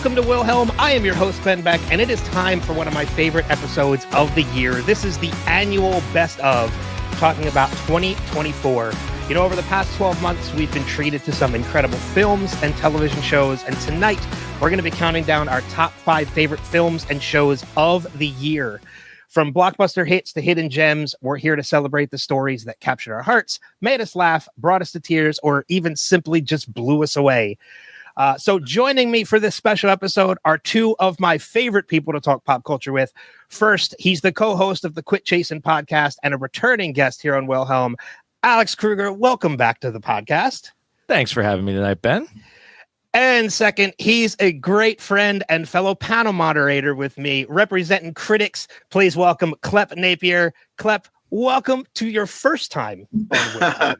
Welcome to Wilhelm. I am your host, Ben Beck, and it is time for one of my favorite episodes of the year. This is the annual best of, talking about 2024. You know, over the past 12 months, we've been treated to some incredible films and television shows, and tonight we're going to be counting down our top 5 favorite films and shows of the year. From blockbuster hits to hidden gems, we're here to celebrate the stories that captured our hearts, made us laugh, brought us to tears, or even simply just blew us away. So joining me for this special episode are two of my favorite people to talk pop culture with. First, he's the co-host of the Chasin Podcast and a returning guest here on Wilhelm, Alex Krueger. Welcome back to the podcast. Thanks for having me tonight, Ben. And second, he's a great friend and fellow panel moderator with me, representing Critix. Please welcome Klep Napier. Klep, welcome to your first time on Wilhelm.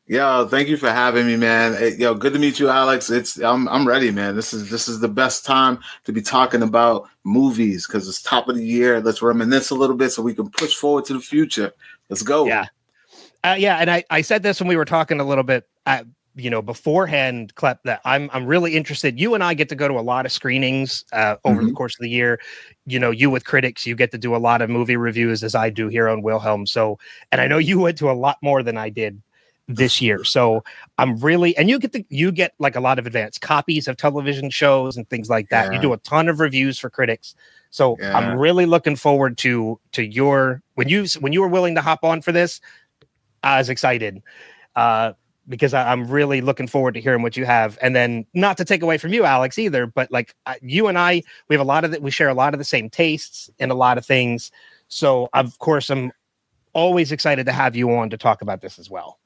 Yo, thank you for having me, man. Hey, yo, good to meet you, Alex. I'm ready, man. This is the best time to be talking about movies because it's top of the year. Let's reminisce a little bit so we can push forward to the future. Let's go. Yeah. And I said this when we were talking a little bit, beforehand, Klep, that I'm really interested. You and I get to go to a lot of screenings over the course of the year. You know, you with Critix, you get to do a lot of movie reviews as I do here on Wilhelm. So, and I know you went to a lot more than I did this year. So I'm really, and you get like a lot of advanced copies of television shows and things like that. Yeah. You do a ton of reviews for Critix. So yeah. I'm really looking forward to your, when you were willing to hop on for this, I was excited because I'm really looking forward to hearing what you have. And then not to take away from you, Alex, either, but like you and I, we have we share a lot of the same tastes in a lot of things. So of course, I'm always excited to have you on to talk about this as well.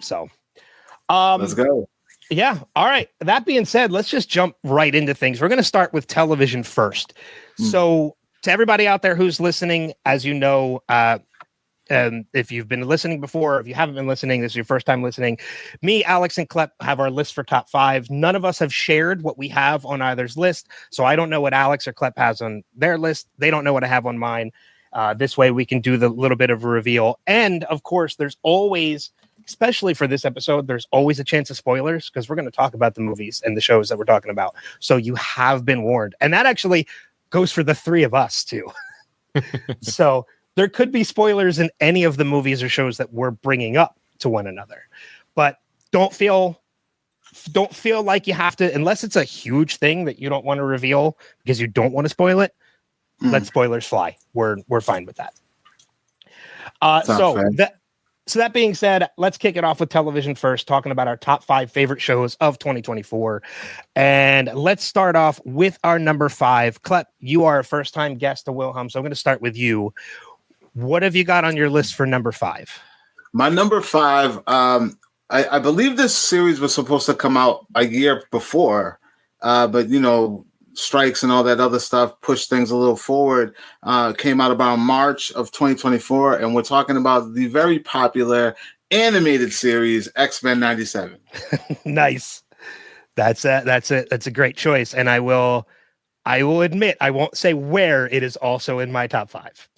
So let's go. Yeah. All right. That being said, let's just jump right into things. We're going to start with television first. So to everybody out there who's listening, as you know, if you've been listening before, if you haven't been listening, this is your first time listening. Me, Alex, and Klep have our list for top 5. None of us have shared what we have on either's list. So I don't know what Alex or Klep has on their list. They don't know what I have on mine. This way we can do the little bit of a reveal. And of course, there's always, especially for this episode, there's always a chance of spoilers because we're going to talk about the movies and the shows that we're talking about. So you have been warned. And that actually goes for the 3 of us too. So there could be spoilers in any of the movies or shows that we're bringing up to one another. But don't feel like you have to, unless it's a huge thing that you don't want to reveal because you don't want to spoil it. Let spoilers fly. We're fine with that. So that being said, let's kick it off with television first, talking about our top 5 favorite shows of 2024. And let's start off with our number 5. Klep, you are a first-time guest to Wilhelm, so I'm going to start with you. What have you got on your list for number 5? My number 5, I believe this series was supposed to come out a year before, but, you know, strikes and all that other stuff pushed things a little forward. Came out about March of 2024, and we're talking about the very popular animated series X-Men 97. Nice. That's a great choice, and I will admit I won't say where it is also in my top 5.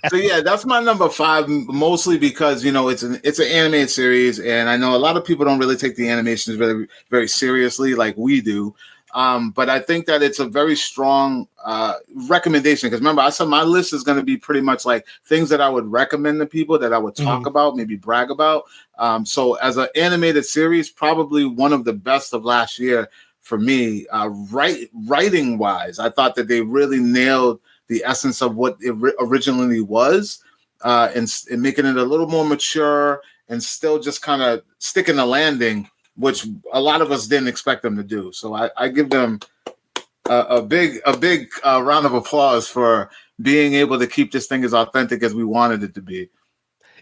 So yeah, that's my number 5, mostly because, you know, it's an animated series, and I know a lot of people don't really take the animations very, very seriously like we do. But I think that it's a very strong recommendation because remember, I said my list is going to be pretty much like things that I would recommend to people that I would talk about, maybe brag about. So as an animated series, probably one of the best of last year for me, writing wise. I thought that they really nailed the essence of what it originally was and making it a little more mature and still just kind of sticking the landing, which a lot of us didn't expect them to do. So I give them a big round of applause for being able to keep this thing as authentic as we wanted it to be.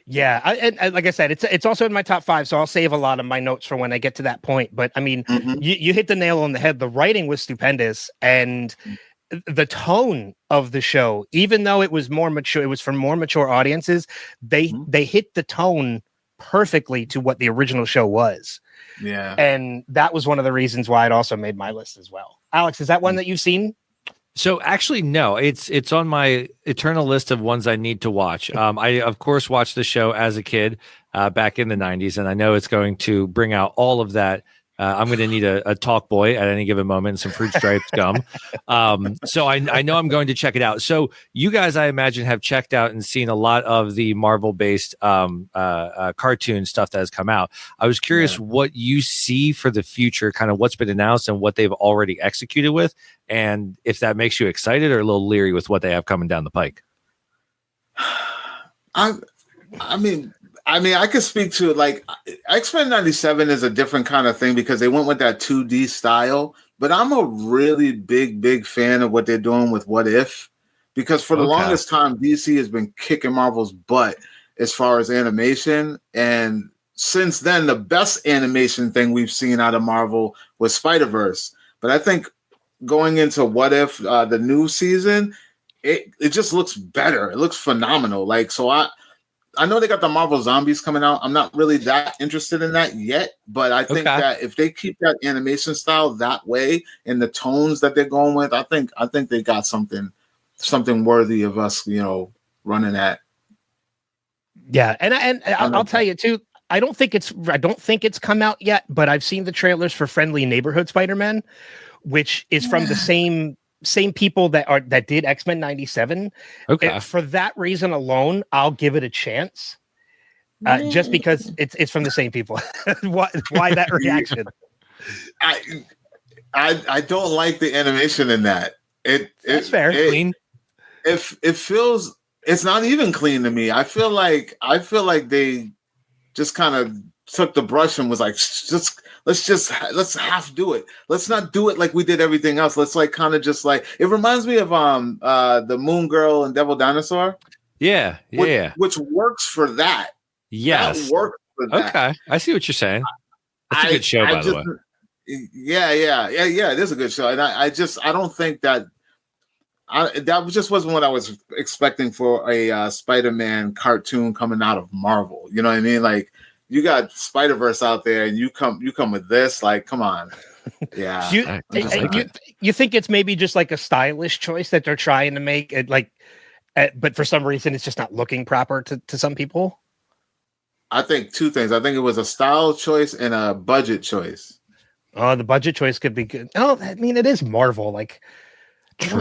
Yeah, and like I said, it's also in my top 5, so I'll save a lot of my notes for when I get to that point. But I mean, you hit the nail on the head. The writing was stupendous, and the tone of the show, even though it was more mature, it was for more mature audiences. They hit the tone perfectly to what the original show was. Yeah. And that was one of the reasons why it also made my list as well. Alex, is that one that you've seen? So actually, no, it's on my eternal list of ones I need to watch. I, of course, watched the show as a kid back in the 90s, and I know it's going to bring out all of that I'm going to need a talk boy at any given moment and some fruit stripes gum. So I know I'm going to check it out. So you guys, I imagine, have checked out and seen a lot of the Marvel-based cartoon stuff that has come out. I was curious what you see for the future, kind of what's been announced and what they've already executed with, and if that makes you excited or a little leery with what they have coming down the pike. I mean, I could speak to like X-Men 97 is a different kind of thing because they went with that 2D style. But I'm a really big fan of what they're doing with What If, because for the longest time, DC has been kicking Marvel's butt as far as animation. And since then, the best animation thing we've seen out of Marvel was Spider-Verse. But I think going into What If, the new season, it just looks better. It looks phenomenal. Like, so I know they got the Marvel Zombies coming out. I'm not really that interested in that yet, but I think that if they keep that animation style that way and the tones that they're going with, I think they got something worthy of us, running at. Yeah, and I'll tell you too. I don't think it's come out yet, but I've seen the trailers for Friendly Neighborhood Spider-Man, which is from the same people that did X-Men 97. Okay. For that reason alone, I'll give it a chance. Just because it's from the same people. Why that reaction? I don't like the animation in that. It's fair. Clean. It feels, it's not even clean to me. I feel like they just kind of took the brush and was like, let's half do it. Let's not do it like we did everything else. Let's like kind of just like, it reminds me of the Moon Girl and Devil Dinosaur. Yeah. Which works for that. Yes. That works for that. Okay. I see what you're saying. That's a good show, by the way. Yeah. It is a good show. And I don't think that that just wasn't what I was expecting for a Spider-Man cartoon coming out of Marvel. You know what I mean? Like, you got Spider-Verse out there, and you come with this. Like, come on, yeah. You think it's maybe just like a stylish choice that they're trying to make it like, but for some reason it's just not looking proper to some people. I think two things. I think it was a style choice and a budget choice. Oh, the budget choice could be good. Oh, I mean, it is Marvel. Like,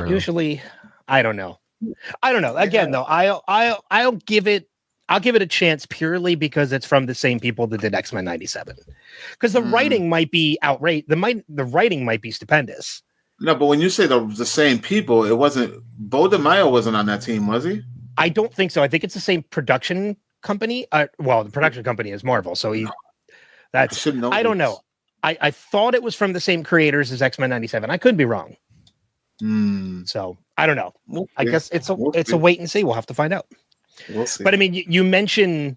usually, I don't know. Again, though, I'll give it a chance purely because it's from the same people that did X-Men 97. Because the writing might be outrageous. The writing might be stupendous. No, but when you say the same people, it wasn't. Bo DeMaio wasn't on that team, was he? I don't think so. I think it's the same production company. The production company is Marvel, so I don't know. I thought it was from the same creators as X-Men 97. I could be wrong. So I don't know. I guess it's a wait and see. We'll have to find out. We'll see. But I mean, you mentioned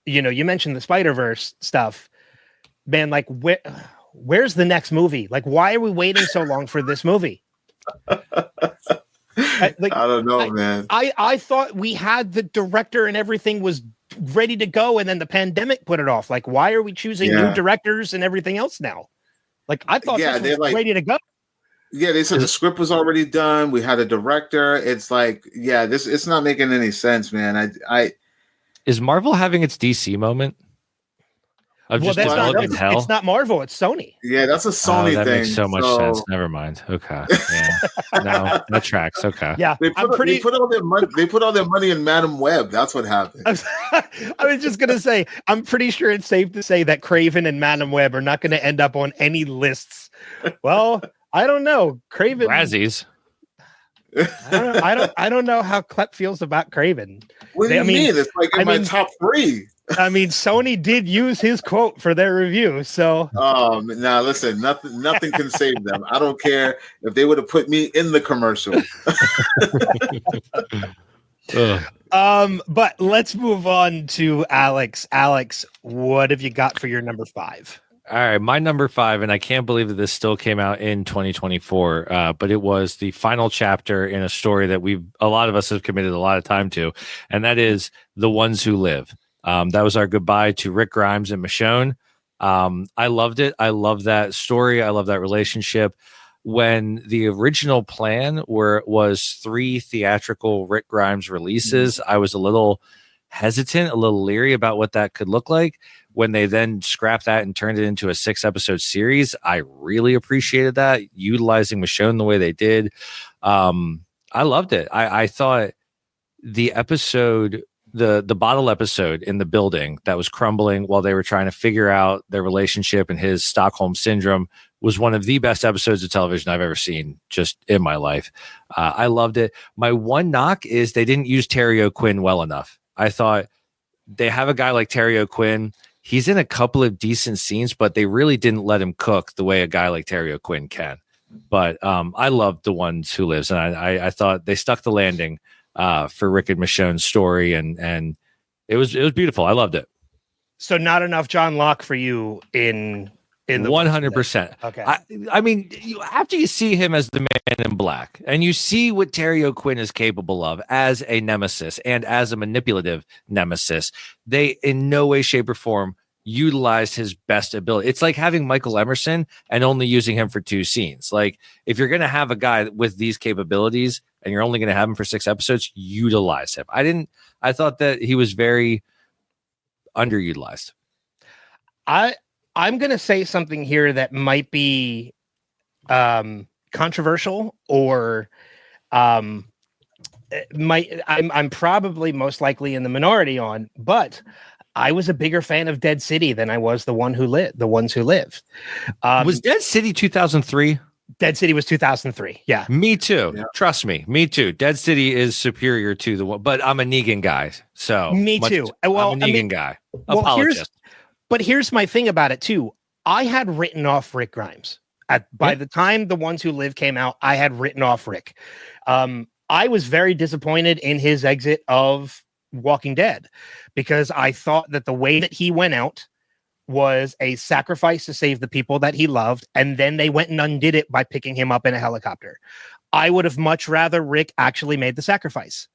the Spider-Verse stuff, man. Like, where's the next movie? Like, why are we waiting so long for this movie? I don't know, man. I thought we had the director and everything was ready to go, and then the pandemic put it off. Like, why are we choosing new directors and everything else now? Like, I thought this was ready to go. Yeah, they said the script was already done. We had a director. It's like, it's not making any sense, man. Is Marvel having its DC moment? It's not Marvel, it's Sony. Yeah, that's a Sony thing. That makes so much sense. Never mind. Okay. Yeah. No, that tracks. Okay. Yeah. They put all their money in Madam Web. That's what happened. I was just gonna say, I'm pretty sure it's safe to say that Craven and Madam Web are not gonna end up on any lists. Well, I don't know. Craven Razzies. I don't know how Klep feels about Craven. What do you mean? It's like in my top 3. I mean, Sony did use his quote for their review, so. Now listen, nothing can save them. I don't care if they would have put me in the commercial. But let's move on to Alex. Alex, what have you got for your number 5? All right, my number 5, and I can't believe that this still came out in 2024, but it was the final chapter in a story that a lot of us have committed a lot of time to, and that is The Ones Who Live. That was our goodbye to Rick Grimes and Michonne. I loved it. I love that story. I love that relationship. When the original plan was 3 theatrical Rick Grimes releases, I was a little hesitant, a little leery about what that could look like. when they then scrapped that and turned it into a 6-episode series, I really appreciated that, utilizing Michonne the way they did. I loved it. I thought the episode, the bottle episode in the building that was crumbling while they were trying to figure out their relationship and his Stockholm syndrome, was one of the best episodes of television I've ever seen just in my life. I loved it. My one knock is they didn't use Terry O'Quinn well enough. I thought they have a guy like Terry O'Quinn. He's in a couple of decent scenes, but they really didn't let him cook the way a guy like Terry O'Quinn can. But I loved The Ones Who Lives, and I thought they stuck the landing for Rick and Michonne's story, and it was beautiful. I loved it. So not enough John Locke for you in the 100%. Okay. I mean, after you see him as the Man in Black, and you see what Terry O'Quinn is capable of as a nemesis and as a manipulative nemesis, they in no way, shape, or form utilized his best ability. It's like having Michael Emerson and only using him for 2 scenes. Like, if you're going to have a guy with these capabilities and you're only going to have him for 6 episodes, utilize him. I thought that he was very underutilized. I'm going to say something here that might be controversial, or I'm probably most likely in the minority on, but I was a bigger fan of Dead City than I was The Ones Who Lived. Was Dead City 2003? Dead City was 2003. Yeah. Me too. Yeah. Trust me. Me too. Dead City is superior to the one, but I'm a Negan guy. So me too. Well, I'm a Negan guy. Well, Apologist. But here's my thing about it too. I had written off Rick Grimes. By the time The Ones Who Live came out, I had written off Rick. I was very disappointed in his exit of Walking Dead, because I thought that the way that he went out was a sacrifice to save the people that he loved, and then they went and undid it by picking him up in a helicopter. I would have much rather Rick actually made the sacrifice.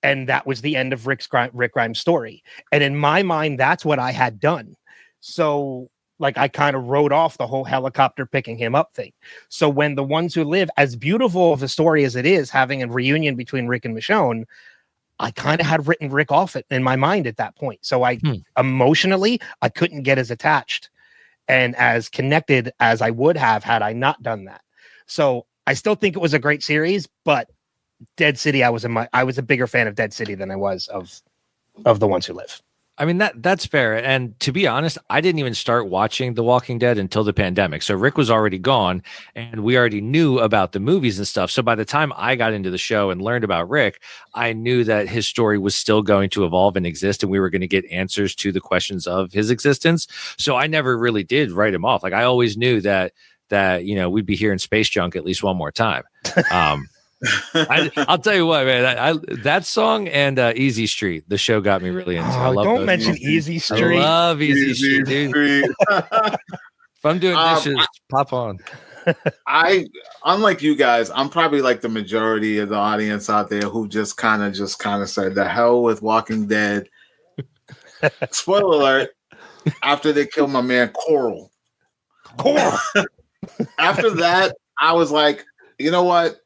And that was the end of Rick Grimes' story. And in my mind, that's what I had done. So, like, I kind of wrote off the whole helicopter picking him up thing. So when The Ones Who Live, as beautiful of a story as it is, having a reunion between Rick and Michonne, I kind of had written Rick off it in my mind at that point. So I emotionally, I couldn't get as attached and as connected as I would have had I not done that. So I still think it was a great series, but Dead City, I was a bigger fan of Dead City than I was of The Ones Who Live. I mean, that's fair. And to be honest, I didn't even start watching The Walking Dead until the pandemic. So Rick was already gone, and we already knew about the movies and stuff. So by the time I got into the show and learned about Rick, I knew that his story was still going to evolve and exist, and we were going to get answers to the questions of his existence. So I never really did write him off. Like, I always knew that we'd be hearing Space Junk at least one more time. I'll tell you what, man. That song and Easy Street, the show got me really into. I love don't mention Easy Street. I love Easy Street, dude. If I'm doing dishes, pop on. Unlike you guys, I'm probably like the majority of the audience out there who just kind of said, the hell with Walking Dead. Spoiler alert, after they killed my man Coral. After that, I was like, you know what?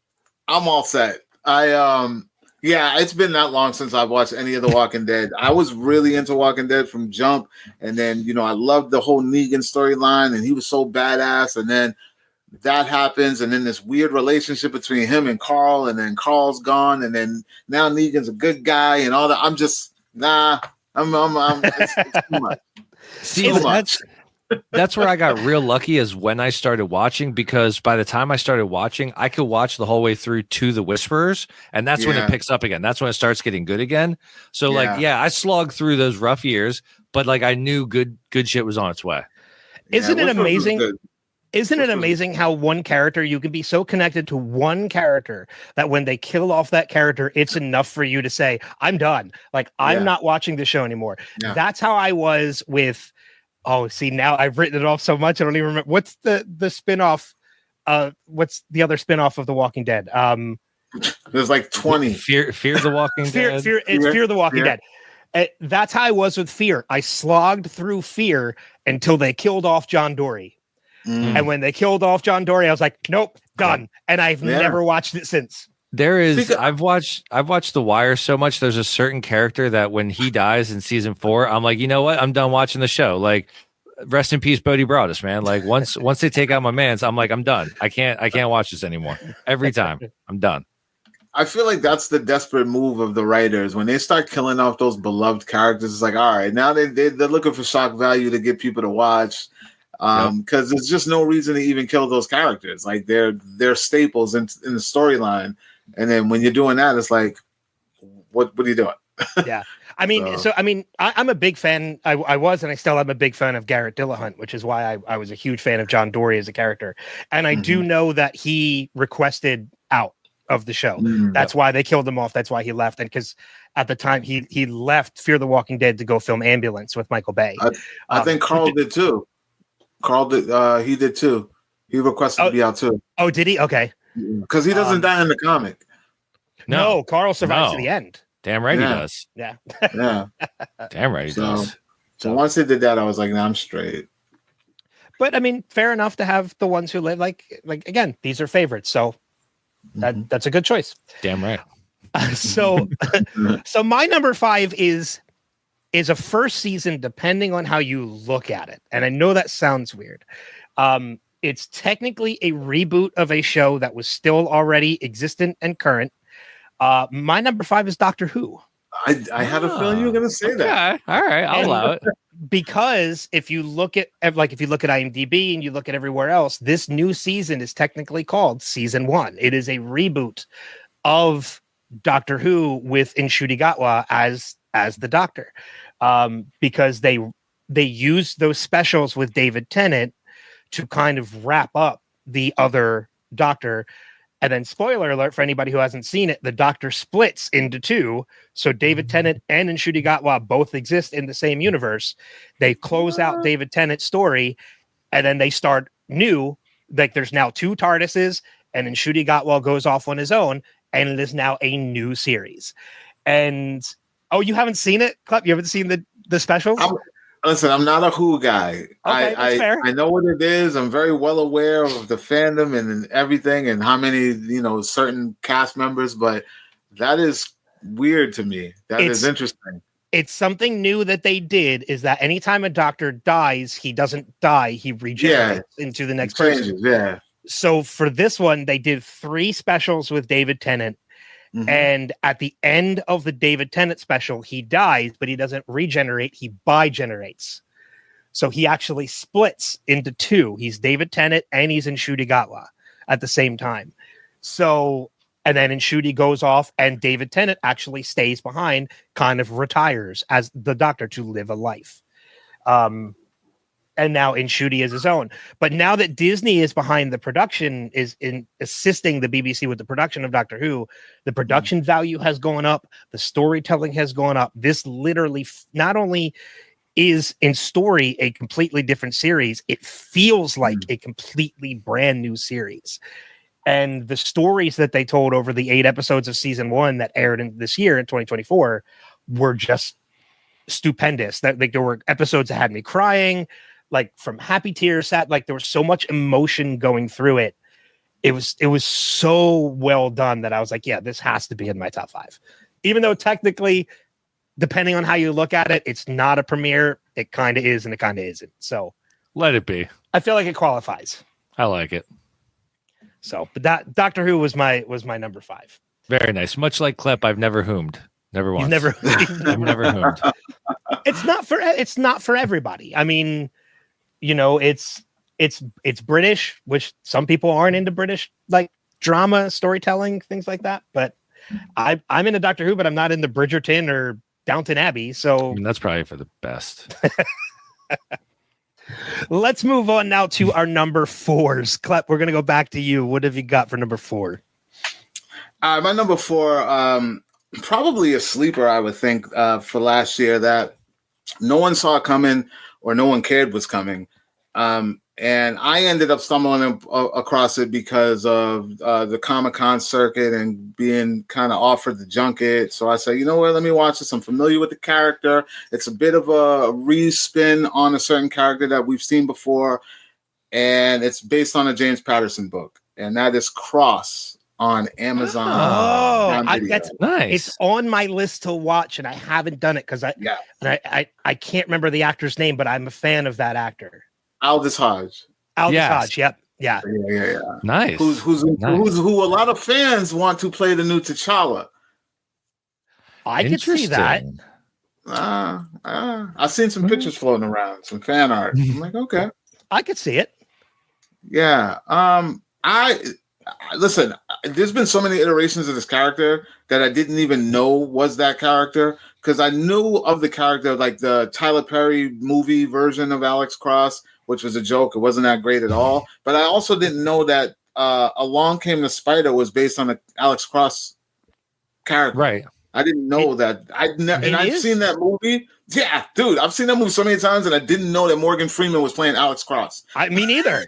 I'm all set. It's been that long since I've watched any of The Walking Dead. I was really into Walking Dead from jump. And then, I loved the whole Negan storyline, and he was so badass. And then that happens. And then this weird relationship between him and Carl, and then Carl's gone. And then now Negan's a good guy and all that. I'm just, it's too much. See, that's where I got real lucky, is when I started watching, because by the time I started watching, I could watch the whole way through to The Whisperers, and that's when it picks up again. That's when it starts getting good again. So I slogged through those rough years, but like, I knew good shit was on its way. Isn't it amazing? Isn't it amazing how one character, you can be so connected to one character that when they kill off that character, it's enough for you to say, I'm done. Like, I'm not watching the show anymore. Yeah. That's how I was with. Oh, see, now I've written it off so much I don't even remember. What's the spinoff? What's the other spinoff of The Walking Dead? There's like 20. Fear the Walking Dead. Fear the Walking Dead. That's how I was with Fear. I slogged through Fear until they killed off John Dory. And when they killed off John Dory, I was like, nope, done. And I've never watched it since. There is. I've watched The Wire so much. There's a certain character that when he dies in season 4, I'm like, you know what? I'm done watching the show. Like, rest in peace, Bodie Broadus, man. Like once they take out my man's, I'm like, I'm done. I can't watch this anymore. Every time, I'm done. I feel like that's the desperate move of the writers when they start killing off those beloved characters. It's like, all right, now they're looking for shock value to get people to watch. Because there's just no reason to even kill those characters. Like they're staples in the storyline. And then when you're doing that, it's like, what are you doing? Yeah. I mean, I'm a big fan. I was, and I still am a big fan of Garrett Dillahunt, which is why I was a huge fan of John Dory as a character. And I do know that he requested out of the show. That's why they killed him off. That's why he left. And because at the time he left Fear the Walking Dead to go film Ambulance with Michael Bay. I think Carl did too. He did too. He requested to be out too. Oh, did he? Okay. Because he doesn't die in the comic. No, Carl survives to the end. Damn right he does. Yeah. Yeah. Damn right he does. So once they did that, I was like, nah, I'm straight. But I mean, fair enough to have the ones who live. Like again, these are favorites, so that's a good choice. Damn right. So my number 5 is a first season, depending on how you look at it. And I know that sounds weird. It's technically a reboot of a show that was still already existent and current. My number 5 is Doctor Who. I had a feeling you were going to say that. All right, I'll allow it. Because if you look at IMDb and you look at everywhere else, this new season is technically called season 1. It is a reboot of Doctor Who with Ncuti Gatwa as the Doctor, because they used those specials with David Tennant to kind of wrap up the other Doctor. And then, spoiler alert for anybody who hasn't seen it, the Doctor splits into 2. So David Tennant and Ncuti Gatwa both exist in the same universe. They close out David Tennant's story, and then they start new. Like there's now 2 TARDISes, and Ncuti Gatwa goes off on his own, and it is now a new series. And you haven't seen it, Klep? You haven't seen the specials? Listen, I'm not a Who guy. Okay, that's fair. I know what it is. I'm very well aware of the fandom and everything and how many, certain cast members, but that is weird to me. That is interesting. It's something new that they did, is that anytime a Doctor dies, he doesn't die. He regenerates into the next person. Yeah. So for this one, they did 3 specials with David Tennant. And at the end of the David Tennant special, he dies, but he doesn't regenerate. He bigenerates. So he actually splits into 2. He's David Tennant and he's Ncuti Gatwa at the same time. So, and then Ncuti goes off and David Tennant actually stays behind, kind of retires as the Doctor to live a life. And now Ncuti is his own. But now that Disney is behind the production, is in assisting the BBC with the production of Doctor Who, the production value has gone up. The storytelling has gone up. This literally not only is in story a completely different series, it feels like a completely brand new series. And the stories that they told over the 8 episodes of season 1 that aired in this year in 2024 were just stupendous. That there were episodes that had me crying, like from happy tears, like there was so much emotion going through it. It was so well done that I was like, yeah, this has to be in my top 5. Even though technically, depending on how you look at it, it's not a premiere. It kind of is and it kind of isn't. So let it be. I feel like it qualifies. I like it. So, but that Doctor Who was my number 5. Very nice. Much like Klep, I've never whomed. Never once. I've never whomed. It's not for everybody. I mean, it's British, which some people aren't into British, like drama, storytelling, things like that. But I'm into Doctor Who, but I'm not into Bridgerton or Downton Abbey. So that's probably for the best. Let's move on now to our number 4s. Klep, we're going to go back to you. What have you got for number 4? My number 4, probably a sleeper, I would think, for last year that no one saw coming or no one cared was coming. And I ended up stumbling across it because of the Comic-Con circuit and being kind of offered the junket. So I said, you know what, let me watch this. I'm familiar with the character. It's a bit of a respin on a certain character that we've seen before. And it's based on a James Patterson book. And that is Cross on Amazon. That's nice. It's on my list to watch, and I haven't done it because I can't remember the actor's name, but I'm a fan of that actor. Aldous Hodge. Hodge. Yep. Yeah. Nice. Who a lot of fans want to play the new T'Challa. I could see that. I've seen some pictures floating around, some fan art. I'm like, okay, I could see it. Yeah. Listen, there's been so many iterations of this character that I didn't even know was that character, because I knew of the character, like the Tyler Perry movie version of Alex Cross, which was a joke. It wasn't that great at all. But I also didn't know that Along Came the Spider was based on the Alex Cross character. Right. I didn't know that. I've seen that movie. Yeah, dude, I've seen that movie so many times, and I didn't know that Morgan Freeman was playing Alex Cross. Me neither.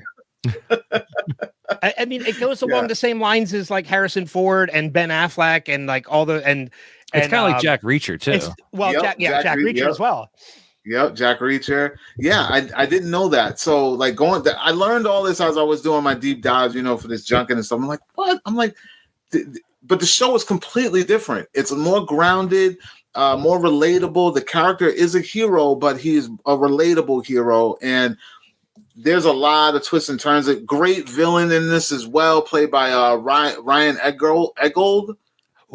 I mean, it goes along the same lines as like Harrison Ford and Ben Affleck and like all the and it's kind of like Jack Reacher too. Jack Reacher as well. Yep, Jack Reacher. Yeah, I didnn't know that. So like I learned all this as I was doing my deep dives, for this junket and stuff. I'm like, what? I'm like, but the show is completely different. It's more grounded, more relatable. The character is a hero, but he's a relatable hero, and there's a lot of twists and turns. A great villain in this as well, played by Ryan Eggold. I don't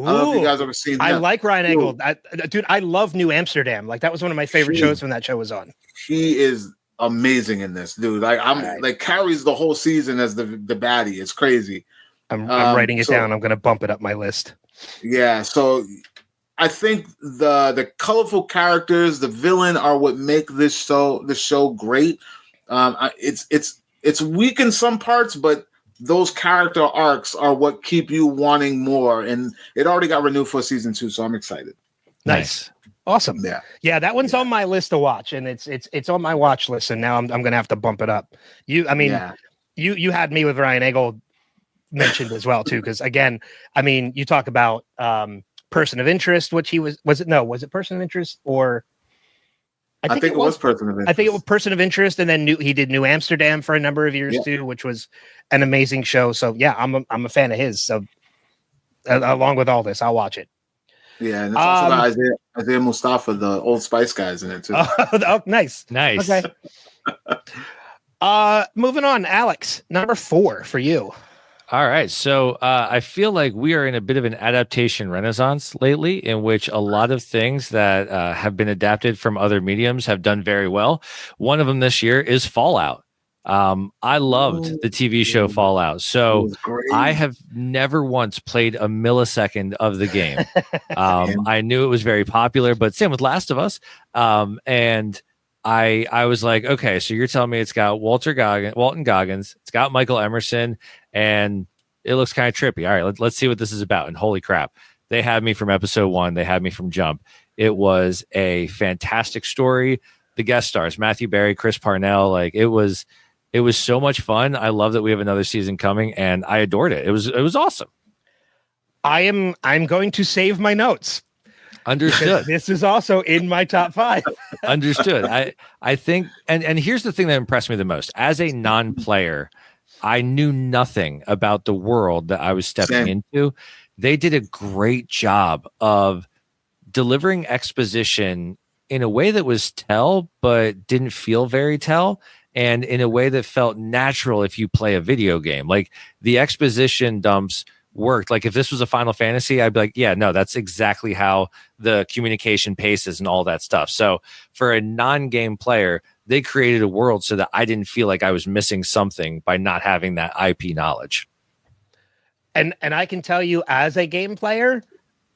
know if you guys ever seen him. I like Ryan Eggold. Dude, I love New Amsterdam. Like that was one of my favorite shows when that show was on. He is amazing in this, dude. Like carries the whole season as the baddie. It's crazy. I'm writing it down. I'm going to bump it up my list. Yeah. So I think the colorful characters, the villain, are what make the show great. It's weak in some parts, but those character arcs are what keep you wanting more. And it already got renewed for season 2, so I'm excited. Nice. Awesome. Yeah. That one's on my list to watch, and it's on my watch list. And now I'm going to have to bump it up. You had me with Ryan Eggold mentioned as well too, because again, I mean, you talk about person of interest, which he was it person of interest, or I think it was person of interest. I think it was person of interest, and then he did New Amsterdam for a number of years too, which was an amazing show. So yeah, I'm a fan of his. So along with all this, I'll watch it. Yeah, and it's also got Isaiah Mustafa, the Old Spice guys, in it too. Oh, nice. Okay. Moving on, Alex, number 4 for you. All right. So I feel like we are in a bit of an adaptation renaissance lately, in which a lot of things that have been adapted from other mediums have done very well. One of them this year is Fallout. I loved the TV show Fallout. So I have never once played a millisecond of the game. I knew it was very popular, but same with Last of Us. And I was like, okay, so you're telling me it's got Walton Goggins, it's got Michael Emerson, and it looks kind of trippy. All right, let's see what this is about. And holy crap, they had me from episode 1. They had me from jump. It was a fantastic story. The guest stars, Matthew Berry, Chris Parnell, like it was so much fun. I love that we have another season coming, and I adored it. It was awesome. I'm going to save my notes. Understood. This is also in my top 5. Understood. I think, and here's the thing that impressed me the most. As a non-player, I knew nothing about the world that I was stepping into. They did a great job of delivering exposition in a way that was tell, but didn't feel very tell, and in a way that felt natural if you play a video game. Like the exposition dumps worked. Like if this was a Final Fantasy, I'd be like, yeah, no, that's exactly how the communication paces and all that stuff. So for a non-game player, they created a world so that I didn't feel like I was missing something by not having that IP knowledge. And I can tell you, as a game player,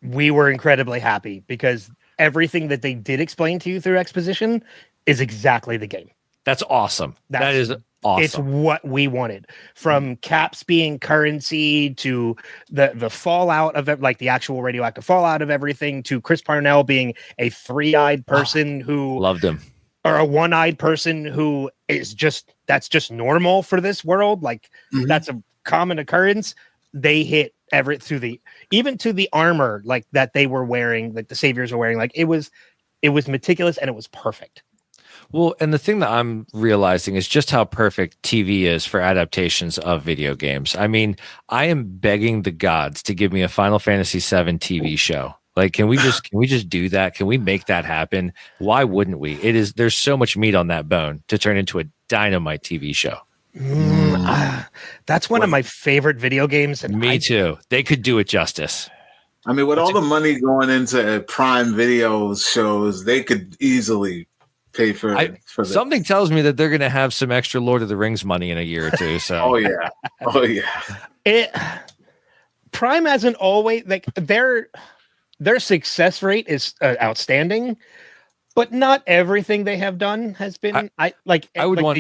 we were incredibly happy because everything that they did explain to you through exposition is exactly the game. That's awesome. That is awesome. It's what we wanted, from caps being currency to the fallout of it, like the actual radioactive fallout of everything, to Chris Parnell being a 3-eyed person who loved him, or a 1-eyed person who is that's just normal for this world. Like that's a common occurrence. They hit even to the armor, like that they were wearing, like the saviors were wearing. Like it was meticulous and it was perfect. Well, and the thing that I'm realizing is just how perfect TV is for adaptations of video games. I mean, I am begging the gods to give me a Final Fantasy VII TV show. Like, can we just do that? Can we make that happen? Why wouldn't we? There's so much meat on that bone to turn into a dynamite TV show. That's one of my favorite video games. And Me too. They could do it justice. I mean, with all the money going into Prime Video shows, they could easily pay for this. Something tells me that they're going to have some extra Lord of the Rings money in a year or two. So, oh yeah. Prime hasn't always like their success rate is outstanding, but not everything they have done has been. I want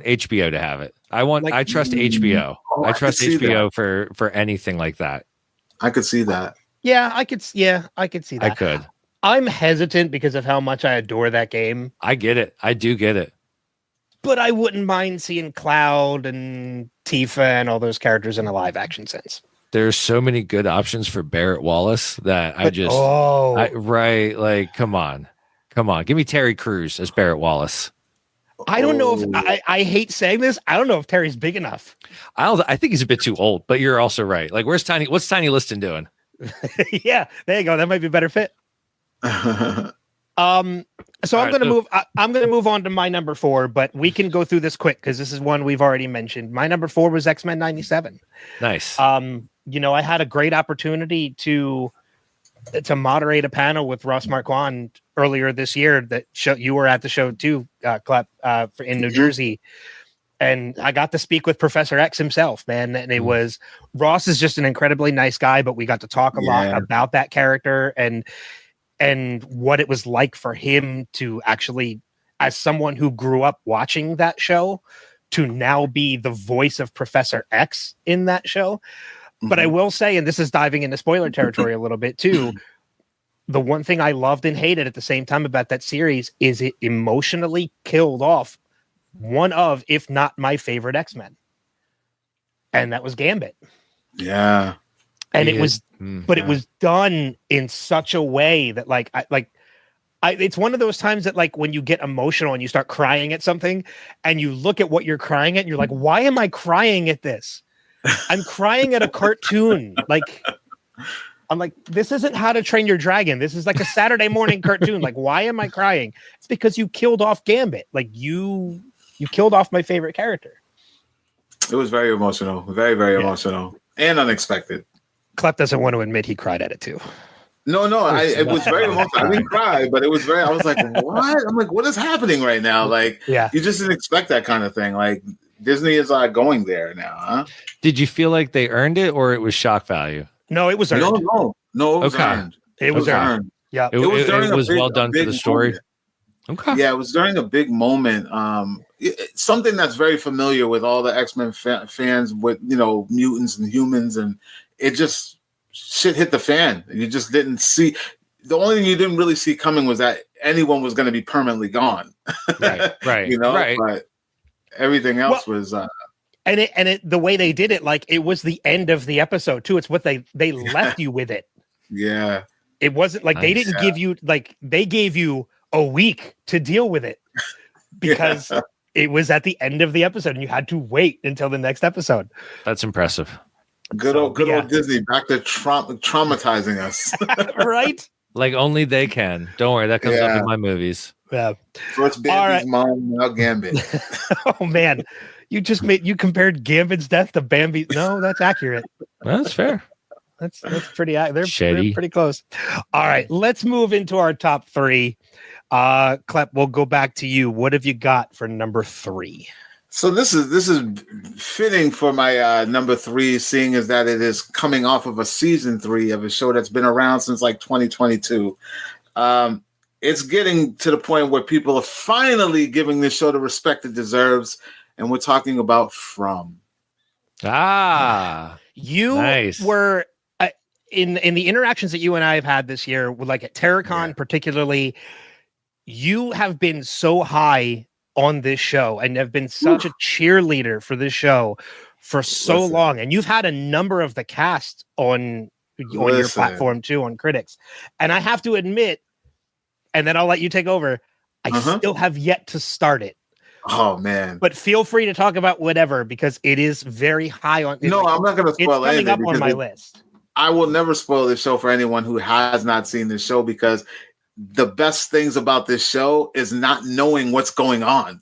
HBO to have it. I trust HBO. I trust HBO for anything like that. I could see that. Yeah, I could see that. I could. I'm hesitant because of how much I adore that game. I get it. I do get it. But I wouldn't mind seeing Cloud and Tifa and all those characters in a live action sense. There's so many good options for Barrett Wallace that come on. Give me Terry Crews as Barrett Wallace. I don't know if I hate saying this. I don't know if Terry's big enough. I think he's a bit too old, but you're also right. Like, what's Tiny Liston doing? Yeah, there you go. That might be a better fit. So I'm going to move on to my number 4, but we can go through this quick because this is one we've already mentioned. My number 4 was X-Men 97. Nice. I had a great opportunity to moderate a panel with Ross Marquand earlier this year that you were at the show too, Klep, in New Jersey. And I got to speak with Professor X himself, man. And it was, Ross is just an incredibly nice guy, but we got to talk a lot about that character and what it was like for him to actually, as someone who grew up watching that show, to now be the voice of Professor X in that show. But I will say, and this is diving into spoiler territory a little bit too, the one thing I loved and hated at the same time about that series is it emotionally killed off one of, if not my favorite X-Men. And that was Gambit. Yeah. And it was done in such a way that it's one of those times that like when you get emotional and you start crying at something and you look at what you're crying at and you're like, why am I crying at this? I'm crying at a cartoon. I'm like, this isn't How to Train Your Dragon. This is like a Saturday morning cartoon. Like, why am I crying? It's because you killed off Gambit. Like you killed off my favorite character. It was very emotional, very, very emotional and unexpected. Klep doesn't want to admit he cried at it too. No, it was very emotional. I didn't cry, but it was I was like, what? I'm like, what is happening right now? Like, you just didn't expect that kind of thing. Like, Disney is going there now, huh? Did you feel like they earned it or it was shock value? No, it was earned. No, it was earned. It was earned. Yeah. It was well done for the story. Moment. Okay. Yeah, it was during a big moment. Something that's very familiar with all the X-Men fans with, mutants and humans, and it just shit hit the fan. You just didn't see. The only thing you didn't really see coming was that anyone was going to be permanently gone. Right. Right. But everything else was. And the way they did it, like it was the end of the episode too. It's what they left you with it. Yeah. It wasn't like they didn't give you they gave you a week to deal with it because it was at the end of the episode and you had to wait until the next episode. That's impressive. Good old Disney back to traumatizing us. Right? Like only they can. Don't worry, that comes up in my movies. Yeah. So it's Bambi's mom, now Gambit. Oh man. You compared Gambit's death to Bambi. No, that's accurate. That's fair. That's pretty. They're pretty close. All right, let's move into our top 3. Klep, we'll go back to you. What have you got for number 3? So this is fitting for my number 3, seeing as that it is coming off of a season 3 of a show that's been around since like 2022. It's getting to the point where people are finally giving this show the respect it deserves. And we're talking about From. You were in the interactions that you and I have had this year, like at TerraCon particularly, you have been so high on this show and have been such a cheerleader for this show for so long. And you've had a number of the cast on your platform too, on Critix. And I have to admit, and then I'll let you take over, I still have yet to start it. Oh man! But feel free to talk about whatever because it is very high on. No, I'm not going to spoil it's coming anything up on my list. I will never spoil this show for anyone who has not seen this show because the best things about this show is not knowing what's going on.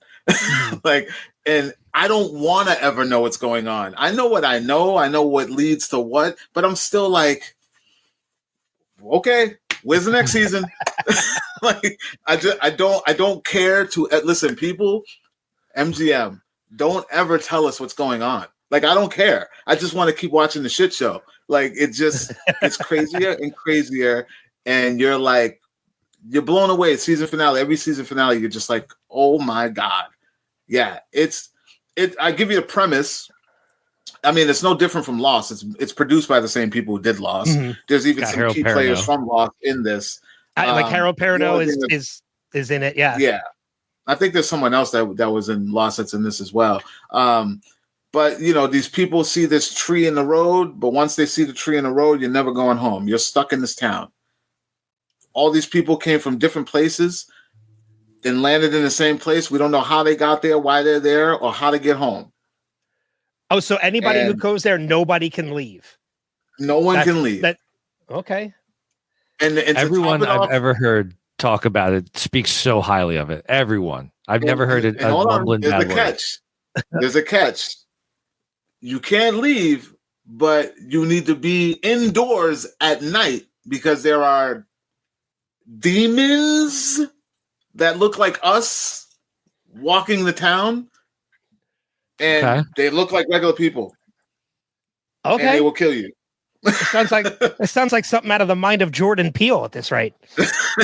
And I don't want to ever know what's going on. I know what I know what leads to what, but I'm still like, okay, where's the next season? I don't care to listen, people. MGM, don't ever tell us what's going on. I don't care. I just want to keep watching the shit show. It's crazier and crazier, and you're blown away. Season finale, every season finale, you're just like, oh my God. Yeah, I give you a premise. I mean, it's no different from Lost. It's produced by the same people who did Lost. Mm-hmm. There's even some Harold key Perrineau. Players from Lost in this. Harold Perrineau is in it. Yeah. Yeah. I think there's someone else that was in Lost that's in this as well. But, these people see this tree in the road, but once they see the tree in the road, you're never going home. You're stuck in this town. All these people came from different places and landed in the same place. We don't know how they got there, why they're there, or how to get home. Oh, so anybody who goes there, nobody can leave. No one can leave. Okay. And everyone I've ever heard talk about it speaks so highly of it. Everyone. I've never heard it. There's a catch. You can't leave, but you need to be indoors at night because there are demons that look like us walking the town, and they look like regular people. Okay, and they will kill you. It sounds like something out of the mind of Jordan Peele at this rate.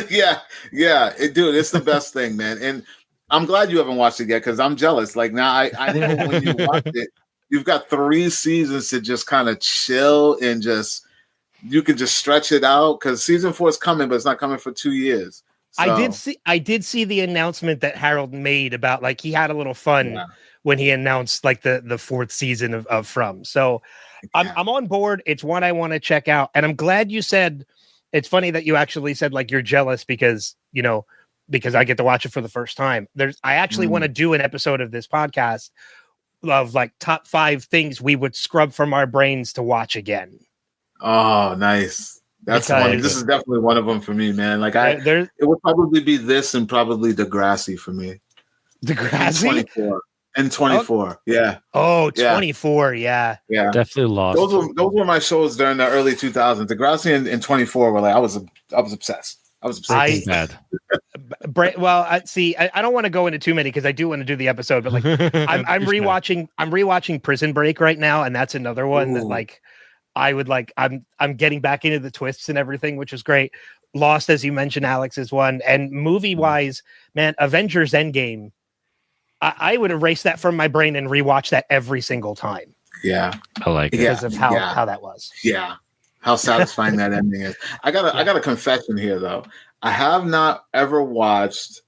Yeah, dude, it's the best thing, man. And I'm glad you haven't watched it yet because I'm jealous. Now I know when you watch it, you've got 3 seasons to just kind of chill and you can just stretch it out because season 4 is coming, but it's not coming for 2 years. So. I did see the announcement that Harold made about he had a little fun when he announced the 4th season of From. So I'm on board. It's one I want to check out. And I'm glad you said, it's funny that you actually said you're jealous because I get to watch it for the first time. I actually want to do an episode of this podcast of top 5 things we would scrub from our brains to watch again. Oh, nice. This is definitely one of them for me, man. It would probably be this and probably Degrassi for me. Degrassi? And 24. Yeah. Oh, 24. Yeah. Yeah. Definitely Lost. Those were my shows during the early 2000s. Degrassi and 24 were I was obsessed. I was obsessed. Bad. Well, I don't want to go into too many because I do want to do the episode, but I'm rewatching Prison Break right now, and that's another one that I would I'm getting back into the twists and everything, which is great. Lost, as you mentioned, Alex, is one. And movie wise, man, Avengers Endgame, I would erase that from my brain and rewatch that every single time. Yeah. I like it. Because of how that was. Yeah. How satisfying that ending is. I got a confession here though. I have not ever watched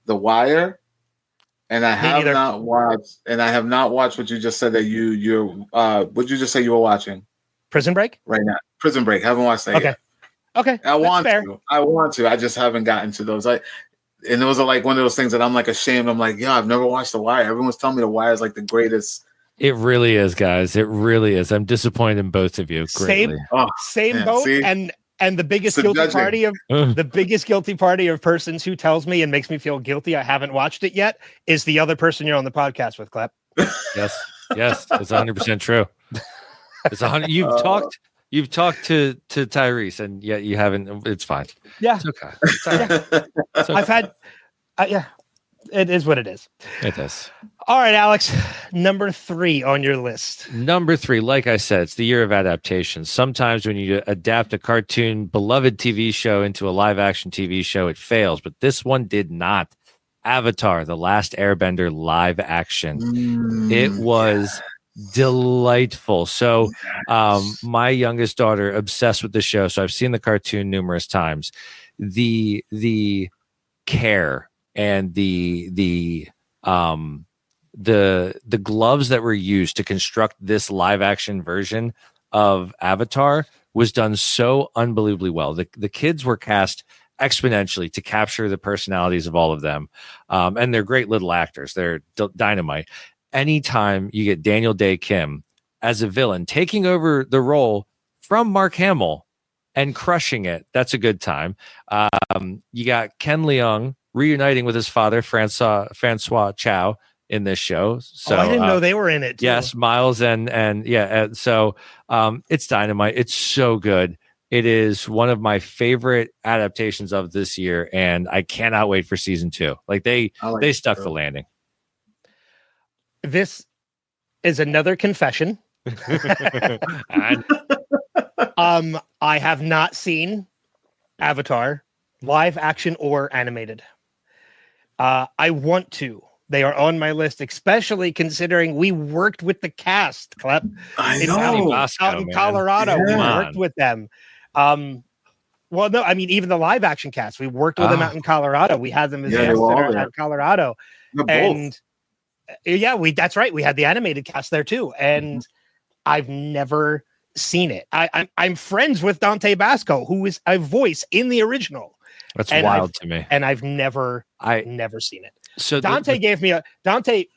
The Wire, and I have not watched what you just said that you're what you just say you were watching. Prison Break? Right now. Prison Break. Haven't watched that yet. Okay. I want to. I just haven't gotten to those. And it was one of those things that I'm ashamed. I'm I've never watched The Wire. Everyone's telling me The Wire is the greatest. It really is, guys. It really is. I'm disappointed in both of you. Greatly. Same boat. See? And the biggest guilty party of persons who tells me and makes me feel guilty I haven't watched it yet is the other person you're on the podcast with, Klep. Yes, it's 100% true. It's 100. You've talked to Tyrese, and yet you haven't. It's fine. Yeah, it's okay. It's all right. It's okay. I've had. It is what it is. It is. All right, Alex, number 3 on your list. Number 3, like I said, it's the year of adaptation. Sometimes when you adapt a cartoon, beloved TV show into a live action TV show, it fails. But this one did not. Avatar, The Last Airbender live action. It was delightful. So my youngest daughter, obsessed with the show. So I've seen the cartoon numerous times. The care and the gloves that were used to construct this live action version of Avatar was done so unbelievably well. The kids were cast exponentially to capture the personalities of all of them. And they're great little actors. They're dynamite. Anytime you get Daniel Day Kim as a villain taking over the role from Mark Hamill and crushing it, that's a good time. You got Ken Leung reuniting with his father, Francois Chow, in this show. So I didn't know they were in it too. Yes, Miles so it's dynamite. It's so good. It is one of my favorite adaptations of this year, and I cannot wait for season 2. Like they stuck the landing. This is another confession. I have not seen Avatar, live action or animated. I want to. They are on my list, especially considering we worked with the cast, Klep, out in Colorado. Yeah. We worked with them. Well, no, I mean, even the live action cast, we worked with them out in Colorado. We had them as guests at Colorado. And that's right. We had the animated cast there too. And I've never seen it. I'm friends with Dante Basco, who is a voice in the original. That's wild to me. And I've never seen it. So Dante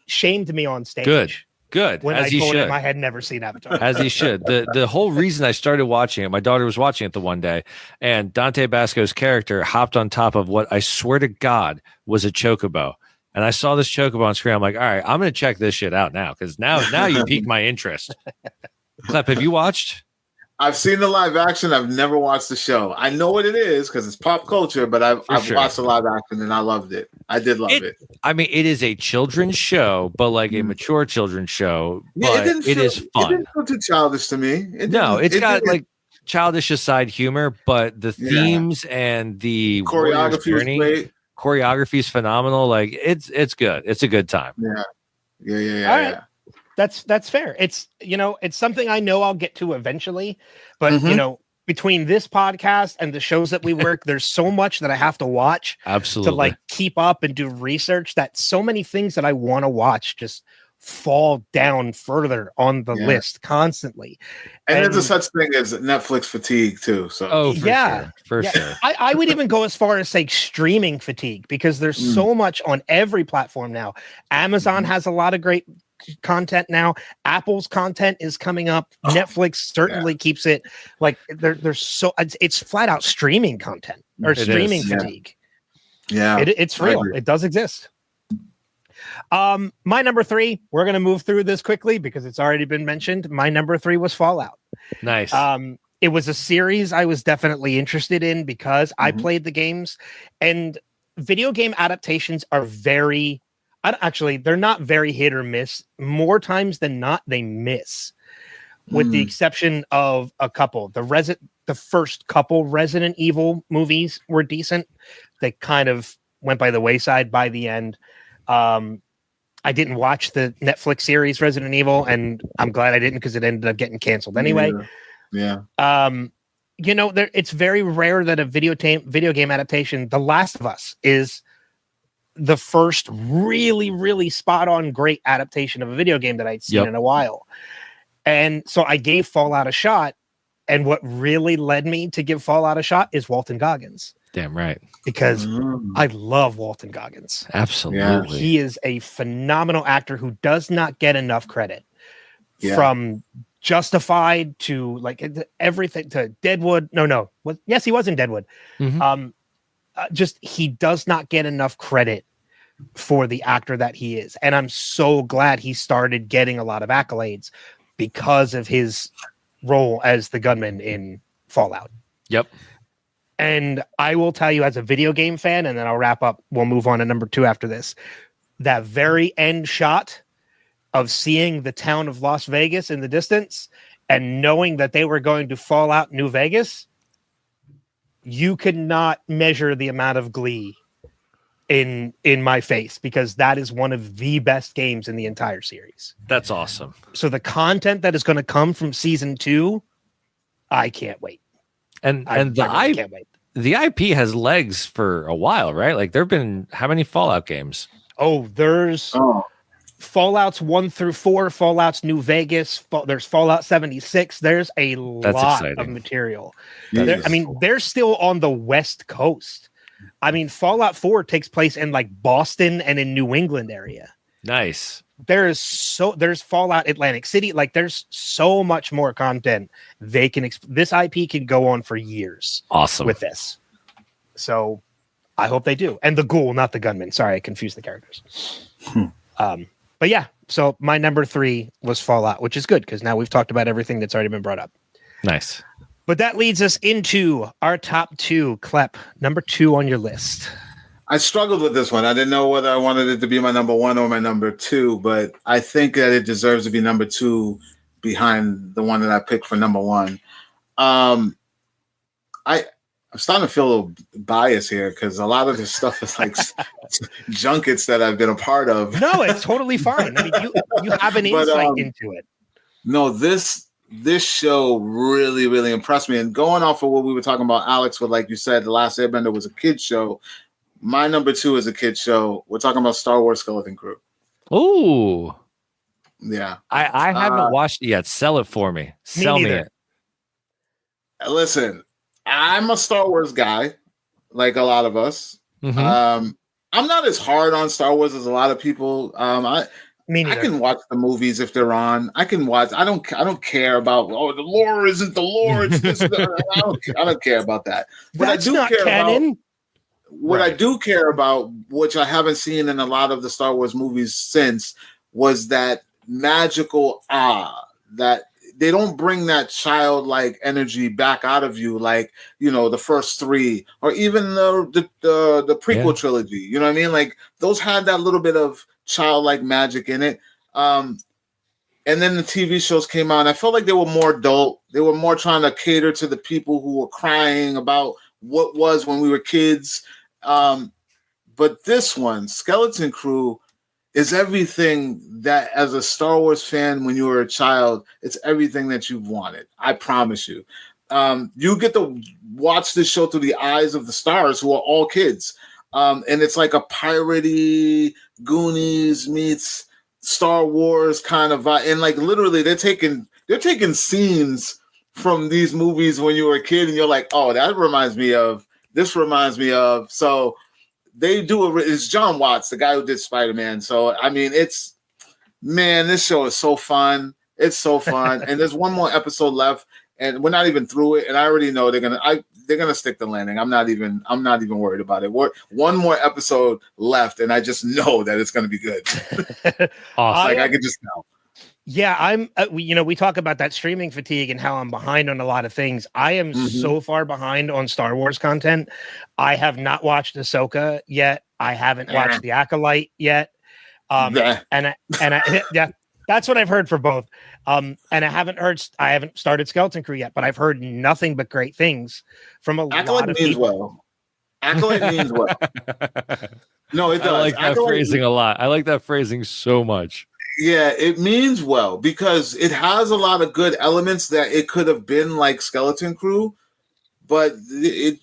shamed me on stage. Good. When I told him I had never seen Avatar. As he should. The whole reason I started watching it, my daughter was watching it the one day, and Dante Basco's character hopped on top of what I swear to God was a chocobo. And I saw this chocobo on screen. I'm like, all right, I'm going to check this shit out now, because now you piqued my interest. Klep, have you watched? I've seen the live action. I've never watched the show. I know what it is because it's pop culture, but I've watched the live action and I loved it. I did love it. I mean, it is a children's show, but like a mature children's show. But it is fun. It didn't feel too childish to me. It's got like childish aside humor, but the themes and the choreography is phenomenal. Like it's good. It's a good time. Yeah. That's fair. It's it's something I know I'll get to eventually, but between this podcast and the shows that we work, there's so much that I have to watch to like keep up and do research, that so many things that I want to watch just fall down further on the list constantly. And there's a such thing as Netflix fatigue too. So for sure. I would even go as far as say streaming fatigue, because there's so much on every platform now. Amazon has a lot of great content now. Apple's content is coming up. Netflix certainly keeps it like there's so it's flat out streaming content or streaming fatigue. It's real. It does exist. My number 3, we're going to move through this quickly because it's already been mentioned. My number 3 was Fallout. Nice. It was a series I was definitely interested in because I played the games, and video game adaptations are they're not very hit or miss. More times than not, they miss, with the exception of a couple. The first couple Resident Evil movies were decent. They kind of went by the wayside by the end. I didn't watch the Netflix series Resident Evil, and I'm glad I didn't, because it ended up getting canceled anyway. It's very rare that a video game adaptation. The Last of Us is the first really, really spot on great adaptation of a video game that I'd seen in a while. And so I gave Fallout a shot. And what really led me to give Fallout a shot is Walton Goggins. Damn right. Because I love Walton Goggins. Absolutely. Yeah. He is a phenomenal actor who does not get enough credit. From Justified to like everything, to Deadwood. Yes, he was in Deadwood. Just he does not get enough credit for the actor that he is. And I'm so glad he started getting a lot of accolades because of his role as the gunman in Fallout. Yep. And I will tell you, as a video game fan, and then I'll wrap up, we'll move on to number 2 after this, that very end shot of seeing the town of Las Vegas in the distance and knowing that they were going to Fallout New Vegas, you could not measure the amount of glee in my face, because that is one of the best games in the entire series. That's awesome. So the content that is going to come from season 2, I can't wait. And can't wait. The IP has legs for a while, right? Like there've been how many Fallout games? There's Fallouts 1 through 4, Fallouts New Vegas, there's Fallout 76. There's a lot of material. They're still on the West Coast. I mean, Fallout 4 takes place in like Boston and in New England area. Nice. There's Fallout Atlantic City. Like there's so much more content they can. This IP can go on for years. Awesome with this. So I hope they do. And the ghoul, not the gunman. Sorry, I confused the characters. But yeah, so my number 3 was Fallout, which is good because now we've talked about everything that's already been brought up. Nice. But that leads us into our top 2. Klep, number 2 on your list. I struggled with this one. I didn't know whether I wanted it to be my number 1 or my number 2, but I think that it deserves to be number 2 behind the one that I picked for number 1. I'm starting to feel a little biased here because a lot of this stuff is like junkets that I've been a part of. No, it's totally fine. I mean, you have an insight into it. No, this show really, really impressed me. And going off of what we were talking about, Alex, with like you said, The Last Airbender was a kid's show. My number 2 is a kid's show. We're talking about Star Wars Skeleton Crew. Ooh. Yeah. I haven't watched it yet. Sell it for me. Sell me it. Listen, I'm a Star Wars guy, like a lot of us. Mm-hmm. I'm not as hard on Star Wars as a lot of people. I can watch the movies if they're on. I can watch. I don't care about the lore isn't the lore. It's this. I don't care about that. But That's I do not care canon. about what I do care about, which I haven't seen in a lot of the Star Wars movies since, was that magical that they don't bring that childlike energy back out of you, like the first 3 or even the prequel trilogy. You know what I mean? Like those had that little bit of childlike magic in it. And then the TV shows came out, and I felt like they were more adult. They were more trying to cater to the people who were crying about what was when we were kids. But this one, Skeleton Crew, is everything that, as a Star Wars fan, when you were a child, it's everything that you've wanted. I promise you. You get to watch this show through the eyes of the stars, who are all kids. And it's like a piratey Goonies meets Star Wars kind of vibe. And like literally they're taking scenes from these movies when you were a kid, and you're like, oh, that reminds me of this. So they do it. It's John Watts, the guy who did Spider-Man. So I mean, this show is so fun. It's so fun. And there's one more episode left, and we're not even through it. And I already know they're gonna stick the landing. I'm not even worried about it. One more episode left, and I just know that it's gonna be good. Awesome. I can just tell. Yeah, I'm. We talk about that streaming fatigue and how I'm behind on a lot of things. I am so far behind on Star Wars content. I have not watched Ahsoka yet. I haven't watched The Acolyte yet. And that's what I've heard for both. And I haven't started Skeleton Crew yet, but I've heard nothing but great things from a lot of people. Acolyte means well. No, it does. I like that phrasing a lot. I like that phrasing so much. Yeah, it means well because it has a lot of good elements that it could have been like Skeleton Crew, but you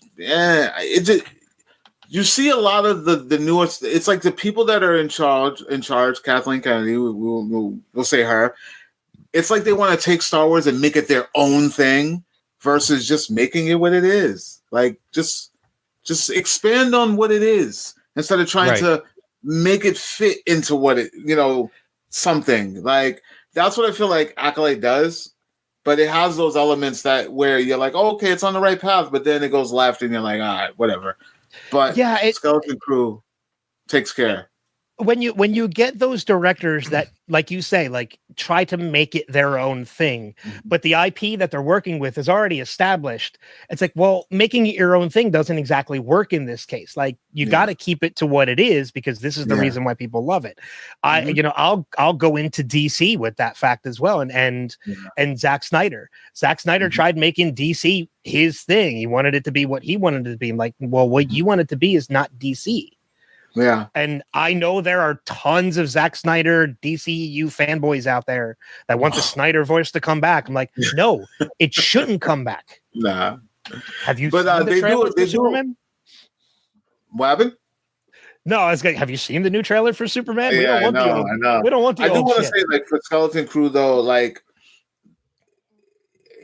see a lot of the newest. It's like the people that are in charge. Kathleen Kennedy, we'll say her. It's like they want to take Star Wars and make it their own thing versus just making it what it is. Like just expand on what it is instead of trying to make it fit into what it something. Like that's what I feel like Acolyte does, but it has those elements that where you're like, oh, okay, it's on the right path, but then it goes left and you're like, all right, whatever. But Skeleton Crew takes care. When you get those directors that, like you say, like try to make it their own thing, but the IP that they're working with is already established. It's like, well, making it your own thing doesn't exactly work in this case. Like you got to keep it to what it is because this is the reason why people love it. I'll go into DC with that fact as well. And Zack Snyder tried making DC his thing. He wanted it to be what he wanted it to be. I'm like, well, what you want it to be is not DC. Yeah. And I know there are tons of Zack Snyder DCU fanboys out there that want the Snyder voice to come back. I'm like, no, it shouldn't come back. Nah. Have you seen the trailer for Superman? What happened? No, I was like, have you seen the new trailer for Superman? Yeah, I know. We don't want the I do old want to shit. say, like, for Skeleton Crew, though, like,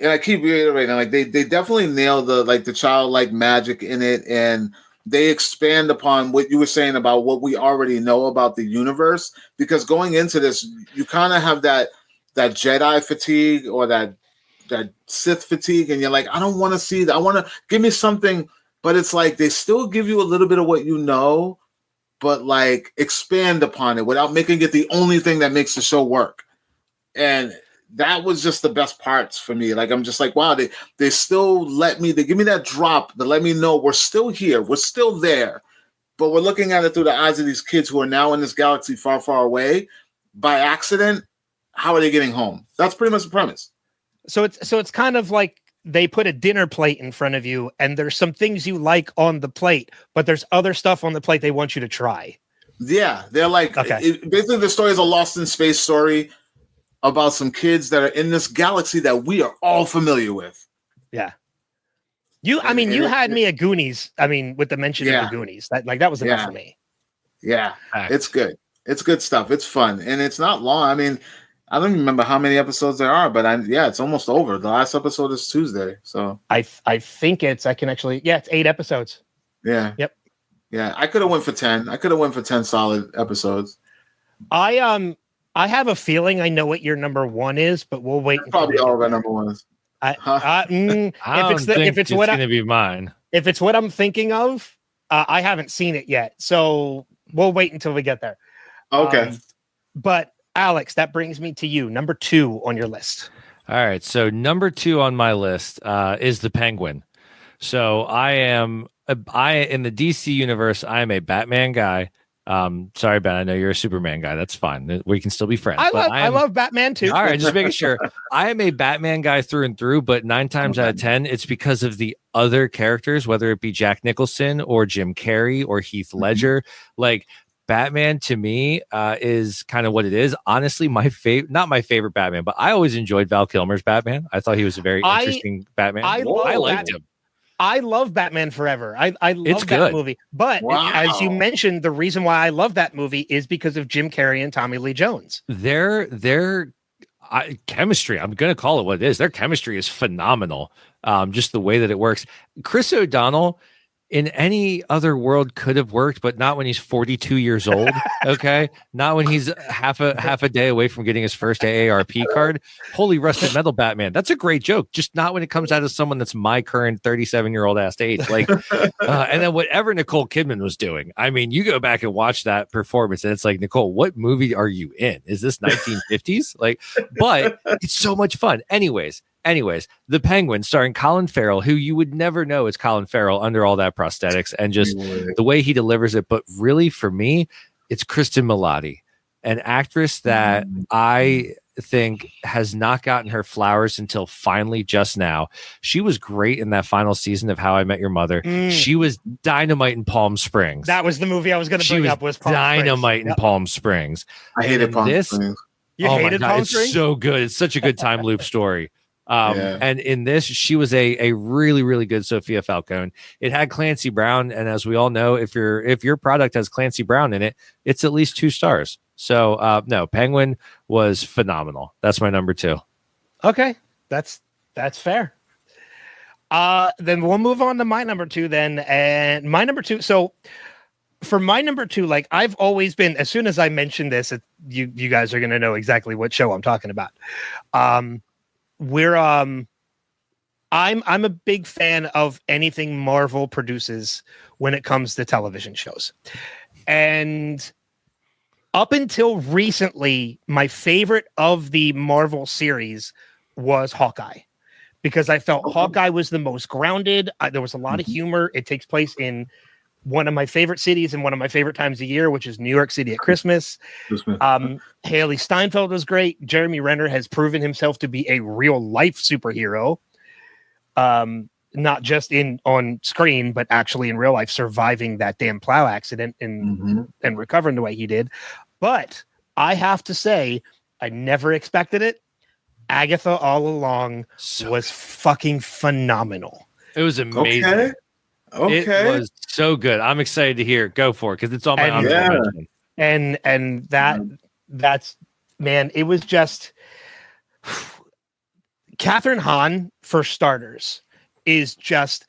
and I keep reiterating, like, they definitely nailed the childlike magic in it, and they expand upon what you were saying about what we already know about the universe. Because going into this, you kind of have that Jedi fatigue or that Sith fatigue, and you're like, I don't want to see that. I want to give me something, but it's like they still give you a little bit of what you know, but like expand upon it without making it the only thing that makes the show work. And that was just the best parts for me. Like, I'm just like, wow, they still they give me that drop to let me know we're still here, we're still there, but we're looking at it through the eyes of these kids who are now in this galaxy far, far away by accident. How are they getting home? That's pretty much the premise. So it's kind of like they put a dinner plate in front of you, and there's some things you like on the plate, but there's other stuff on the plate they want you to try. Yeah, they're like, basically the story is a Lost in Space story about some kids that are in this galaxy that we are all familiar with. Yeah. You had me at Goonies. I mean, with the mention of the Goonies, that was enough for me. Yeah, it's good. It's good stuff. It's fun, and it's not long. I mean, I don't remember how many episodes there are, but it's almost over. The last episode is Tuesday, so I think it's 8 episodes. Yeah. Yep. Yeah, I could have went for 10. I could have went for 10 solid episodes. I have a feeling I know what your number one is, but we'll wait. Probably all of our number ones. If it's going to be mine. If it's what I'm thinking of, I haven't seen it yet, so we'll wait until we get there. Okay. But Alex, that brings me to you, number 2 on your list. All right, so number 2 on my list is the Penguin. So I in the DC universe, I am a Batman guy. Sorry, Ben, I know you're a Superman guy. That's fine. We can still be friends. I love Batman too. All right, just making sure. I am a Batman guy through and through, but 9 times out of 10, it's because of the other characters, whether it be Jack Nicholson or Jim Carrey or Heath Ledger. Like, Batman to me is kind of what it is. Honestly, not my favorite Batman, but I always enjoyed Val Kilmer's Batman. I thought he was a very interesting Batman. I liked him. I love Batman Forever. I love that movie. But as you mentioned, the reason why I love that movie is because of Jim Carrey and Tommy Lee Jones. Their chemistry, I'm going to call it what it is. Their chemistry is phenomenal. Just the way that it works. Chris O'Donnell in any other world could have worked, but not when he's 42 years old. Okay. Not when he's half a day away from getting his first AARP card. Holy rusted metal Batman. That's a great joke. Just not when it comes out of someone that's my current 37-year-old ass age. Like, and then whatever Nicole Kidman was doing. I mean, you go back and watch that performance and it's like, Nicole, what movie are you in? Is this 1950s? Like, but it's so much fun. Anyways, The Penguin, starring Colin Farrell, who you would never know is Colin Farrell under all that prosthetics and just the way he delivers it. But really, for me, it's Kristen Milotti, an actress that I think has not gotten her flowers until finally just now. She was great in that final season of How I Met Your Mother. She was dynamite in Palm Springs. That was the movie I was going to bring up. Was Palm dynamite Springs. in Palm Springs. I hated Palm Springs. You hated Palm Springs? It's so good. It's such a good time loop story. And in this, she was a really, really good Sophia Falcone. It had Clancy Brown, and as we all know, if your product has Clancy Brown in it, it's at least 2 stars. So no, Penguin was phenomenal. That's my number 2. Okay, that's fair. Then we'll move on to my number 2 then, and my number 2. So for my number 2, like I've always been, as soon as I mention this, you guys are going to know exactly what show I'm talking about. I'm a big fan of anything Marvel produces when it comes to television shows. And up until recently, my favorite of the Marvel series was Hawkeye, because I felt Hawkeye was the most grounded. There was a lot of humor. It takes place in one of my favorite cities and one of my favorite times of year, which is New York City at Christmas. Haley Steinfeld was great. Jeremy Renner has proven himself to be a real life superhero. Not just on screen, but actually in real life, surviving that damn plow accident and recovering the way he did. But I have to say, I never expected it. Agatha all along was fucking phenomenal. It was amazing. Okay. It was so good. I'm excited to hear it. Go for it, because it's on my honorable mention. And that's man, it was just Catherine Hahn, for starters, is just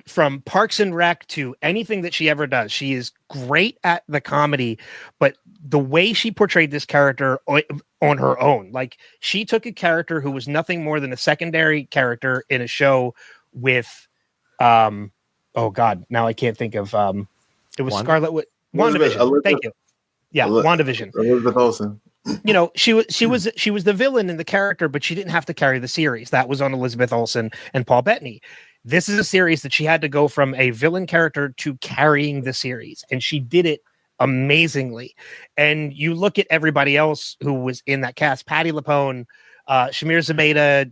from Parks and Rec to anything that she ever does, she is great at the comedy, but the way she portrayed this character on her own, like she took a character who was nothing more than a secondary character in a show with, oh God, now I can't think of, it was Scarlet WandaVision. Thank you. Yeah. WandaVision. Elizabeth Olsen. You know, she was the villain in the character, but she didn't have to carry the series. That was on Elizabeth Olsen and Paul Bettany. This is a series that she had to go from a villain character to carrying the series, and she did it amazingly. And you look at everybody else who was in that cast: Patti LuPone, Shamir Zamata,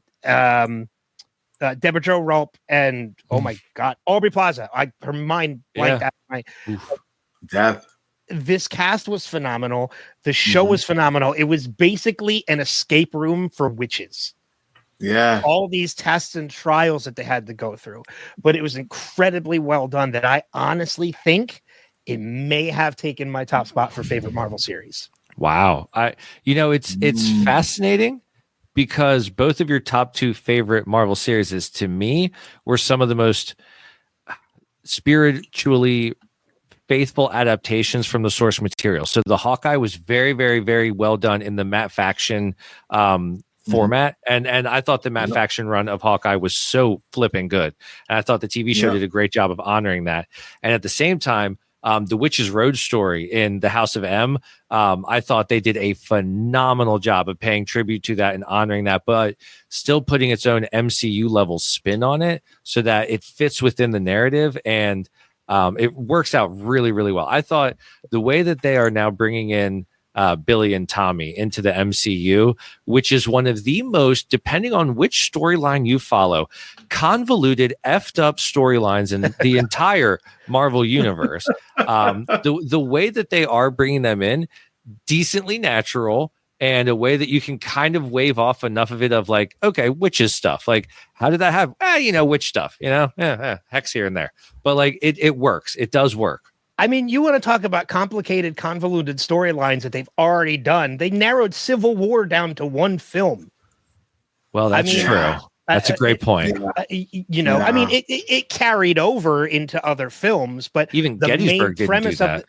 Deborah Jo Rulp, and oh my God, Aubrey Plaza. Her mind blanked out. Death. This cast was phenomenal. The show was phenomenal. It was basically an escape room for witches. Yeah. All these tests and trials that they had to go through. But it was incredibly well done that I honestly think it may have taken my top spot for favorite Marvel series. Wow. It's fascinating because both of your top two favorite Marvel series to me were some of the most spiritually faithful adaptations from the source material. So the Hawkeye was very, very, very well done in the Matt Faction format. And I thought the Matt Faction run of Hawkeye was so flipping good. And I thought the TV show did a great job of honoring that. And at the same time, the Witch's Road story in the House of M, I thought they did a phenomenal job of paying tribute to that and honoring that, but still putting its own MCU level spin on it so that it fits within the narrative and it works out really, really well. I thought the way that they are now bringing in Billy and Tommy into the MCU, which is one of the most, depending on which storyline you follow, convoluted, effed up storylines in the entire Marvel universe. The way that they are bringing them in, decently natural, and a way that you can kind of wave off enough of it of like, okay, witches stuff. Like, how did that happen? Witch stuff, hex here and there. But like, it works. It does work. I mean, you want to talk about complicated, convoluted storylines that they've already done. They narrowed Civil War down to one film. Well, that's true. That's a great point. I mean, it carried over into other films, but even the Gettysburg didn't do that.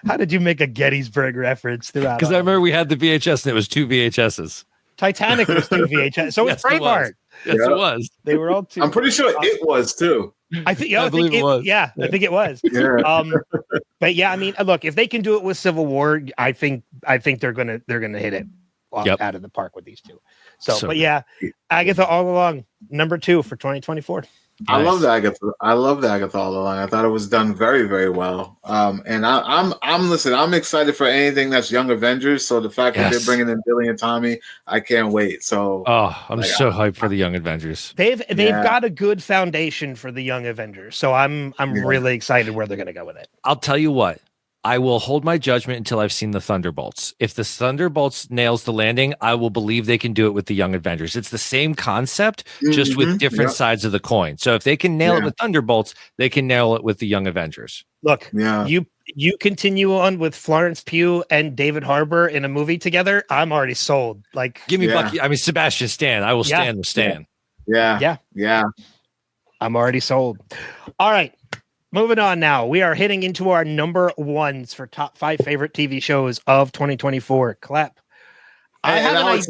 How did you make a Gettysburg reference throughout? Because I remember we had the VHS and it was 2 VHSs. Titanic was 2 VHS. So was Braveheart. Yes, it was. They were all 2. I'm pretty sure it was too. I think it was. Yeah, I think it was. Yeah. But yeah, I mean, look, if they can do it with Civil War, I think they're gonna hit it out of the park with these two. So but yeah, Agatha all along, number 2 for 2024. I love the Agatha. I love the Agatha all along. I thought it was done very, very well. And I'm excited for anything that's Young Avengers. So the fact that they're bringing in Billy and Tommy, I can't wait. So I'm so hyped for the Young Avengers. They've got a good foundation for the Young Avengers. So I'm really excited where they're going to go with it. I'll tell you what. I will hold my judgment until I've seen the Thunderbolts. If the Thunderbolts nails the landing, I will believe they can do it with the Young Avengers. It's the same concept, just with different sides of the coin. So if they can nail it with Thunderbolts, they can nail it with the Young Avengers. Look, you continue on with Florence Pugh and David Harbour in a movie together. I'm already sold. Like, give me Bucky. I mean, Sebastian Stan. I will stand with Stan. Yeah. I'm already sold. All right. Moving on now, we are hitting into our number 1s for top 5 favorite TV shows of 2024. Klep. Alex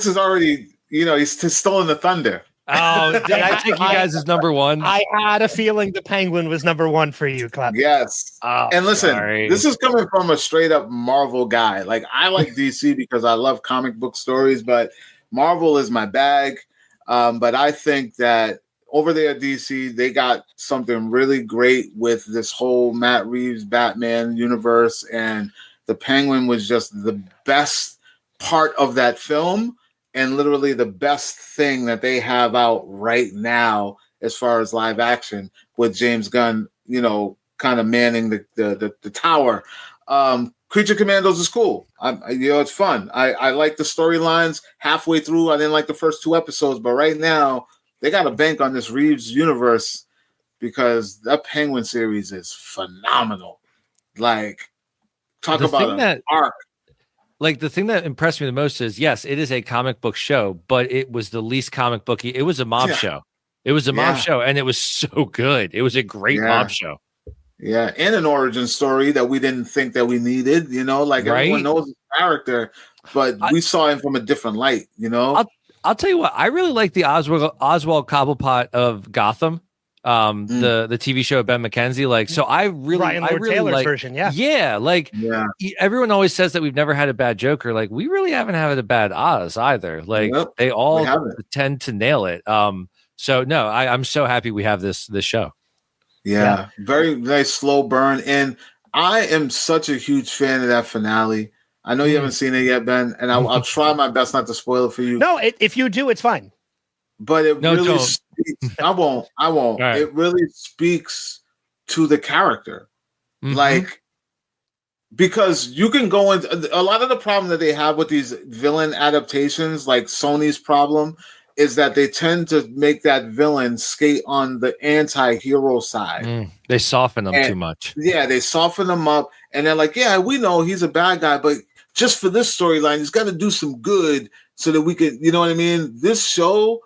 is already, he's stolen the thunder. Oh, did I take you guys as number 1? I had a feeling the Penguin was number 1 for you, Klep. Yes. And listen, this is coming from a straight up Marvel guy. Like, I like DC because I love comic book stories, but Marvel is my bag. But I think that over there at DC, they got something really great with this whole Matt Reeves Batman universe, and the Penguin was just the best part of that film and literally the best thing that they have out right now as far as live action with James Gunn, kind of manning the tower. Creature Commandos is cool. It's fun. I like the storylines. Halfway through, I didn't like the first 2 episodes, but right now, they got to bank on this Reeves universe because that Penguin series is phenomenal. Like, talk about an arc. like the thing that impressed me the most is, yes, it is a comic book show, but it was the least comic booky. It was a mob show. It was a mob show, and it was so good. It was a great mob show. Yeah, and an origin story that we didn't think that we needed. You know, like everyone knows the character, but we saw him from a different light. You know, I'll tell you what, I really like the Oswald Cobblepot of Gotham. The TV show of Ben McKenzie, like, so I really Taylor's like, version, everyone always says that we've never had a bad Joker. Like, we really haven't had a bad Oz either. Like, they all tend to nail it. So no, I'm so happy we have this show. Yeah, very, very slow burn, and I am such a huge fan of that finale. I know you haven't seen it yet, Ben, and I'll try my best not to spoil it for you. No, if you do, it's fine. But it really speaks. I won't. Right. It really speaks to the character. Like, because you can go into a lot of the problem that they have with these villain adaptations, like Sony's problem, is that they tend to make that villain skate on the anti-hero side. They soften them too much. Yeah, they soften them up, and they're like, yeah, we know he's a bad guy, but just for this storyline, he's got to do some good so that we can, you know what I mean? This show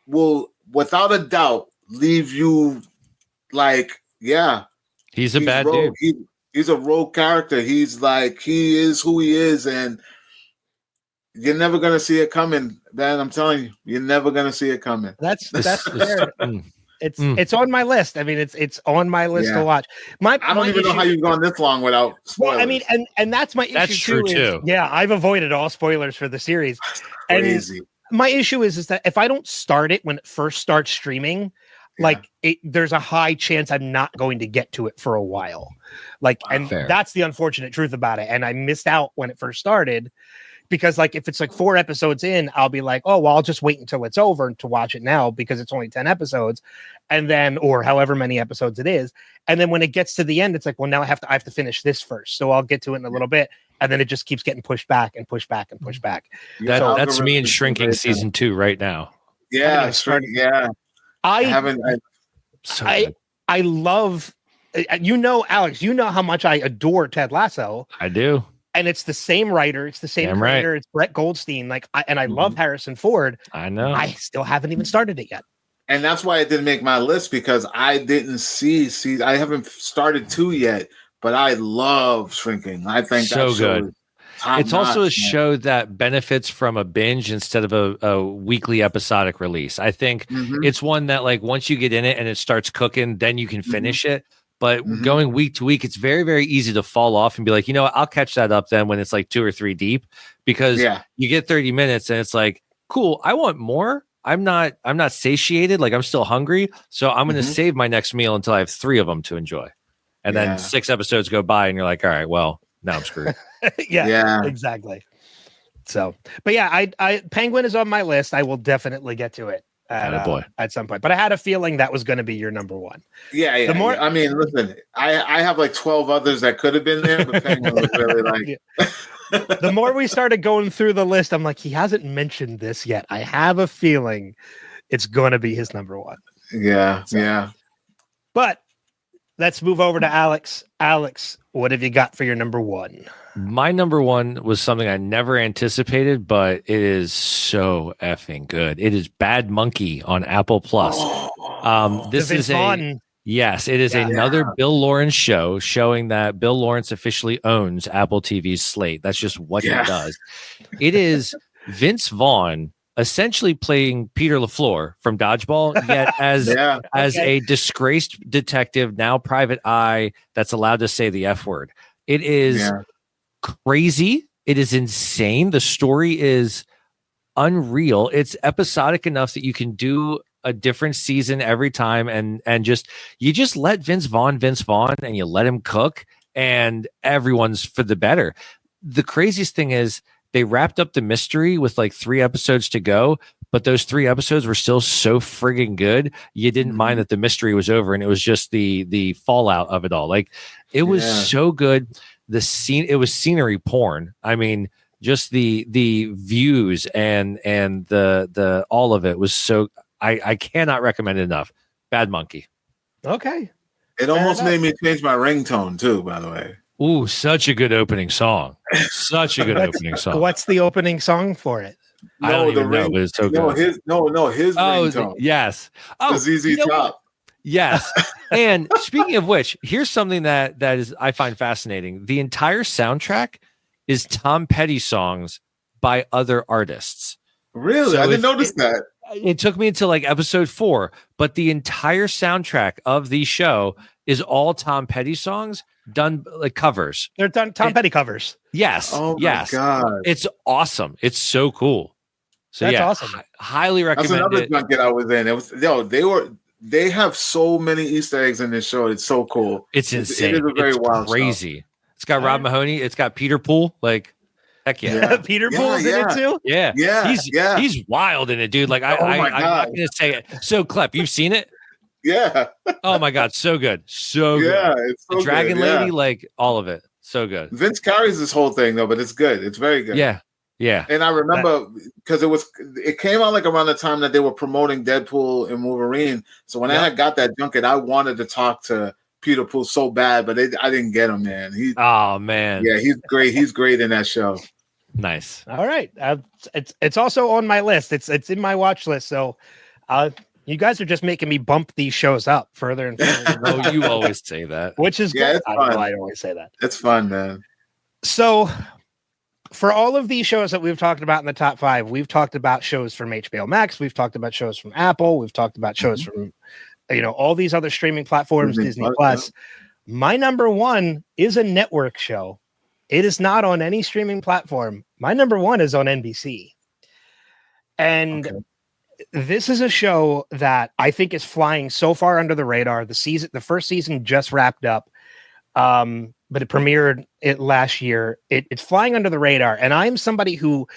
will, without a doubt, leave you like, he's a bad dude. He's a rogue character. He's like, he is who he is, and you're never gonna see it coming. Ben, I'm telling you, you're never gonna see it coming. That's fair. It's on my list. I mean, it's on my list to watch. I don't even know how you've gone this long without spoilers. Well, I mean, and that's my issue. That's true too. Yeah, I've avoided all spoilers for the series. Crazy. And my issue is that if I don't start it when it first starts streaming, like there's a high chance I'm not going to get to it for a while. Like, and that's the unfortunate truth about it. And I missed out when it first started. Because like if it's like 4 episodes in, I'll be like, oh, well, I'll just wait until it's over to watch it now because it's only 10 episodes. And then, or however many episodes it is. And then when it gets to the end, it's like, well, now I have to finish this first. So I'll get to it in a little bit. And then it just keeps getting pushed back and pushed back and pushed back. That's me in Shrinking season 2 right now. Yeah. I love, Alex, you know how much I adore Ted Lasso. I do. And it's the same writer. It's the same creator. Right. It's Brett Goldstein. Like, I love Harrison Ford. I know. I still haven't even started it yet. And that's why it didn't make my list, because I didn't see. I haven't started 2 yet, but I love Shrinking. I think so that good. It's also a show that benefits from a binge instead of a weekly episodic release. I think it's one that, like, once you get in it and it starts cooking, then you can finish it. But going week to week, it's very, very easy to fall off and be like, you know what, I'll catch that up then when it's like 2 or 3 deep, because you get 30 minutes and it's like, cool, I want more. I'm not satiated. Like, I'm still hungry. So I'm going to save my next meal until I have 3 of them to enjoy. And then 6 episodes go by and you're like, all right, well, now I'm screwed. yeah, exactly. So, but yeah, I Penguin is on my list. I will definitely get to it. At some point, but I had a feeling that was going to be your number one. Yeah. I mean, listen, I have like 12 others that could have been there, but Penguin was really like. The more we started going through the list, I'm like, he hasn't mentioned this yet. I have a feeling it's going to be his number one. Yeah. But let's move over to Alex. Alex, what have you got for your number one? My number one was something I never anticipated, but it is so effing good. It is Bad Monkey on Apple Plus. This is another Bill Lawrence show showing that Bill Lawrence officially owns Apple TV's slate. That's just what he does. It is Vince Vaughn essentially playing Peter LaFleur from Dodgeball, yet as a disgraced detective, now private eye, that's allowed to say the F word. It is crazy. It is insane. The story is unreal. It's episodic enough that you can do a different season every time, and you just let Vince Vaughn, and you let him cook, and everyone's for the better. The craziest thing is they wrapped up the mystery with like 3 episodes to go, but those 3 episodes were still so friggin' good. You didn't mind that the mystery was over, and it was just the fallout of it all. Like, it was so good. It was scenery porn. I mean, just the views and the all of it was so. I cannot recommend it enough. Bad Monkey. Okay. It almost made me change my ringtone too, by the way. Ooh, such a good opening song. Such a good opening song. What's the opening song for it? I don't even know, but it's so good. His ringtone. Yes. Oh, the ZZ Top. Yes. And speaking of which, here's something that is I find fascinating. The entire soundtrack is Tom Petty songs by other artists. Really? So I didn't notice that. It took me until like episode 4, but the entire soundtrack of the show is all Tom Petty songs done like covers. They're done Tom Petty covers. Yes. Oh yes. my God. It's awesome. It's so cool. So That's yeah, awesome. Highly recommend That's another it. junket I was in. They have so many Easter eggs in this show. It's so cool. It's insane. It is a very wild crazy. show. It's got Rob Mahoney. It's got Peter Poole. Like, heck yeah. Peter Poole's in it too. Yeah. He's wild in it, dude. Like I'm not gonna say it. So Klep, you've seen it? Yeah. Oh my God, so good. So good. Yeah, it's so the Dragon good. Lady, like all of it. So good. Vince carries this whole thing though, but it's good. It's very good. Yeah. Yeah. And I remember because it came out like around the time that they were promoting Deadpool and Wolverine. So when I had got that junket, I wanted to talk to Peter Poole so bad, but I didn't get him, man. Oh man. Yeah, he's great. He's great in that show. Nice. All right. It's also on my list. It's in my watch list. So you guys are just making me bump these shows up further and further. Oh, you always say that. Which is Yeah, good. it's fun. I always say that. It's fun, man. So for all of these shows that we've talked about in the top 5, we've talked about shows from HBO Max. We've talked about shows from Apple. We've talked about shows from, all these other streaming platforms, Disney Plus. Yeah. My number 1 is a network show. It is not on any streaming platform. My number 1 is on NBC. And this is a show that I think is flying so far under the radar. The first season just wrapped up. But it premiered last year. It's flying under the radar. And I'm somebody who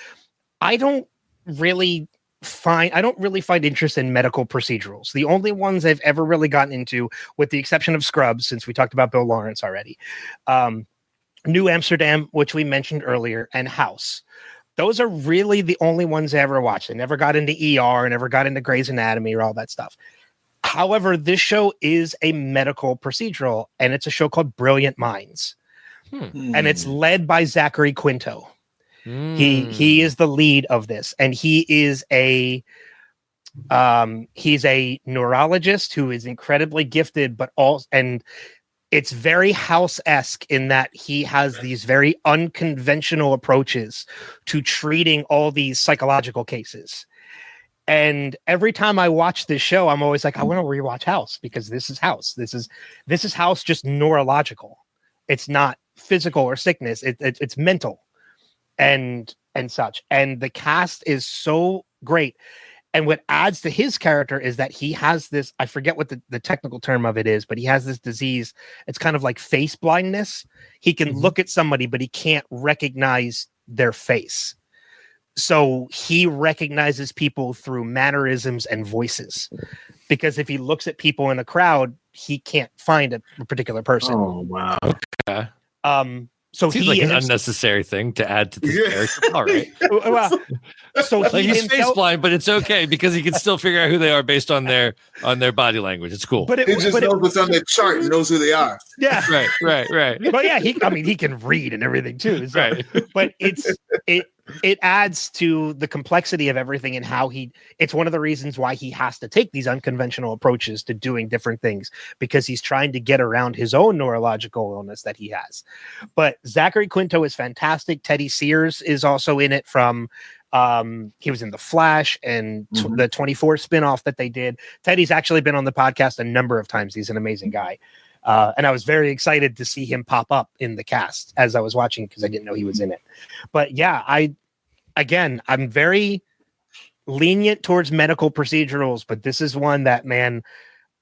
I don't really find interest in medical procedurals. The only ones I've ever really gotten into, with the exception of Scrubs, since we talked about Bill Lawrence already, New Amsterdam, which we mentioned earlier, and House. Those are really the only ones I ever watched. I never got into ER, never got into Grey's Anatomy or all that stuff. However, this show is a medical procedural, and it's a show called Brilliant Minds. And it's led by Zachary Quinto. He is the lead of this, and he's a neurologist who is incredibly gifted, and it's very House-esque in that he has these very unconventional approaches to treating all these psychological cases. And every time I watch this show, I'm always like, I want to rewatch House, because this is House. This is House, just neurological. It's not physical or sickness. It's mental and such. And the cast is so great. And what adds to his character is that he has this, I forget what the technical term of it is, but he has this disease. It's kind of like face blindness. He can look at somebody, but he can't recognize their face. So he recognizes people through mannerisms and voices, because if he looks at people in a crowd, he can't find a particular person. Oh, wow. Okay. So seems like an unnecessary thing to add to this character. All right. Well, so like he's face blind, but it's okay because he can still figure out who they are based on their body language. It's cool. But he just knows what's on their chart and knows who they are. Yeah. Right. But yeah, he can read and everything too. So, right. But it adds to the complexity of everything, and how it's one of the reasons why he has to take these unconventional approaches to doing different things, because he's trying to get around his own neurological illness that he has. But Zachary Quinto is fantastic. Teddy Sears is also in it from, he was in The Flash and the 24 spinoff that they did. Teddy's actually been on the podcast a number of times. He's an amazing guy. And I was very excited to see him pop up in the cast as I was watching, because I didn't know he was in it. But yeah, I'm very lenient towards medical procedurals, but this is one that, man,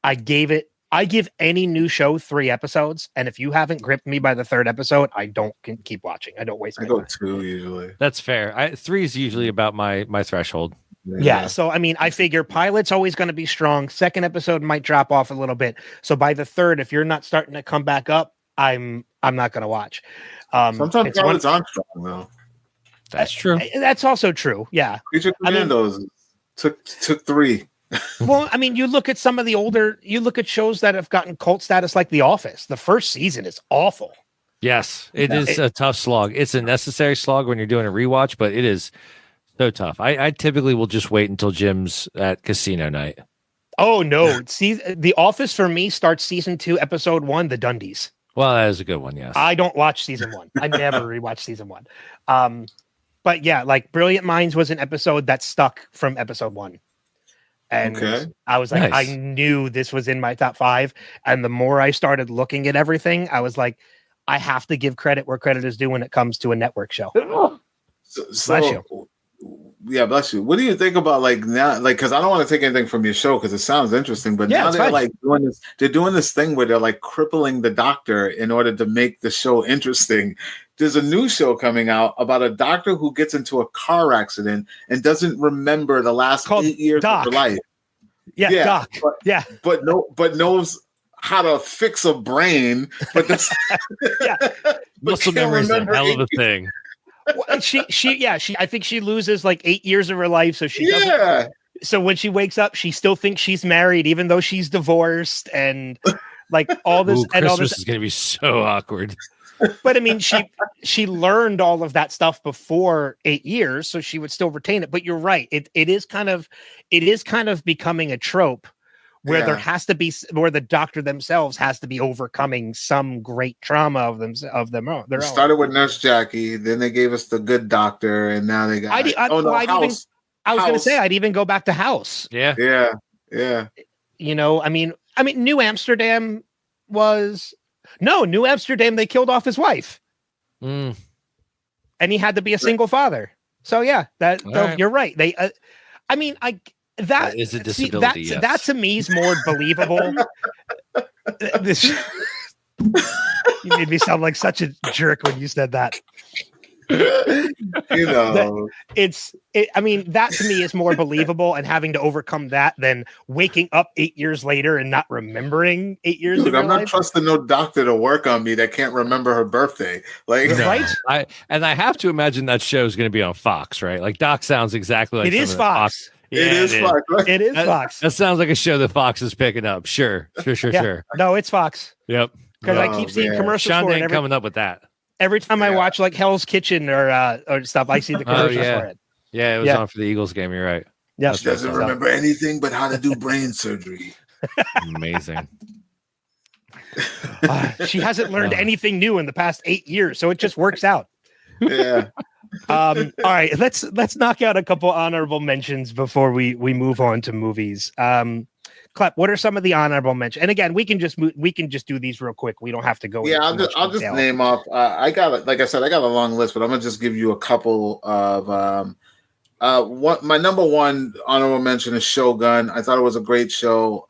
I give any new show 3 episodes, and if you haven't gripped me by the 3rd episode, I don't keep watching. I don't waste my time. I go 2 usually. That's fair. 3 is usually about my threshold. Yeah. So, I mean, I figure pilot's always going to be strong. 2nd episode might drop off a little bit. So by the 3rd, if you're not starting to come back up, I'm not going to watch. Sometimes pilot's on strong though. That's true. That's also true. Yeah. Creature Commandos took 3. Well, I mean, you look at shows that have gotten cult status, like The Office. The first season is awful. Yes, it is a tough slog. It's a necessary slog when you're doing a rewatch, but it is so tough. I typically will just wait until Jim's at casino night. Oh no! See, The Office for me starts season 2, episode 1, The Dundies. Well, that is a good one. Yes, I don't watch season 1. I never rewatch season 1. But yeah, like Brilliant Minds was an episode that stuck from episode 1. And I was like, Nice. I knew this was in my top 5. And the more I started looking at everything, I was like, I have to give credit where credit is due when it comes to a network show. Bless you. Yeah, bless you. What do you think about like now? Like, because I don't want to take anything from your show because it sounds interesting, but now they're like doing this. They're doing this thing where they're like crippling the doctor in order to make the show interesting. There's a new show coming out about a doctor who gets into a car accident and doesn't remember the last 8 years of her life. Yeah, Doc. But knows how to fix a brain, but that's muscle memory is a hell of a thing. She I think she loses like 8 years of her life, so she doesn't. So when she wakes up, she still thinks she's married, even though she's divorced, and like all this. And all this is going to be so awkward. But I mean, she learned all of that stuff before 8 years, so she would still retain it. But you're right; it is kind of becoming a trope where there has to be, where the doctor themselves has to be overcoming some great trauma of them. It started with Nurse Jackie, then they gave us the Good Doctor, and now they got. I was going to say I'd even go back to House. Yeah. You know, I mean, New Amsterdam was. No, New Amsterdam, they killed off his wife. And he had to be a single father. So yeah, you're right. They that is a disability. That to me is more believable. You made me sound like such a jerk when you said that. You know, that to me is more believable, and having to overcome that than waking up 8 years later and not remembering 8 years. Dude, I'm not trusting no doctor to work on me that can't remember her birthday. Like, right? I have to imagine that show is going to be on Fox, right? Like Doc sounds exactly like it is Fox. Yeah, it is Fox. Right? It is Fox. That sounds like a show that Fox is picking up. Sure. No, it's Fox. Yep. Because I keep seeing commercials Sean for ain't coming up with that. Every time I watch like Hell's Kitchen or stuff, I see the commercials for it. Yeah, it was on for the Eagles game. You're right. Yeah, she doesn't remember anything but how to do brain surgery. Amazing. She hasn't learned anything new in the past 8 years, so it just works out. Yeah. All right, let's knock out a couple honorable mentions before we move on to movies. Klep, what are some of the honorable mentions? And again, we can just do these real quick. We don't have to go. Yeah, I'll just name off. I got, like I said, I got a long list, but I'm gonna just give you a couple of. What my number one honorable mention is Shogun. I thought it was a great show.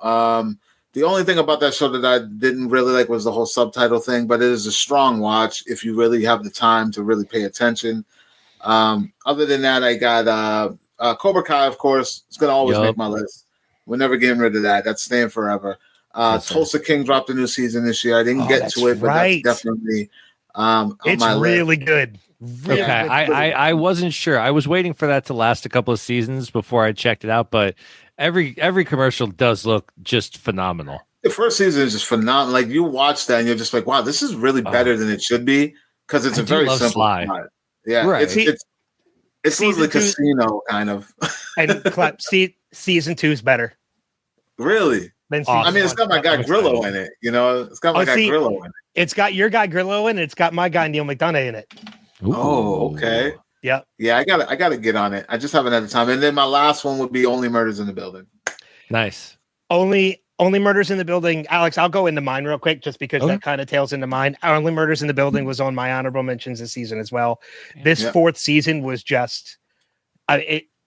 The only thing about that show that I didn't really like was the whole subtitle thing, but it is a strong watch if you really have the time to really pay attention. Other than that, I got Cobra Kai, of course. It's gonna always make my list. We're never getting rid of that. That's staying forever. Tulsa King dropped a new season this year. I didn't get to it, but that's definitely on it's my really list. Good. Really okay, I wasn't sure. I was waiting for that to last a couple of seasons before I checked it out, but every commercial does look just phenomenal. The first season is just phenomenal. Like you watch that and you're just like, wow, this is really better than it should be because it's a very simple plot. Yeah, right. It's literally Casino kind of. And Klep, season 2 is better. Really? I mean, it's got my guy Grillo in it. You know, it's got my guy Grillo in it. It's got your guy Grillo in it. It's got my guy Neil McDonough in it. Ooh. Oh, okay. Yeah. Yeah, I gotta get on it. I just haven't had the time. And then my last one would be Only Murders in the Building. Nice. Only Murders in the Building. Alex, I'll go into mine real quick just because that kind of tails into mine. Only Murders in the Building was on my honorable mentions this season as well. This fourth season was just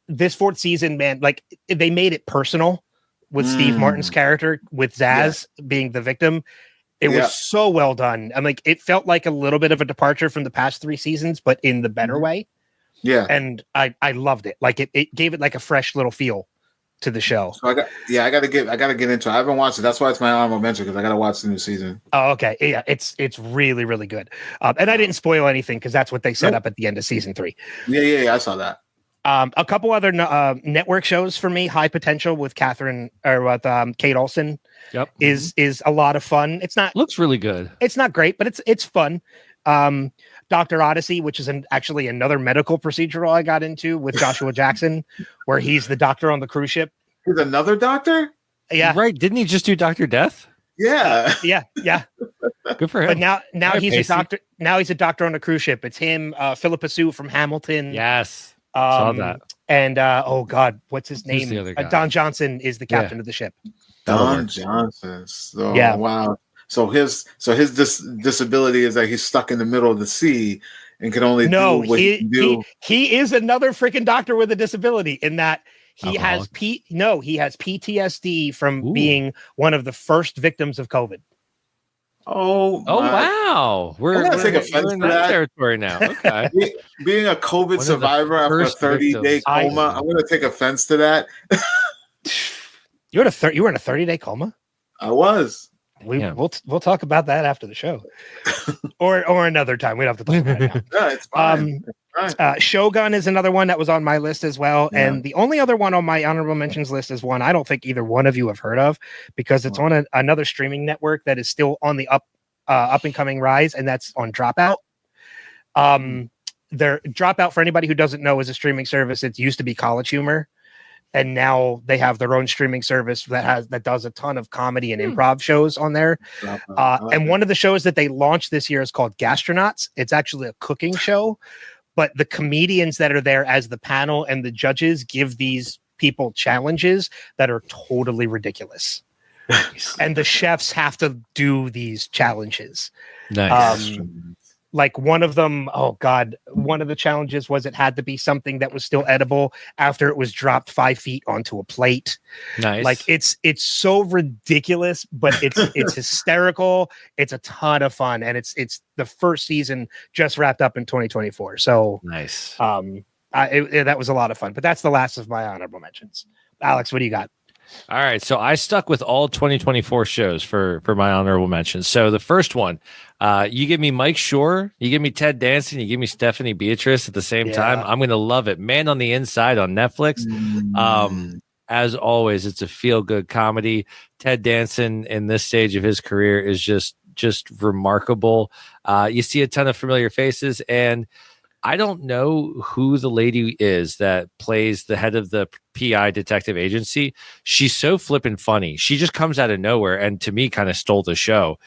this fourth season, man, like they made it personal with Steve Martin's character, with Zaz being the victim. It was so well done. I'm like, it felt like a little bit of a departure from the past 3 seasons, but in the better way. Yeah. And I loved it. Like it gave it like a fresh little feel to the show. So I gotta get into it. I haven't watched it. That's why it's my honorable mention, because I gotta watch the new season. Oh, okay. Yeah, it's really, really good. And I didn't spoil anything because that's what they set up at the end of season 3. Yeah, I saw that. A couple other network shows for me. High Potential with Kate Olsen. Yep. Is a lot of fun. It's not looks really good. It's not great, but it's fun. Dr. Odyssey, which is actually another medical procedural I got into with Joshua Jackson, where he's the doctor on the cruise ship. He's another doctor? Yeah. Right. Didn't he just do Dr. Death? Yeah. Yeah. Good for him. But now Right, he's Pacey. a doctor. Now he's a doctor on a cruise ship. It's him, Philippa Sue from Hamilton. Yes. Saw that. And oh God, what's his Who's name? the other guy? Don Johnson is the captain of the ship. Don Johnson. So, Yeah. Wow. So his disability is that he's stuck in the middle of the sea and can only do what he can do. He is another freaking doctor with a disability in that he has Alcoholic? he has PTSD from being one of the first victims of COVID. Oh wow. We're gonna take offense in to that territory now. Okay. Being a COVID survivor after a 30-day coma, I'm going to take offense to that. You were in a 30-day coma? I was. We'll talk about that after the show, or another time. We don't have to talk about it now. Yeah, it's fine. Shogun is another one that was on my list as well, and the only other one on my honorable mentions list is one I don't think either one of you have heard of, because it's on another streaming network that is still on the up and coming rise, and that's on Dropout. Their Dropout, for anybody who doesn't know, is a streaming service. It used to be College Humor, and now they have their own streaming service that does a ton of comedy and improv shows on there. And one of the shows that they launched this year is called Gastronauts. It's actually a cooking show, but the comedians that are there as the panel and the judges give these people challenges that are totally ridiculous. And the chefs have to do these challenges. Nice. Like one of them, oh God, one of the challenges was it had to be something that was still edible after it was dropped 5 feet onto a plate. Nice. Like it's so ridiculous, but it's hysterical. It's a ton of fun, and it's the first season just wrapped up in 2024. So nice. That was a lot of fun. But that's the last of my honorable mentions. Alex, what do you got? All right, so I stuck with all 2024 shows for my honorable mentions. So the first one, you give me Mike Shore, you give me Ted Danson, you give me Stephanie Beatrice at the same time. I'm going to love it. Man on the Inside on Netflix. As always, it's a feel-good comedy. Ted Danson in this stage of his career is just remarkable. You see a ton of familiar faces, and I don't know who the lady is that plays the head of the PI detective agency. She's so flippin' funny. She just comes out of nowhere, and to me kind of stole the show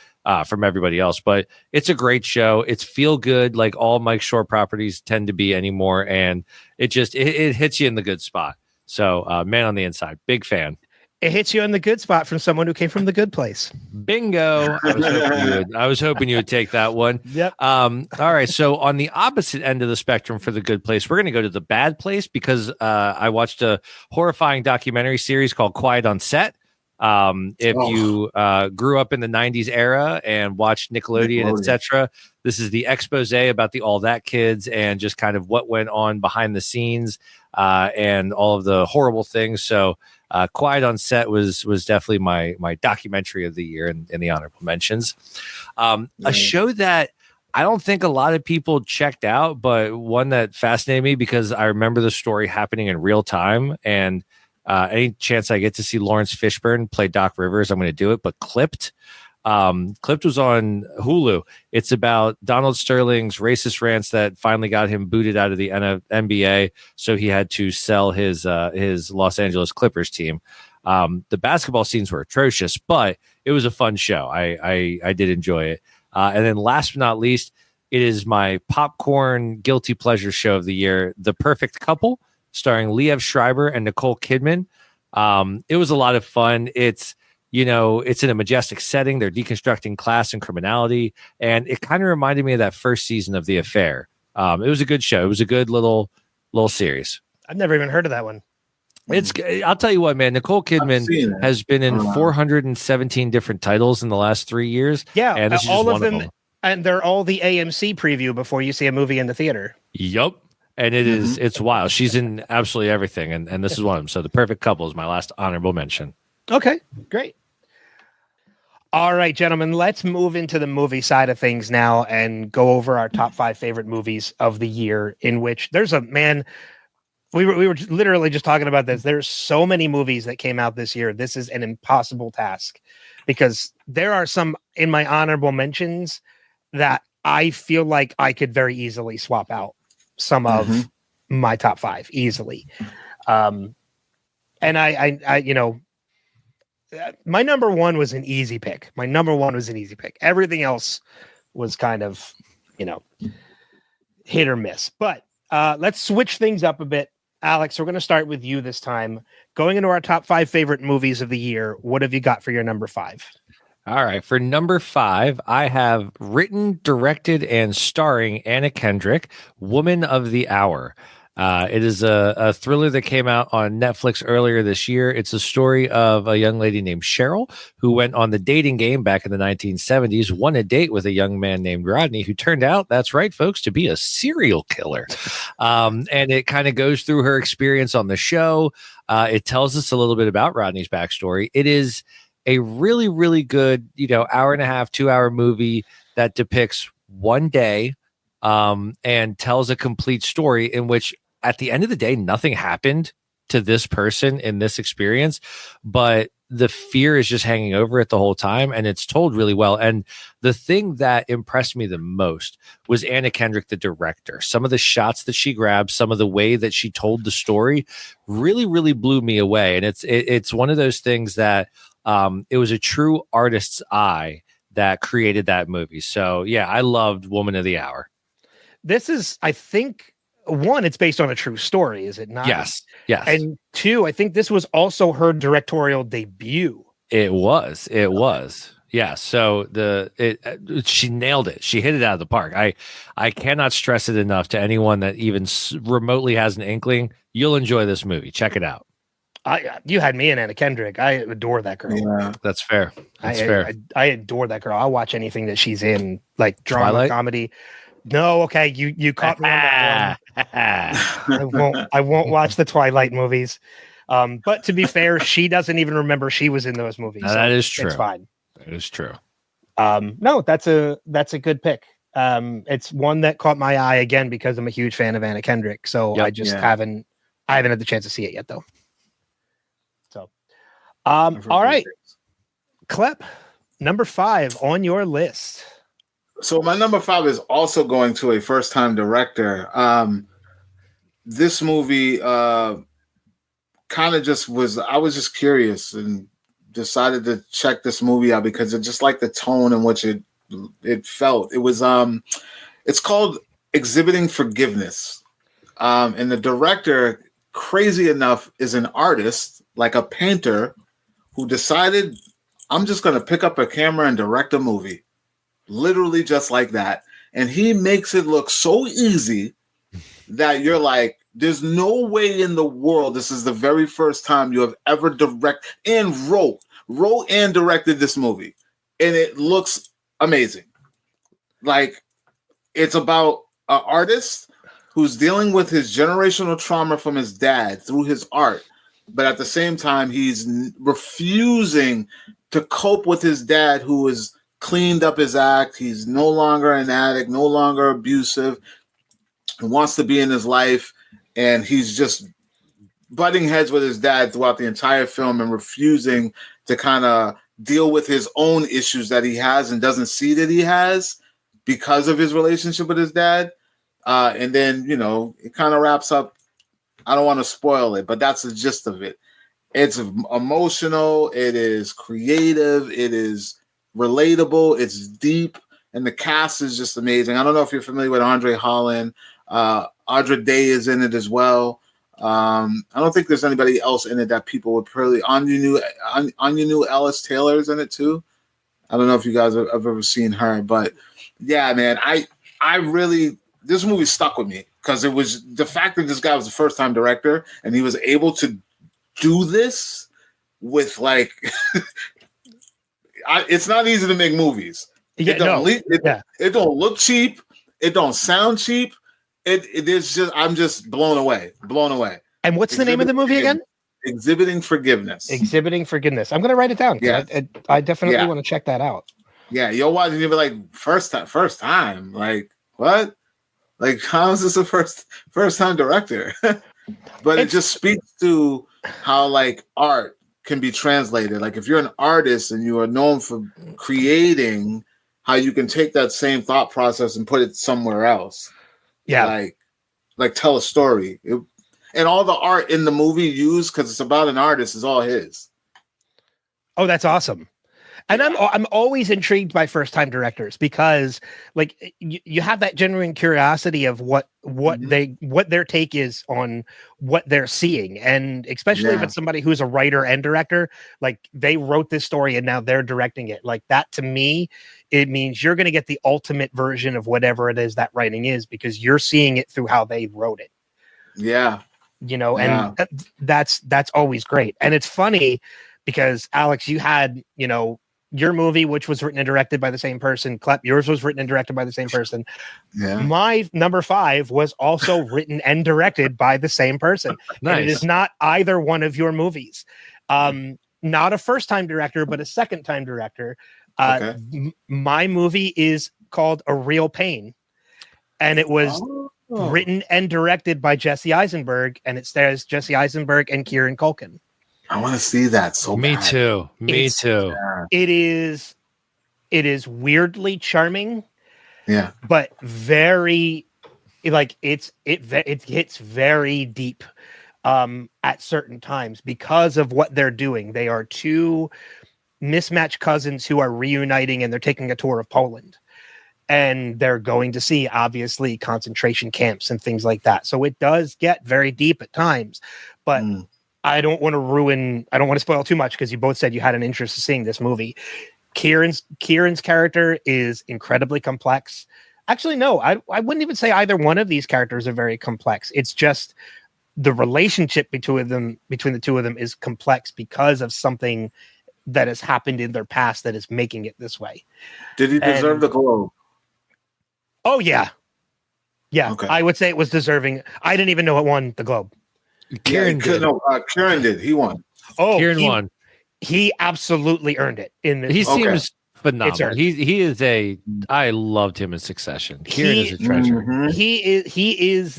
from everybody else. But it's a great show. It's feel good, like all Mike Shore properties tend to be anymore, and it hits you in the good spot. So Man on the Inside, big fan. It hits you in the good spot from someone who came from the good place. Bingo. I was hoping you would take that one. Yep. All right. So on the opposite end of the spectrum for the good place, we're going to go to the bad place, because I watched a horrifying documentary series called Quiet on Set. If you grew up in the 90s era and watched Nickelodeon. etc., this is the expose about the All That kids and just kind of what went on behind the scenes and all of the horrible things. So Quiet on Set was definitely my documentary of the year in the honorable mentions. A show that I don't think a lot of people checked out, but one that fascinated me because I remember the story happening in real time, and any chance I get to see Lawrence Fishburne play Doc Rivers, I'm going to do it. But Clipped was on Hulu. It's about Donald Sterling's racist rants that finally got him booted out of the NBA, so he had to sell his Los Angeles Clippers team. The basketball scenes were atrocious, but it was a fun show. I did enjoy it. And then last but not least, it is my popcorn guilty pleasure show of the year, The Perfect Couple, starring Liev Schreiber and Nicole Kidman. It was a lot of fun. It's in a majestic setting. They're deconstructing class and criminality, and it kind of reminded me of that first season of The Affair. It was a good show. It was a good little series. I've never even heard of that one. I'll tell you what, man. Nicole Kidman has been in 417 different titles in the last 3 years. Yeah, and this is all just of one them, and they're all the AMC preview before you see a movie in the theater. Yup. And it's wild. She's in absolutely everything, and this is one of them. So The Perfect Couple is my last honorable mention. Okay, great. All right, gentlemen, let's move into the movie side of things now and go over our top 5 favorite movies of the year, in which there's we were literally just talking about this. There's so many movies that came out this year. This is an impossible task, because there are some in my honorable mentions that I feel like I could very easily swap out some of my top 5 easily. And I my number 1 was an easy pick. Everything else was kind of, hit or miss. But let's switch things up a bit. Alex, we're going to start with you this time. Going into our top 5 favorite movies of the year, what have you got for your number 5? All right. For number 5, I have written, directed, and starring Anna Kendrick, Woman of the Hour. It is a thriller that came out on Netflix earlier this year. It's a story of a young lady named Cheryl who went on the dating game back in the 1970s, won a date with a young man named Rodney who turned out, that's right, folks, to be a serial killer. And it kind of goes through her experience on the show. It tells us a little bit about Rodney's backstory. It is a really, really good, hour and a half, 2-hour movie that depicts one day and tells a complete story in which at the end of the day, nothing happened to this person in this experience, but the fear is just hanging over it the whole time. And it's told really well. And the thing that impressed me the most was Anna Kendrick, the director. Some of the shots that she grabbed, some of the way that she told the story really, really blew me away. And it's one of those things that it was a true artist's eye that created that movie. So yeah, I loved Woman of the Hour. This is, I think, 1, it's based on a true story, is it not? Yes. And 2, I think this was also her directorial debut. It was. Yeah. So she nailed it. She hit it out of the park. I cannot stress it enough to anyone that even remotely has an inkling. You'll enjoy this movie. Check it out. You had me and Anna Kendrick. I adore that girl. Yeah, that's fair. I adore that girl. I'll watch anything that she's in, like drama, Twilight? Comedy. No, okay, you caught me on that one. I won't watch the Twilight movies. But to be fair, she doesn't even remember she was in those movies. So that is true. It's fine. That is true. No, that's a good pick. It's one that caught my eye again because I'm a huge fan of Anna Kendrick. So I just haven't had the chance to see it yet though. So all right. Klep, number 5 on your list. So my number 5 is also going to a first-time director. This movie kind of just was, I was just curious and decided to check this movie out because it just like the tone in which it felt. It was it's called Exhibiting Forgiveness. And the director, crazy enough, is an artist, like a painter, who decided, I'm just going to pick up a camera and direct a movie. Literally just like that. And he makes it look so easy that you're like, there's no way in the world this is the very first time you have ever wrote and directed this movie. And it looks amazing. Like, it's about an artist who's dealing with his generational trauma from his dad through his art. But at the same time, he's refusing to cope with his dad, who is cleaned up his act. He's no longer an addict, no longer abusive. He wants to be in his life, and he's just butting heads with his dad throughout the entire film and refusing to kind of deal with his own issues that he has and doesn't see that he has because of his relationship with his dad. And then, it kind of wraps up. I don't want to spoil it, but that's the gist of it. It's emotional. It is creative. It is relatable, it's deep, and the cast is just amazing. I don't know if you're familiar with Andre Holland. Audra Day is in it as well. I don't think there's anybody else in it that people would probably. Anya Ellis Taylor is in it too. I don't know if you guys have ever seen her, but yeah, man, I really, this movie stuck with me because it was the fact that this guy was a first-time director and he was able to do this with like. It's not easy to make movies. It don't look cheap. It don't sound cheap. It is just, I'm just blown away. And what's the name of the movie again? Exhibiting Forgiveness. Exhibiting Forgiveness. I'm going to write it down. Yeah. I definitely want to check that out. Yeah. You'll watch and you'll be like, first time. Like, what? Like, how is this a first time director? But it just speaks to how like art can be translated. Like if you're an artist and you are known for creating, how you can take that same thought process and put it somewhere else. Yeah. Like tell a story. And all the art in the movie used, because it's about an artist, is all his. Oh, that's awesome. And I'm always intrigued by first time directors because like you have that genuine curiosity of what their take is on what they're seeing. And especially if it's somebody who's a writer and director, like they wrote this story and now they're directing it. Like that to me, it means you're going to get the ultimate version of whatever it is that writing is because you're seeing it through how they wrote it. Yeah. And that's always great. And it's funny because Alex, you had, your movie, which was written and directed by the same person. Klep, yours was written and directed by the same person. Yeah. My number 5 was also written and directed by the same person. Nice. And it is not either one of your movies. Not a first-time director, but a second-time director. My movie is called A Real Pain. And it was written and directed by Jesse Eisenberg. And it stars Jesse Eisenberg and Kieran Culkin. I want to see that so Me bad. too. It is weirdly charming. Yeah. But very like it hits very deep at certain times because of what they're doing. They are two mismatched cousins who are reuniting and they're taking a tour of Poland. And they're going to see obviously concentration camps and things like that. So it does get very deep at times, but I don't want to spoil too much because you both said you had an interest in seeing this movie. Kieran's character is incredibly complex. Actually, no, I wouldn't even say either one of these characters are very complex. It's just the relationship between the two of them is complex because of something that has happened in their past that is making it this way. Did he deserve the Globe? Oh, yeah. Yeah, okay. I would say it was deserving. I didn't even know it won the Globe. Kieran did. No, Kieran did. He won. Oh, Kieran won. He absolutely earned it. He seems phenomenal. He is I loved him in Succession. Kieran is a treasure. Mm-hmm. He is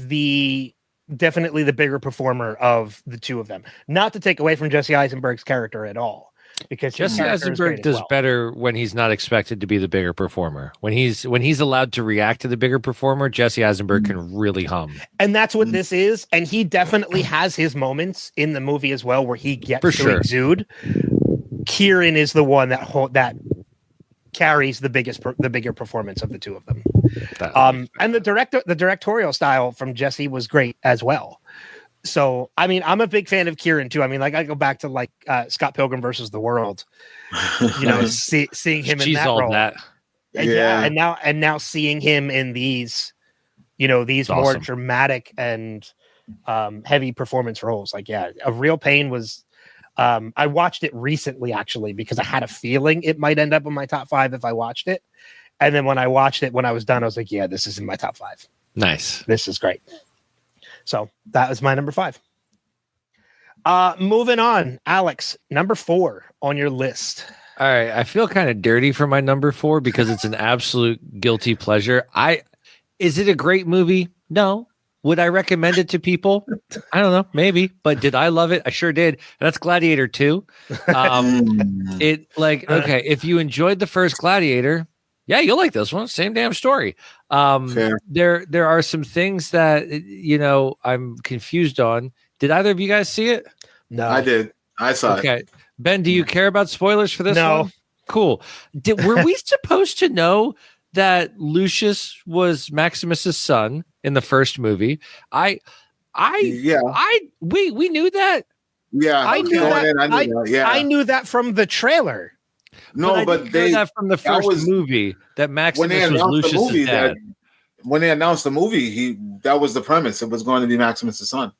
definitely the bigger performer of the two of them. Not to take away from Jesse Eisenberg's character at all. Because Jesse Eisenberg does better when he's not expected to be the bigger performer. When he's allowed to react to the bigger performer, Jesse Eisenberg can really hum. And that's what this is. And he definitely has his moments in the movie as well, where he gets to exude. Kieran is the one that carries the bigger performance of the two of them. And the directorial style from Jesse was great as well. So, I mean, I'm a big fan of Kieran too. I mean, like I go back to like Scott Pilgrim versus the World, seeing him in that role. And now seeing him in these, more dramatic and heavy performance roles. Like, yeah, A Real Pain was. I watched it recently actually because I had a feeling it might end up in my top 5 if I watched it. And then when I watched it, when I was done, I was like, yeah, this is in my top 5. Nice. This is great. So that was my number 5. Moving on, Alex, number 4 on your list. All right. I feel kind of dirty for my number 4 because it's an absolute guilty pleasure. Is it a great movie? No. Would I recommend it to people? I don't know. Maybe. But did I love it? I sure did. And that's Gladiator 2. If you enjoyed the first Gladiator, yeah, you'll like this one. Same damn story. There are some things that I'm confused on. Did either of you guys see it? No, I did. I saw it. Okay, Ben, do you care about spoilers for this No. one? Cool. Were we supposed to know that Lucius was Maximus's son in the first movie? We knew that. Yeah, I knew that. I knew that from the trailer. No, but they that from the first movie that Maximus was Lucius's dad. When they announced the movie, that was the premise. It was going to be Maximus's son.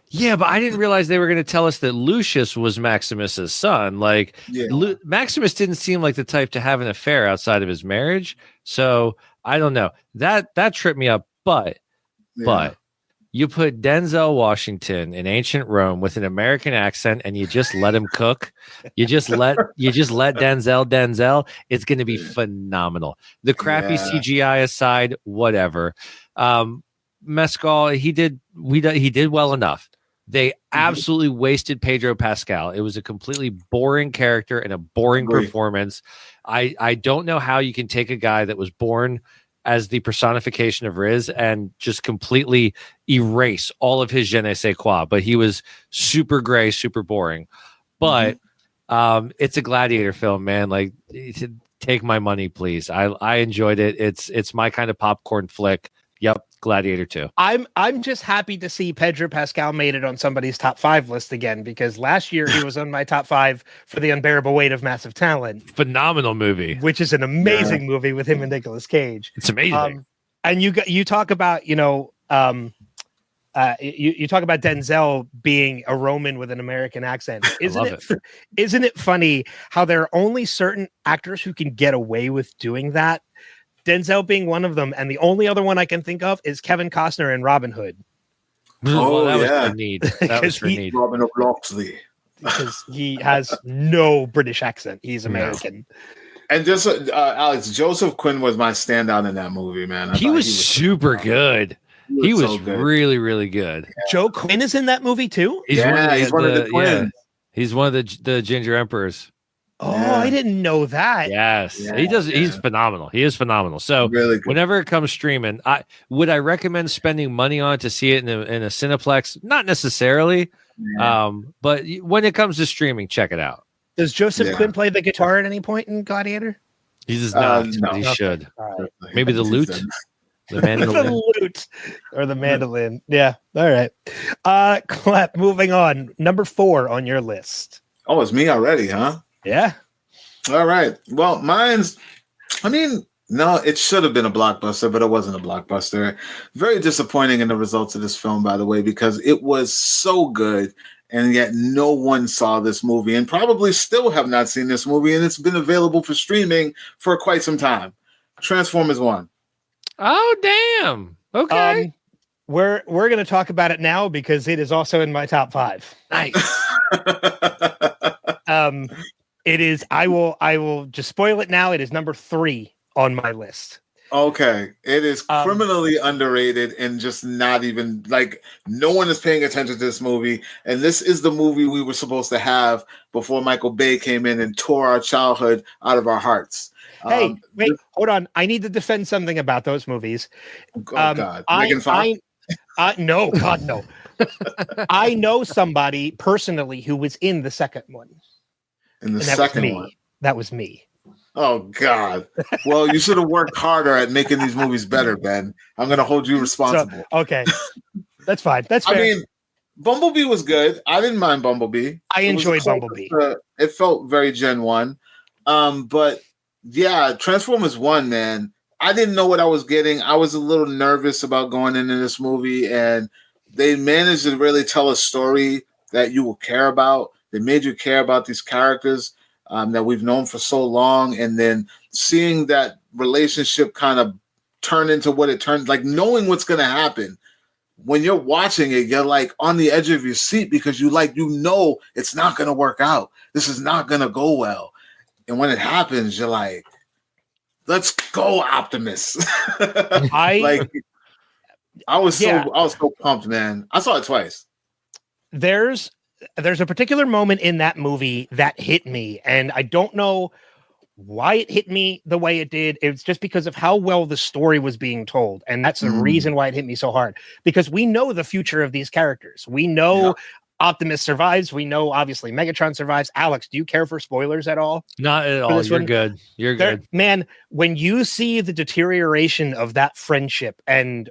Yeah, but I didn't realize they were going to tell us that Lucius was Maximus's son. Like, Maximus didn't seem like the type to have an affair outside of his marriage. So I don't know. That tripped me up. But you put Denzel Washington in ancient Rome with an American accent, and you just let him cook. You just let Denzel. It's going to be phenomenal. The crappy CGI aside, whatever. Mescal, he did well enough. They absolutely wasted Pedro Pascal. It was a completely boring character and a boring performance. I don't know how you can take a guy that was born as the personification of Riz and just completely erase all of his je ne sais quoi. But he was super gray, super boring. But it's a gladiator film, man. Like, take my money, please. I enjoyed it. It's my kind of popcorn flick. Yep, Gladiator 2. I'm just happy to see Pedro Pascal made it on somebody's top 5 list again, because last year he was on my top 5 for The Unbearable Weight of Massive Talent. Phenomenal movie. Which is an amazing movie with him and Nicolas Cage. It's amazing. And you talk about, you talk about Denzel being a Roman with an American accent. Isn't it funny how there are only certain actors who can get away with doing that? Denzel being one of them, and the only other one I can think of is Kevin Costner in Robin Hood. That was for need. That was for need. Robin of Locksley. Because he has no British accent. He's American. And just Alex, Joseph Quinn was my standout in that movie, man. He was super good. He was so good. Really, really good. Yeah. Joe Quinn is in that movie too? He's one of the twins. Yeah. He's one of the Ginger Emperors. Oh, I didn't know that. Yes, he does. He's phenomenal. He is phenomenal. So really whenever it comes streaming, I recommend spending money on it to see it in a Cineplex? Not necessarily, but when it comes to streaming, check it out. Does Joseph Quinn play the guitar at any point in Gladiator? He does not. No. He should. Right. Maybe the lute. The mandolin. The lute or the mandolin. Yeah. All right. Klep, moving on. Number 4 on your list. Oh, it's me already, huh? Yeah. All right. Well, no, it should have been a blockbuster, but it wasn't a blockbuster. Very disappointing in the results of this film, by the way, because it was so good, and yet no one saw this movie, and probably still have not seen this movie, and it's been available for streaming for quite some time. Transformers 1. Oh, damn. Okay. We're going to talk about it now because it is also in my top 5. Nice. It is. I will just spoil it now. It is number 3 on my list. Okay, it is criminally underrated and just not even like no one is paying attention to this movie. And this is the movie we were supposed to have before Michael Bay came in and tore our childhood out of our hearts. Hey, wait, hold on. I need to defend something about those movies. Oh God, Megan Fox? No, God, no. I know somebody personally who was in the second one. In the second one? That was me. Oh, God. Well, you should have worked harder at making these movies better, Ben. I'm going to hold you responsible. Okay. That's fine. That's fair. I mean, Bumblebee was good. I didn't mind Bumblebee. I enjoyed Bumblebee. It felt very Gen 1. But, yeah, Transformers 1, man. I didn't know what I was getting. I was a little nervous about going into this movie, and they managed to really tell a story that you will care about. They made you care about these characters that we've known for so long, and then seeing that relationship kind of turn into what it turned, like knowing what's going to happen. When you're watching it, you're like on the edge of your seat because you know it's not going to work out. This is not going to go well. And when it happens, you're like, let's go, Optimus. I was so pumped, man. I saw it twice. There's a particular moment in that movie that hit me, and I don't know why it hit me the way it did. It's just because of how well the story was being told, and that's the reason why it hit me so hard, because we know the future of these characters. We know Optimus survives. We know, obviously, Megatron survives. Alex, do you care for spoilers at all? Not at all. You're good. You're good. Man, when you see the deterioration of that friendship and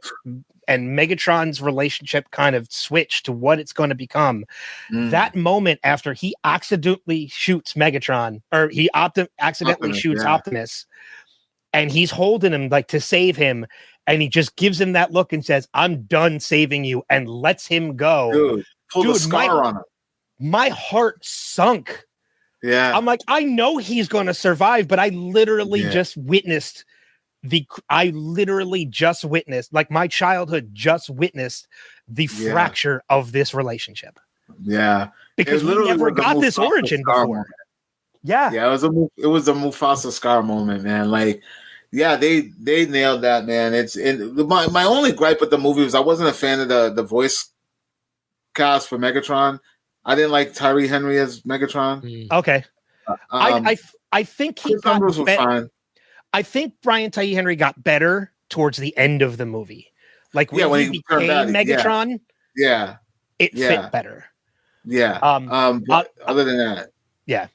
Megatron's relationship kind of switch to what it's going to become, that moment after he accidentally shoots Megatron, or he accidentally shoots Optimus, and he's holding him like to save him, and he just gives him that look and says, "I'm done saving you," and lets him go. Dude, the scar on him. My heart sunk. Yeah. I'm like, I know he's going to survive, but I literally just witnessed like my childhood just witnessed the fracture of this relationship. Yeah. Because we never got this origin before. Moment. Yeah. Yeah, it was a Mufasa Scar moment, man. Like, yeah, they nailed that, man. My only gripe with the movie was I wasn't a fan of the voice cast for Megatron. I didn't like Tyree Henry as Megatron. Okay. I think he got fine. I think Brian Tyree Henry got better towards the end of the movie. Like when he became Megatron, it fit better. Yeah. But other than that, yeah.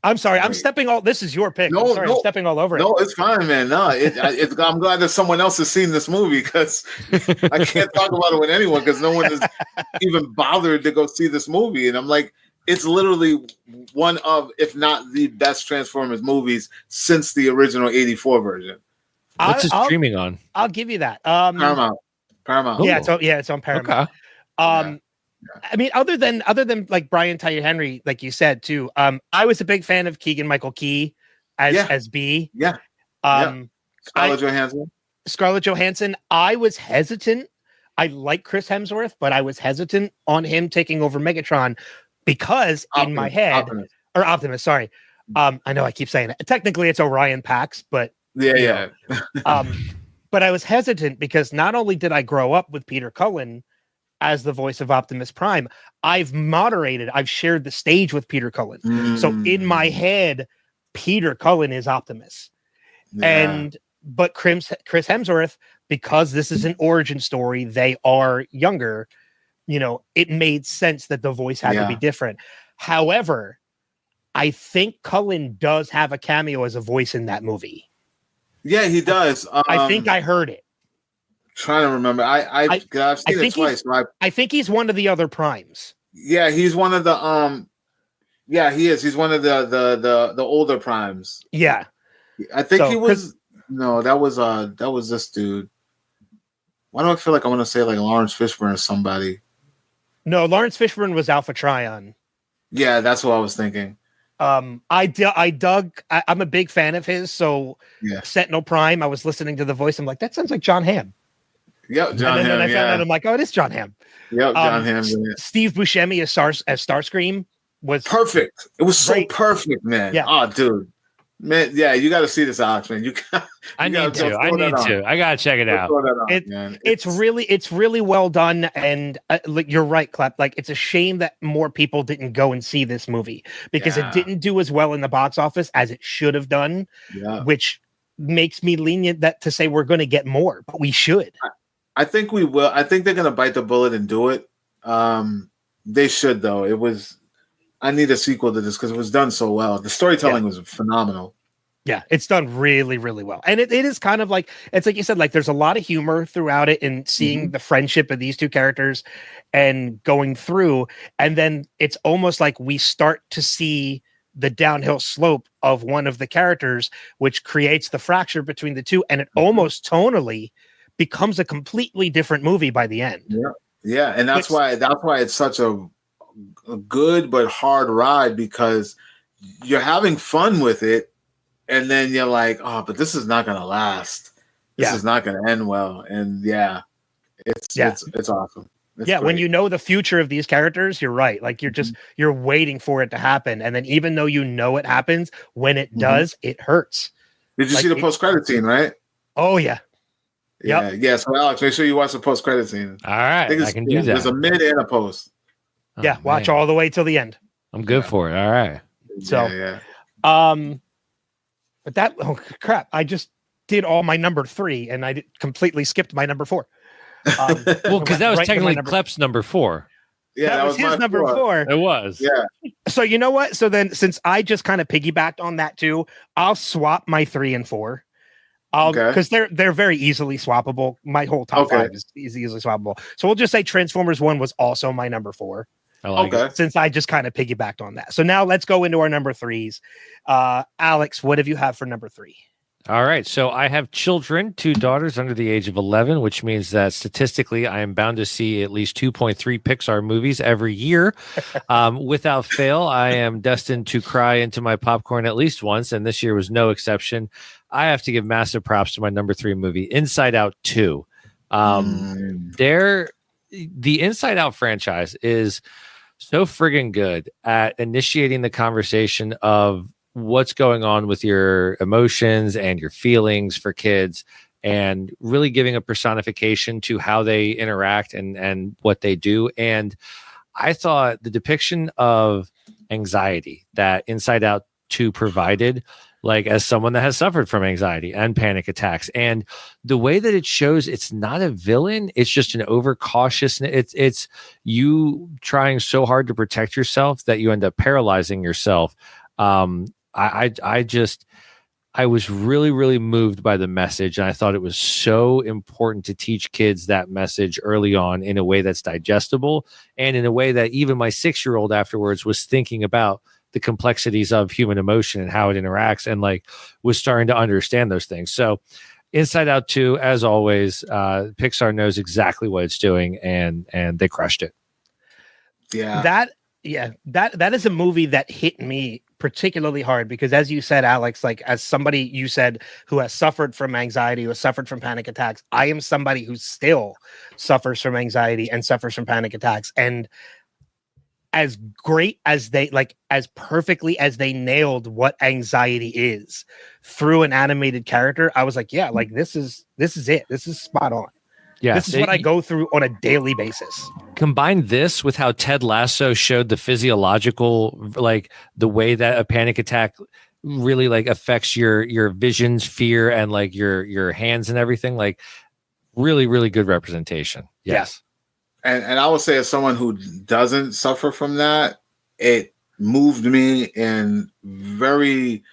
I'm sorry. I'm stepping all. This is your pick. I'm stepping all over it. No, it's fine, man. No, I'm glad that someone else has seen this movie because I can't talk about it with anyone because no one has even bothered to go see this movie. And I'm like, it's literally one of, if not the best Transformers movies since the original '84 version. What's it streaming on? I'll give you that. Paramount. Yeah, it's on Paramount. Okay. I mean, other than like Brian Tyree Henry, like you said too, I was a big fan of Keegan-Michael Key as B. Yeah. Scarlett Johansson. I was hesitant. I like Chris Hemsworth, but I was hesitant on him taking over Megatron because in my head, Optimus. Sorry, I know I keep saying it. Technically, it's Orion Pax, but yeah. But I was hesitant because not only did I grow up with Peter Cullen as the voice of Optimus Prime, I've shared the stage with Peter Cullen. So in my head, Peter Cullen is Optimus. But Chris Hemsworth, because this is an origin story, they are younger, it made sense that the voice had to be different. However, I think Cullen does have a cameo as a voice in that movie. Yeah, he does. I think I heard it. Trying to remember. I've seen it twice. I think he's one of the other primes. Yeah, he's one of the yeah, he is. He's one of the older primes. Yeah. I think he was that was this dude. Why do I feel like I want to say like Lawrence Fishburne or somebody? No, Lawrence Fishburne was Alpha Trion. Yeah, that's what I was thinking. I'm a big fan of his. So Sentinel Prime, I was listening to the voice. I'm like, that sounds like John Hamm. Yep, John Hamm. And then I found out, I'm like, oh, it is John Hamm. Yep, John Hamm. Steve Buscemi as Starscream was perfect. It was so perfect, man. Yeah. Oh, dude. Man, yeah, you got to see this, Alex, man. I need to. I got to check it out. It's really well done. And you're right, Klep. Like, it's a shame that more people didn't go and see this movie because it didn't do as well in the box office as it should have done, which makes me lenient to say we're going to get more, but we should. I think we will. I think they're going to bite the bullet and do it. They should, though. I need a sequel to this because it was done so well. The storytelling was phenomenal. Yeah, it's done really, really well. And it is kind of like, it's like you said, like there's a lot of humor throughout it and seeing the friendship of these two characters and going through. And then it's almost like we start to see the downhill slope of one of the characters, which creates the fracture between the two. And it almost tonally becomes a completely different movie by the end. Yeah. Yeah. And that's why it's such a good but hard ride because you're having fun with it and then you're like, oh, but this is not going to last. This is not going to end well. And it's awesome. It's great. When you know the future of these characters, you're right. Like you're waiting for it to happen. And then even though you know it happens, when it does, it hurts. Did you see the post-credit scene, right? Oh yeah. Yeah. So Alex, make sure you watch the post-credit scene. All right. I can do that. There's a mid and a post. Yeah, watch all the way till the end. I'm good for it. All right. So, but that crap, I just did all my number 3 and I completely skipped my number 4. Well, because that was technically Klep's number 4. Yeah, that was his number 4. It was. Yeah. So you know what? So then, since I just kind of piggybacked on that too, I'll swap my 3 and 4. Because they're very easily swappable. My whole top 5 is easily swappable. So we'll just say Transformers 1 was also my number 4. I like it. Since I just kind of piggybacked on that. So now let's go into our number 3s. Alex, what have you have for number 3? All right. So I have children, 2 daughters under the age of 11, which means that statistically I am bound to see at least 2.3 Pixar movies every year. Without fail, I am destined to cry into my popcorn at least once, and this year was no exception. I have to give massive props to my number 3 movie, Inside Out 2. The Inside Out franchise is so friggin' good at initiating the conversation of what's going on with your emotions and your feelings for kids. and really giving a personification to how they interact and what they do. And I thought the depiction of anxiety that Inside Out 2 provided, like as someone that has suffered from anxiety and panic attacks, and the way that it shows it's not a villain, it's just an overcautiousness. It's you trying so hard to protect yourself that you end up paralyzing yourself. I was really, really moved by the message. And I thought it was so important to teach kids that message early on in a way that's digestible and in a way that even my 6-year-old afterwards was thinking about the complexities of human emotion and how it interacts and like was starting to understand those things. So Inside Out 2, as always, Pixar knows exactly what it's doing and they crushed it. Yeah. That is a movie that hit me particularly hard because, as you said, Alex, like as somebody you said who has suffered from anxiety, who has suffered from panic attacks, I am somebody who still suffers from anxiety and suffers from panic attacks. And as great as they as perfectly as they nailed what anxiety is through an animated character, I was like, yeah, like this is it. This is spot on. Yeah, this is what I go through on a daily basis. Combine this with how Ted Lasso showed the physiological, like the way that a panic attack really like affects your visions, fear, and like your hands and everything. Like really, really good representation. Yes. Yeah. And I would say as someone who doesn't suffer from that, it moved me and very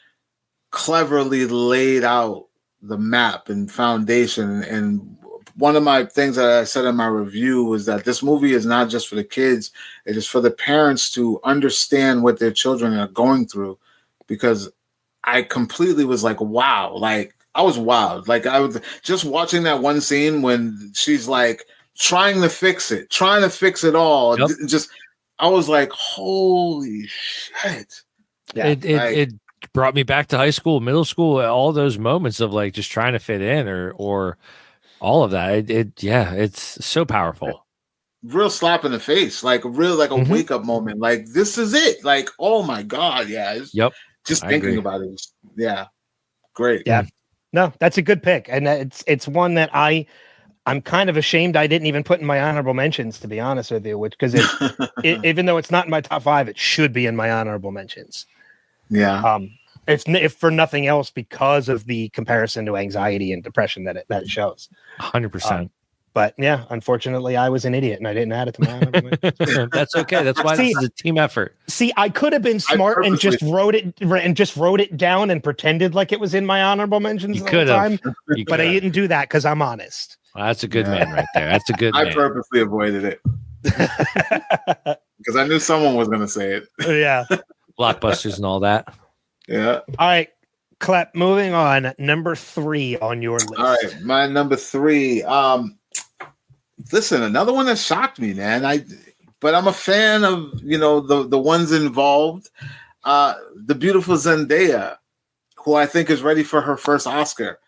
cleverly laid out the map and foundation. And one of my things that I said in my review was that this movie is not just for the kids. It is for the parents to understand what their children are going through, because I completely was like, wow. Like I was wild. Like I was just watching that one scene when she's like trying to fix it all. Yep. I was like, holy shit. Yeah. It brought me back to high school, middle school, all those moments of like just trying to fit in or all of that. It's so powerful. Real slap in the face, like a wake up moment. Like this is it. Like, oh my God. Yeah. Just thinking about it. Yeah. Great. Yeah. No, that's a good pick. And it's one that I'm kind of ashamed I didn't even put in my honorable mentions, to be honest with you, because even though it's not in my top 5, it should be in my honorable mentions. Yeah. If for nothing else, because of the comparison to anxiety and depression that it shows. 100%. But yeah, unfortunately, I was an idiot and I didn't add it to my honorable mentions. That's okay. That's why this is a team effort. See, I could have been smart and just wrote it down and pretended like it was in my honorable mentions the whole time. But I didn't do that because I'm honest. Well, that's a good man right there. That's a good man. I purposely avoided it because I knew someone was going to say it. Yeah. Blockbusters and all that. Yeah. All right, Klep, moving on. Number 3 on your list. All right, my number 3. Listen, another one that shocked me, man. But I'm a fan of, the ones involved. The beautiful Zendaya, who I think is ready for her first Oscar.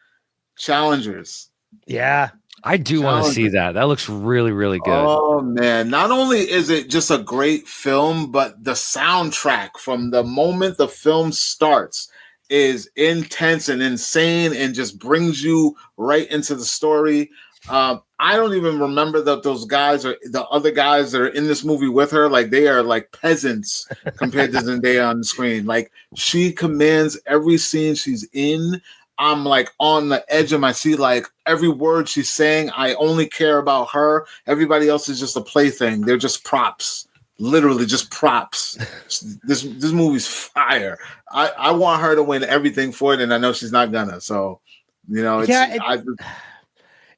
Challengers. Yeah. I do want to see that. That looks really, really good. Oh, man. Not only is it just a great film, but the soundtrack from the moment the film starts is intense and insane and just brings you right into the story. I don't even remember that those guys are the other guys that are in this movie with her. Like they are like peasants compared to Zendaya on the screen. Like she commands every scene she's in. I'm like on the edge of my seat. Like every word she's saying, I only care about her. Everybody else is just a plaything. They're just props, literally just props. This movie's fire. I want her to win everything for it, and I know she's not gonna. So,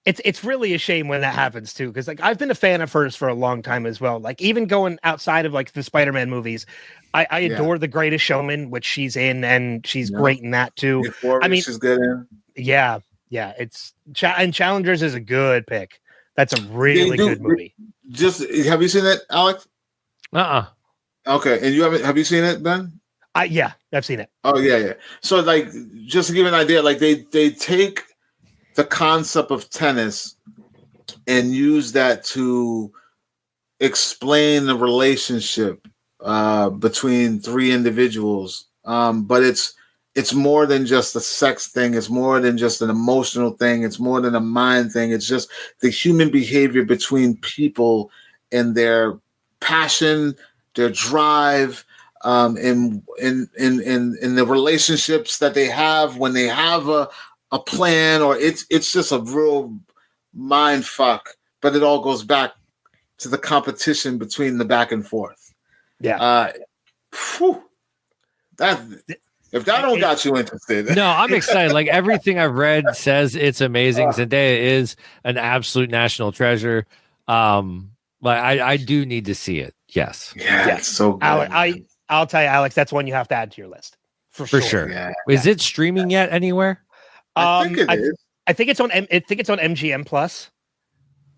it's really a shame when that happens too, because like I've been a fan of hers for a long time as well. Like even going outside of like the Spider-Man movies, I adore The Greatest Showman, which she's in, and she's great in that too. I mean, she's good in. Yeah. It's and Challengers is a good pick. That's a really good movie. Just have you seen it, Alex? Okay, and you haven't? Have you seen it, Ben? Yeah, I've seen it. Oh yeah. So like, just to give you an idea, like they take the concept of tennis and use that to explain the relationship between 3 individuals. But it's more than just a sex thing. It's more than just an emotional thing. It's more than a mind thing. It's just the human behavior between people and their passion, their drive, in the relationships that they have when they have a plan, or it's just a real mind fuck. But it all goes back to the competition between the back and forth. Yeah. If that don't got you interested. No, I'm excited. Like everything I've read says it's amazing. Zendaya is an absolute national treasure. But I do need to see it. Yes. Yeah, it's so good. I'll tell you, Alex, that's one you have to add to your list. For sure. Yeah. Is it streaming yet anywhere? I think it is. I think it's on MGM Plus.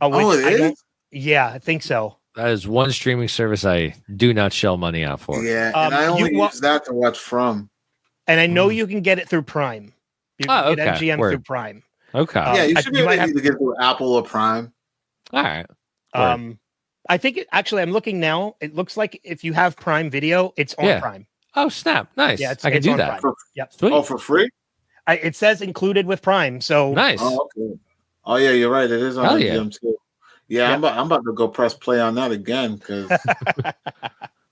It is? Yeah, I think so. That is one streaming service I do not shell money out for. Yeah, and I only use that to watch from. And I know you can get it through Prime. You can get MGM through Prime. Okay. Yeah, you should be able to get it through Apple or Prime. All right. I think I'm looking now. It looks like if you have Prime Video, it's on Prime. Oh, snap. Nice. Yeah, I can do that. Yep. For free? It says included with Prime. So nice. Oh, okay. Oh, yeah, you're right. It is on MGM too. Yeah, I'm about to go press play on that again because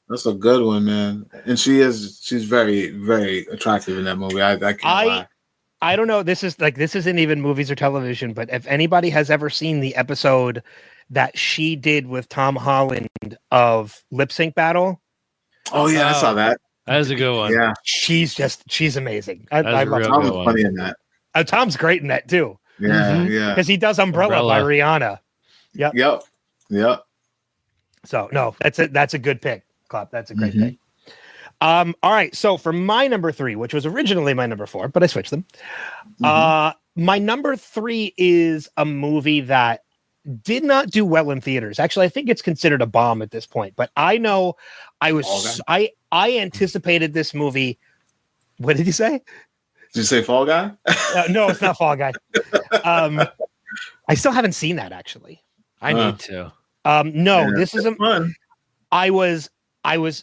that's a good one, man. And she's very, very attractive in that movie. I can't lie. I don't know. This isn't even movies or television, but if anybody has ever seen the episode that she did with Tom Holland of Lip Sync Battle. Oh yeah, I saw that. That was a good one. Yeah. She's amazing. I love Tom's funny in that. Tom's great in that too. Yeah, yeah. Because he does Umbrella by Rihanna. Yep. So no, that's a good pick, Klep. That's a great pick. All right. So for my number 3, which was originally my number 4, but I switched them. My number 3 is a movie that did not do well in theaters. Actually, I think it's considered a bomb at this point, but I know I anticipated this movie. What did you say? Did you say Fall Guy? No, it's not Fall Guy. I still haven't seen that actually. I need to. This isn't fun. I was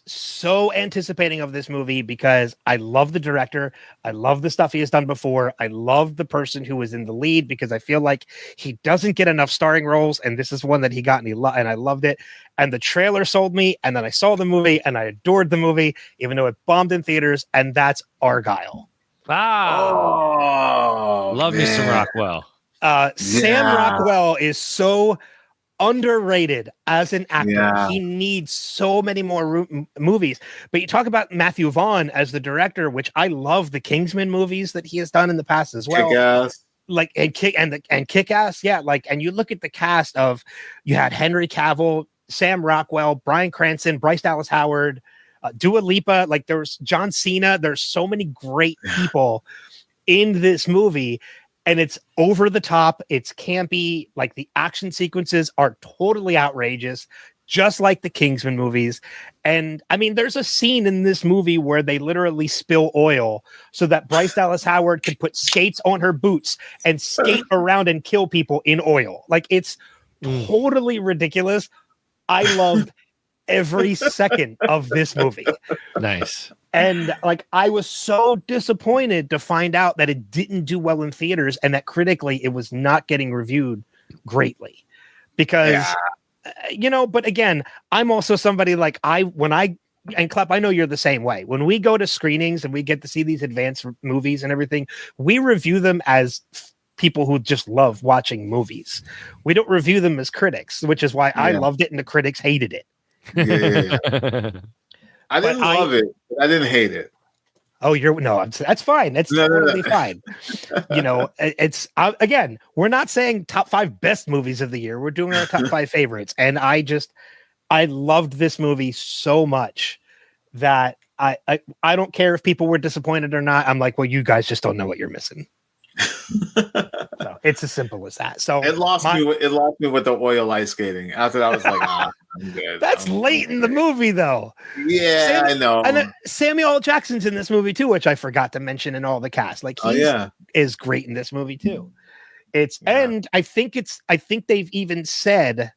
so anticipating of this movie because I love the director. I love the stuff he has done before. I love the person who was in the lead because I feel like he doesn't get enough starring roles. And this is one that he got and I loved it. And the trailer sold me. And then I saw the movie and I adored the movie, even though it bombed in theaters. And that's Argyle. Love me some Rockwell. Sam Rockwell is so underrated as an actor. Yeah. He needs so many more movies. But you talk about Matthew Vaughn as the director, which I love the Kingsman movies that he has done in the past as well. Kick-Ass. Like Kick-Ass, yeah. Like, and you look at the cast of, you had Henry Cavill, Sam Rockwell, Bryan Cranston, Bryce Dallas Howard, Dua Lipa. Like there's John Cena. There's so many great people in this movie. And it's over the top. It's campy. Like the action sequences are totally outrageous, just like the Kingsman movies. And I mean, there's a scene in this movie where they literally spill oil so that Bryce Dallas Howard can put skates on her boots and skate around and kill people in oil. Like it's totally ridiculous. I loved every second of this movie. Nice. And like, I was so disappointed to find out that it didn't do well in theaters and that critically it was not getting reviewed greatly because, but again, I'm also somebody like and Klep, I know you're the same way. When we go to screenings and we get to see these advanced movies and everything, we review them as people who just love watching movies. We don't review them as critics, which is why I loved it and the critics hated it. Yeah. I didn't love it. I didn't hate it. Oh, that's fine. That's totally fine. It's again, we're not saying top 5 best movies of the year. We're doing our top 5 favorites. And I loved this movie so much that I don't care if people were disappointed or not. I'm like, well, you guys just don't know what you're missing. So it's as simple as that. So it lost me with the oil ice skating. After that, I was like, I'm good. That's late in the movie, though. Yeah, I know. And then Samuel L. Jackson's in this movie too, which I forgot to mention in all the cast. Like he is great in this movie too. And I think they've even said,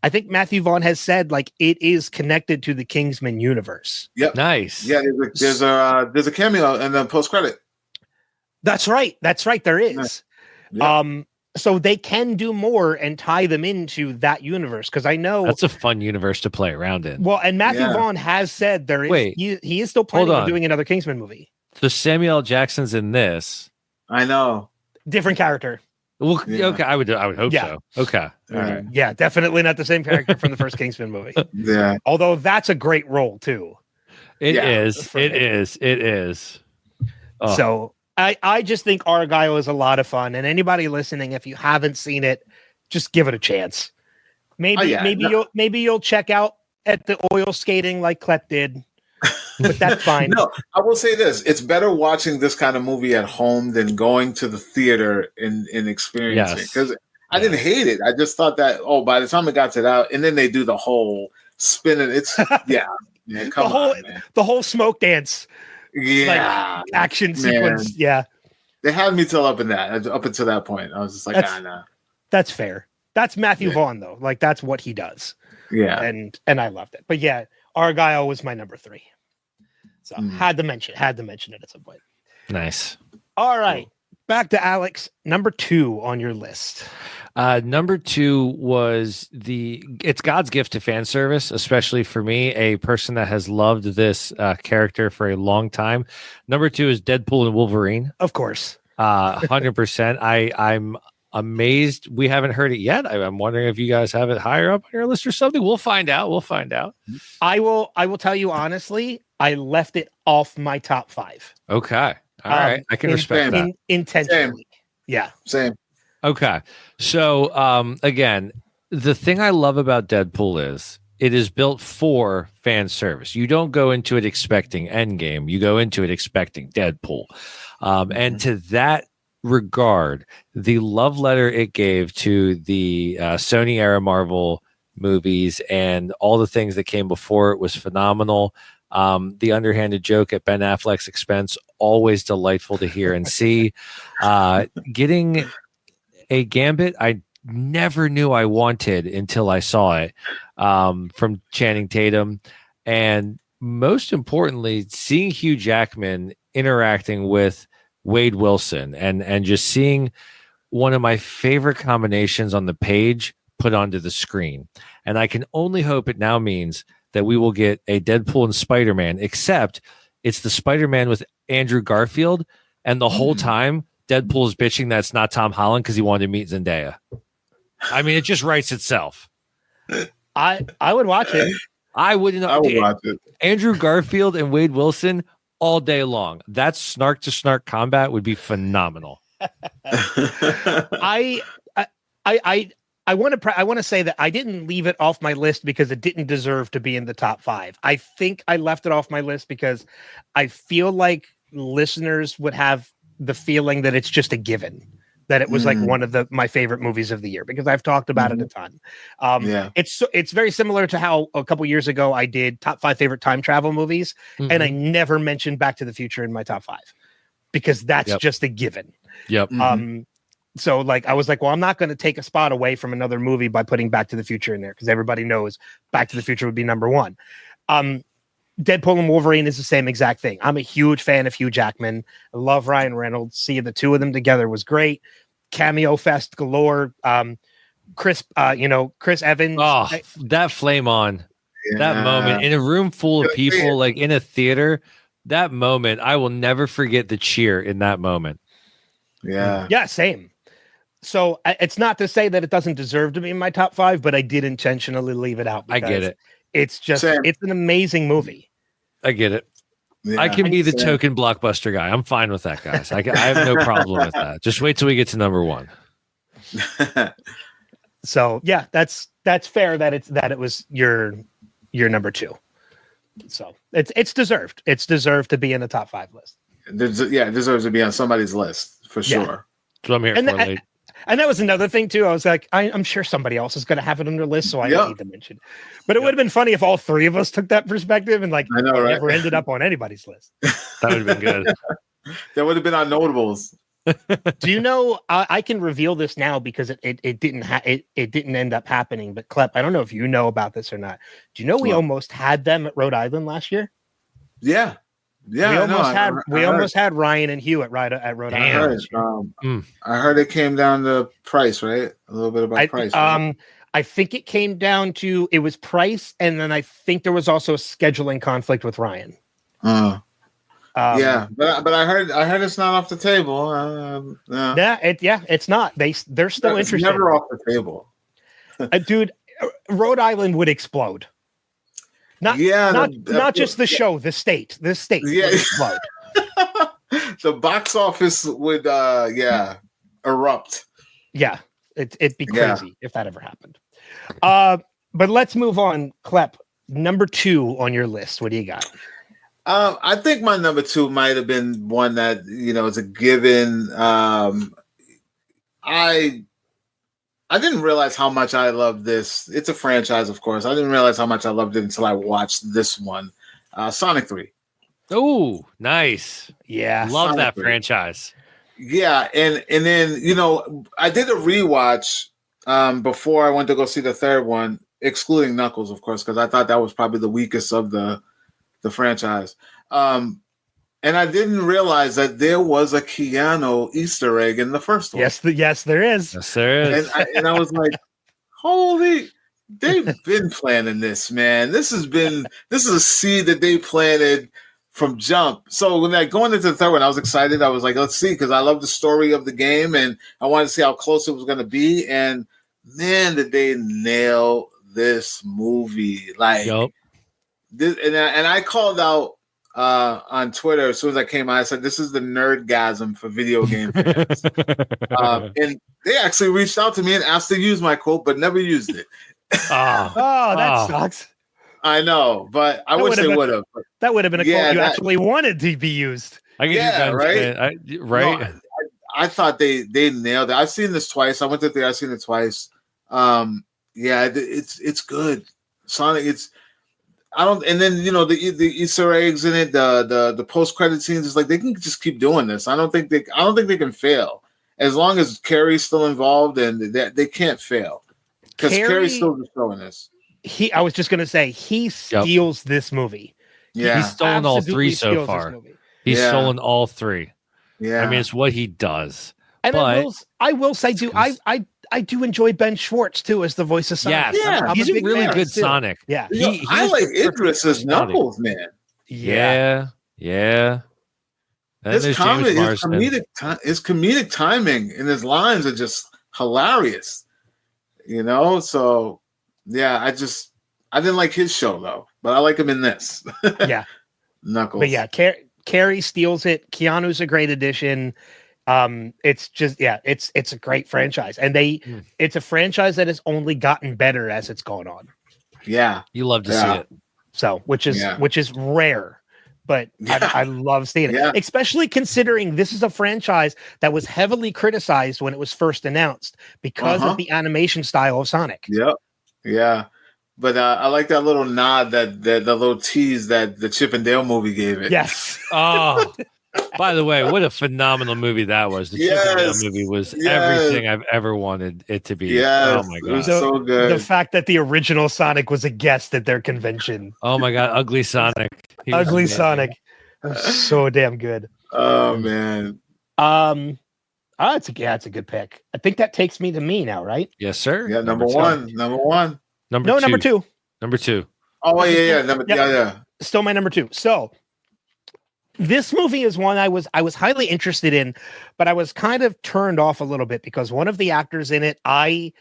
I think Matthew Vaughn has said like it is connected to the Kingsman universe. Yep. Nice. Yeah, there's a cameo in the post credit. That's right. There is. Yeah. So they can do more and tie them into that universe because I know That's a fun universe to play around in. Well, and Matthew Vaughn has said there is. Wait, he is still planning on doing another Kingsman movie. So Samuel L. Jackson's in this. I know. Different character. Well, okay, I would hope so. Okay, all right. Yeah, definitely not the same character from the first Kingsman movie. Yeah, although that's a great role too. It is. Oh. So I just think Argyle is a lot of fun, and anybody listening, if you haven't seen it, just give it a chance. Maybe you'll check out at the oil skating like Klep did. But that's fine. No, I will say this. It's better watching this kind of movie at home than going to the theater and experiencing it. Because I didn't hate it. I just thought that, by the time it got to that, and then they do the whole spinning. It's, come on, man. The whole smoke dance. Yeah. Like, action sequence. Yeah. They had me up until that point. I was just like, nah. That's fair. That's Matthew Vaughn, though. Like, that's what he does. Yeah. And I loved it. But yeah, Argyle was my number 3. So had to mention it at some point. Nice. All right. Back to Alex. Number 2 on your list. Number 2 was it's God's gift to fan service, especially for me, a person that has loved this character for a long time. Number 2 is Deadpool and Wolverine. Of course. 100%. I'm amazed we haven't heard it yet. I'm wondering if you guys have it higher up on your list or something. We'll find out. I will tell you honestly, I left it off my top 5. Okay. All right. I can respect that. Intentionally. Same. Yeah. Same. Okay. So again, the thing I love about Deadpool is it is built for fan service. You don't go into it expecting Endgame. You go into it expecting Deadpool. And to that regard, the love letter it gave to the Sony era Marvel movies and all the things that came before it was phenomenal. The underhanded joke at Ben Affleck's expense, always delightful to hear and see. Getting a Gambit I never knew I wanted until I saw it from Channing Tatum. And most importantly, seeing Hugh Jackman interacting with Wade Wilson and just seeing one of my favorite combinations on the page put onto the screen. And I can only hope it now means that we will get a Deadpool and Spider-Man, except it's the Spider-Man with Andrew Garfield. And the whole time Deadpool is bitching that it's not Tom Holland because he wanted to meet Zendaya. I mean, it just writes itself. I would watch it. I would watch it. Andrew Garfield and Wade Wilson all day long. That snark to snark combat would be phenomenal. I want to say that I didn't leave it off my list because it didn't deserve to be in the top 5. I think I left it off my list because I feel like listeners would have the feeling that it's just a given, that it was like one of my favorite movies of the year because I've talked about it a ton. It's very similar to how a couple years ago I did top 5 favorite time travel movies, and I never mentioned Back to the Future in my top 5 because that's just a given. Yep. So like I was like, well, I'm not going to take a spot away from another movie by putting Back to the Future in there because everybody knows Back to the Future would be number 1. Deadpool and Wolverine is the same exact thing. I'm a huge fan of Hugh Jackman. I love Ryan Reynolds. Seeing the two of them together was great. Cameo fest galore. Chris Evans. Oh, that flame on that moment in a room full of people, like in a theater. That moment, I will never forget the cheer in that moment. Yeah, same. So it's not to say that it doesn't deserve to be in my top 5, but I did intentionally leave it out. I get it. It's just, it's an amazing movie. I get it. Yeah, I can be the token blockbuster guy. I'm fine with that, guys. I have no problem with that. Just wait till we get to number 1. So yeah, that's fair that it was your number 2. So it's deserved. It's deserved to be in the top 5 list. It deserves to be on somebody's list for sure. That's what I'm here for. And that was another thing too. I was like, I'm sure somebody else is going to have it on their list, so I don't need to mention. But it would have been funny if all 3 of us took that perspective and like never ended up on anybody's list. That would have been good. That would have been our notables. Do you know? I can reveal this now because it didn't end up happening. But Klep, I don't know if you know about this or not. Do you know we almost had them at Rhode Island last year? Yeah, yeah. We almost had Ryan and Hugh at Rhode Island. I heard it came down to price, right? A little bit about price. Right? I think it came down to it was price, and then I think there was also a scheduling conflict with Ryan. Yeah, but I heard it's not off the table. It's not. They're still interested. Never off the table, dude. Rhode Island would explode. Not just the show, the state. The state would explode. The box office would erupt. Yeah, it'd be crazy if that ever happened. But let's move on. Klep, number 2 on your list. What do you got? I think my number 2 might have been one that is a given. I didn't realize how much I loved this. It's a franchise, of course. I didn't realize how much I loved it until I watched this one, Sonic 3. Oh, nice! Yeah, love Sonic that 3. franchise. Yeah, and then I did a rewatch before I went to go see the third one, excluding Knuckles, of course, because I thought that was probably the weakest of the franchise. And I didn't realize that there was a Keanu Easter egg in the first one. Yes, there is. Yes, there is. And I was like, holy, they've been planning this, man. This is a seed that they planted from jump. So when going into the third one, I was excited. I was like, let's see, because I love the story of the game and I wanted to see how close it was going to be. And man, did they nail this movie. Like, this, and I called out on Twitter as soon as I came out. I said, this is the nerdgasm for video game fans. And they actually reached out to me and asked to use my quote, but never used it. That sucks. I know, but I wish they would have. That would have been a quote you actually wanted to be used. Right? Right. No, I thought they nailed it. I've seen this twice. I went to the. I've seen it twice. It's good. Sonic. And then the Easter eggs in it, the post credit scenes. It's like they can just keep doing this. I don't think they can fail as long as Carrie's still involved, and they can't fail because Carrie's still showing this. I was just gonna say he steals this movie. Yeah, he's stolen all 3 so far. He's stolen all 3. Yeah, I mean it's what he does. And I will say too, I do enjoy Ben Schwartz too as the voice of Sonic. Yeah, he's a really good Sonic. Yeah, I like Idris as Knuckles, man. Yeah. His comedic timing and his lines are just hilarious. So yeah, I didn't like his show though, but I like him in this. Yeah, Knuckles. But yeah, Carrie steals it. Keanu's a great addition. It's just it's a great franchise, and it's a franchise that has only gotten better as it's gone on. Yeah, you love to see it. So which is rare, but I love seeing it, especially considering this is a franchise that was heavily criticized when it was first announced because of the animation style of Sonic. Yep. Yeah. But I like that little nod, that the little tease that the Chip and Dale movie gave it. Yes. Oh, by the way, what a phenomenal movie that was. The Chip and Dale movie was everything I've ever wanted it to be. Yes. Oh my god, it was so good. The fact that the original Sonic was a guest at their convention. Oh my god, Ugly Sonic. Ugly Sonic. So damn good. Oh man. It's a good pick. I think that takes me to me now, right? Yes, sir. Yeah, number one. Number two. Number 2. Oh yeah. Still my number 2. So this movie is one I was highly interested in, but I was kind of turned off a little bit because one of the actors in it, I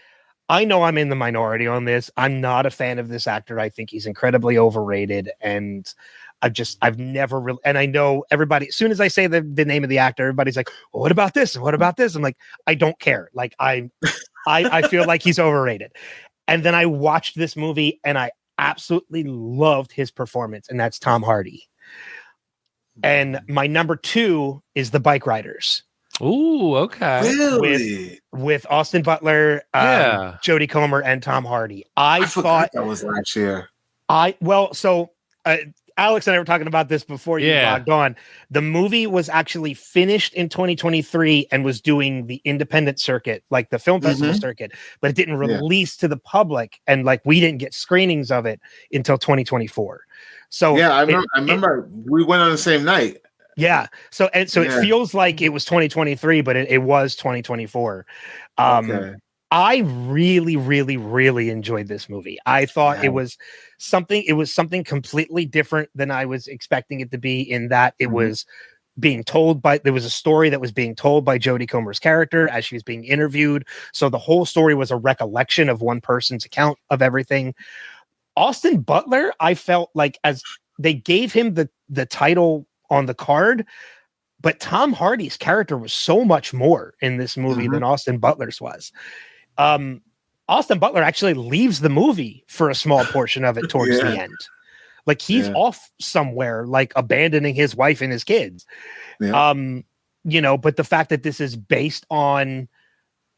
know I'm in the minority on this. I'm not a fan of this actor. I think he's incredibly overrated, and I've never really, and I know everybody, as soon as I say the name of the actor, everybody's like, well, what about this? And what about this? I'm like, I don't care. Like I feel like he's overrated. And then I watched this movie and I absolutely loved his performance, and that's Tom Hardy. And my number 2 is The Bike Riders. Ooh, okay. Really? With Austin Butler, Jodie Comer, and Tom Hardy. I thought that was last year. Alex and I were talking about this before you logged on. The movie was actually finished in 2023 and was doing the independent circuit, like the film festival circuit, but it didn't release to the public. And like, we didn't get screenings of it until 2024. So yeah, I remember we went on the same night. Yeah. So it feels like it was 2023, but it was 2024. I really, really, really enjoyed this movie. I thought it was something completely different than I was expecting it to be, in that it was being told there was a story that was being told by Jodie Comer's character as she was being interviewed. So the whole story was a recollection of one person's account of everything. Austin Butler, I felt like, as they gave him the title on the card, but Tom Hardy's character was so much more in this movie than Austin Butler's was. Austin Butler actually leaves the movie for a small portion of it towards the end. Like, he's off somewhere, like abandoning his wife and his kids. You know, but the fact that this is based on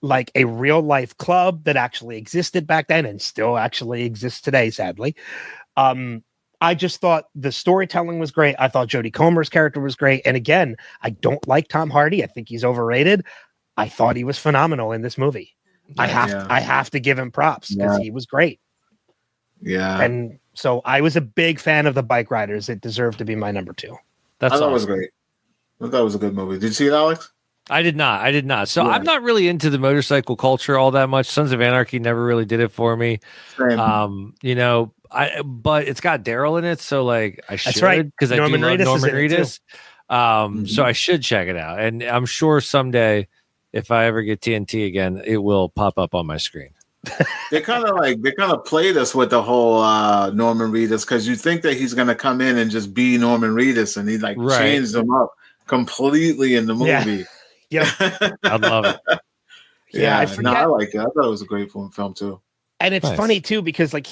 like a real life club that actually existed back then and still actually exists today, sadly. I just thought the storytelling was great. I thought Jodie Comer's character was great. And again, I don't like Tom Hardy. I think he's overrated. I thought he was phenomenal in this movie. I have to give him props because he was great. Yeah. And so I was a big fan of the Bike Riders. It deserved to be my number 2. I thought it was great. I thought it was a good movie. Did you see it, Alex? I did not. So I'm not really into the motorcycle culture all that much. Sons of Anarchy never really did it for me. You know, but it's got Daryl in it, so like I should, because I do love Norman Reedus. So I should check it out, and I'm sure someday, if I ever get TNT again, it will pop up on my screen. They kind of played us with the whole Norman Reedus, because you think that he's going to come in and just be Norman Reedus, and he changed them up completely in the movie. Yeah, I love it. I like it. I thought it was a great film too. And it's funny too, because like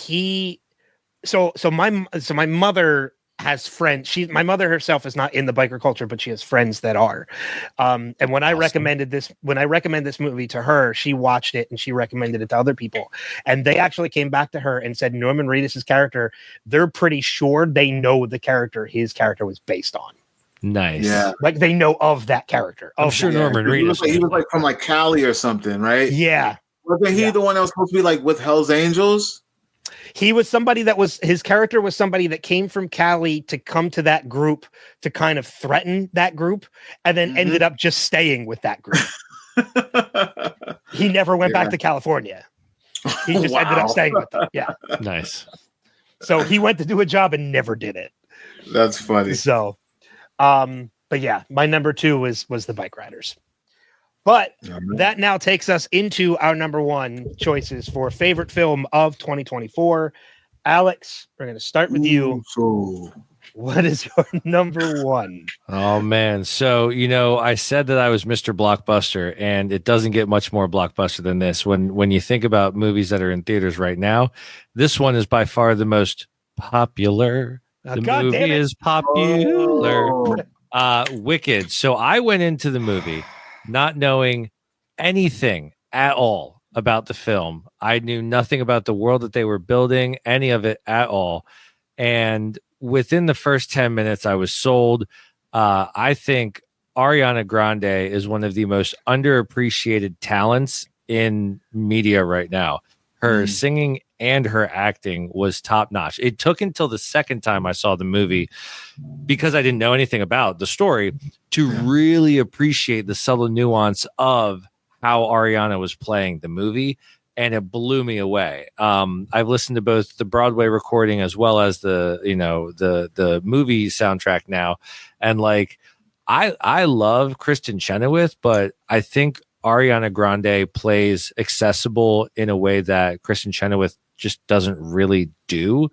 my mother has friends. My mother herself is not in the biker culture, but she has friends that are. And when I recommend this movie to her, she watched it and she recommended it to other people. And they actually came back to her and said Norman Reedus' character, they're pretty sure they know the character his character was based on. Nice. Yeah. Like, they know of that character. I'm sure Norman Reedus. He was like from like Cali or something, right? Yeah. Wasn't he the one that was supposed to be like with Hell's Angels? He was somebody his character was somebody that came from Cali to come to that group to kind of threaten that group, and then ended up just staying with that group. He never went back to California. He just ended up staying with them. Yeah. Nice. So he went to do a job and never did it. That's funny. So, but yeah, my number 2 was the Bike Riders. But that now takes us into our number 1 choices for favorite film of 2024. Alex, we're going to start with you. What is your number 1? Oh, man. So, you know, I said that I was Mr. Blockbuster, and it doesn't get much more blockbuster than this. When you think about movies that are in theaters right now, this one is by far the most popular. The movie is popular. Wicked. So I went into the movie not knowing anything at all about the film. I knew nothing about the world that they were building, any of it at all. And within the first 10 minutes, I was sold. I think Ariana Grande is one of the most underappreciated talents in media right now. Her singing and her acting was top notch. It took until the second time I saw the movie, because I didn't know anything about the story, to really appreciate the subtle nuance of how Ariana was playing the movie. And it blew me away. I've listened to both the Broadway recording as well as the movie soundtrack now. And like, I love Kristen Chenoweth, but I think Ariana Grande plays accessible in a way that Kristen Chenoweth just doesn't really do.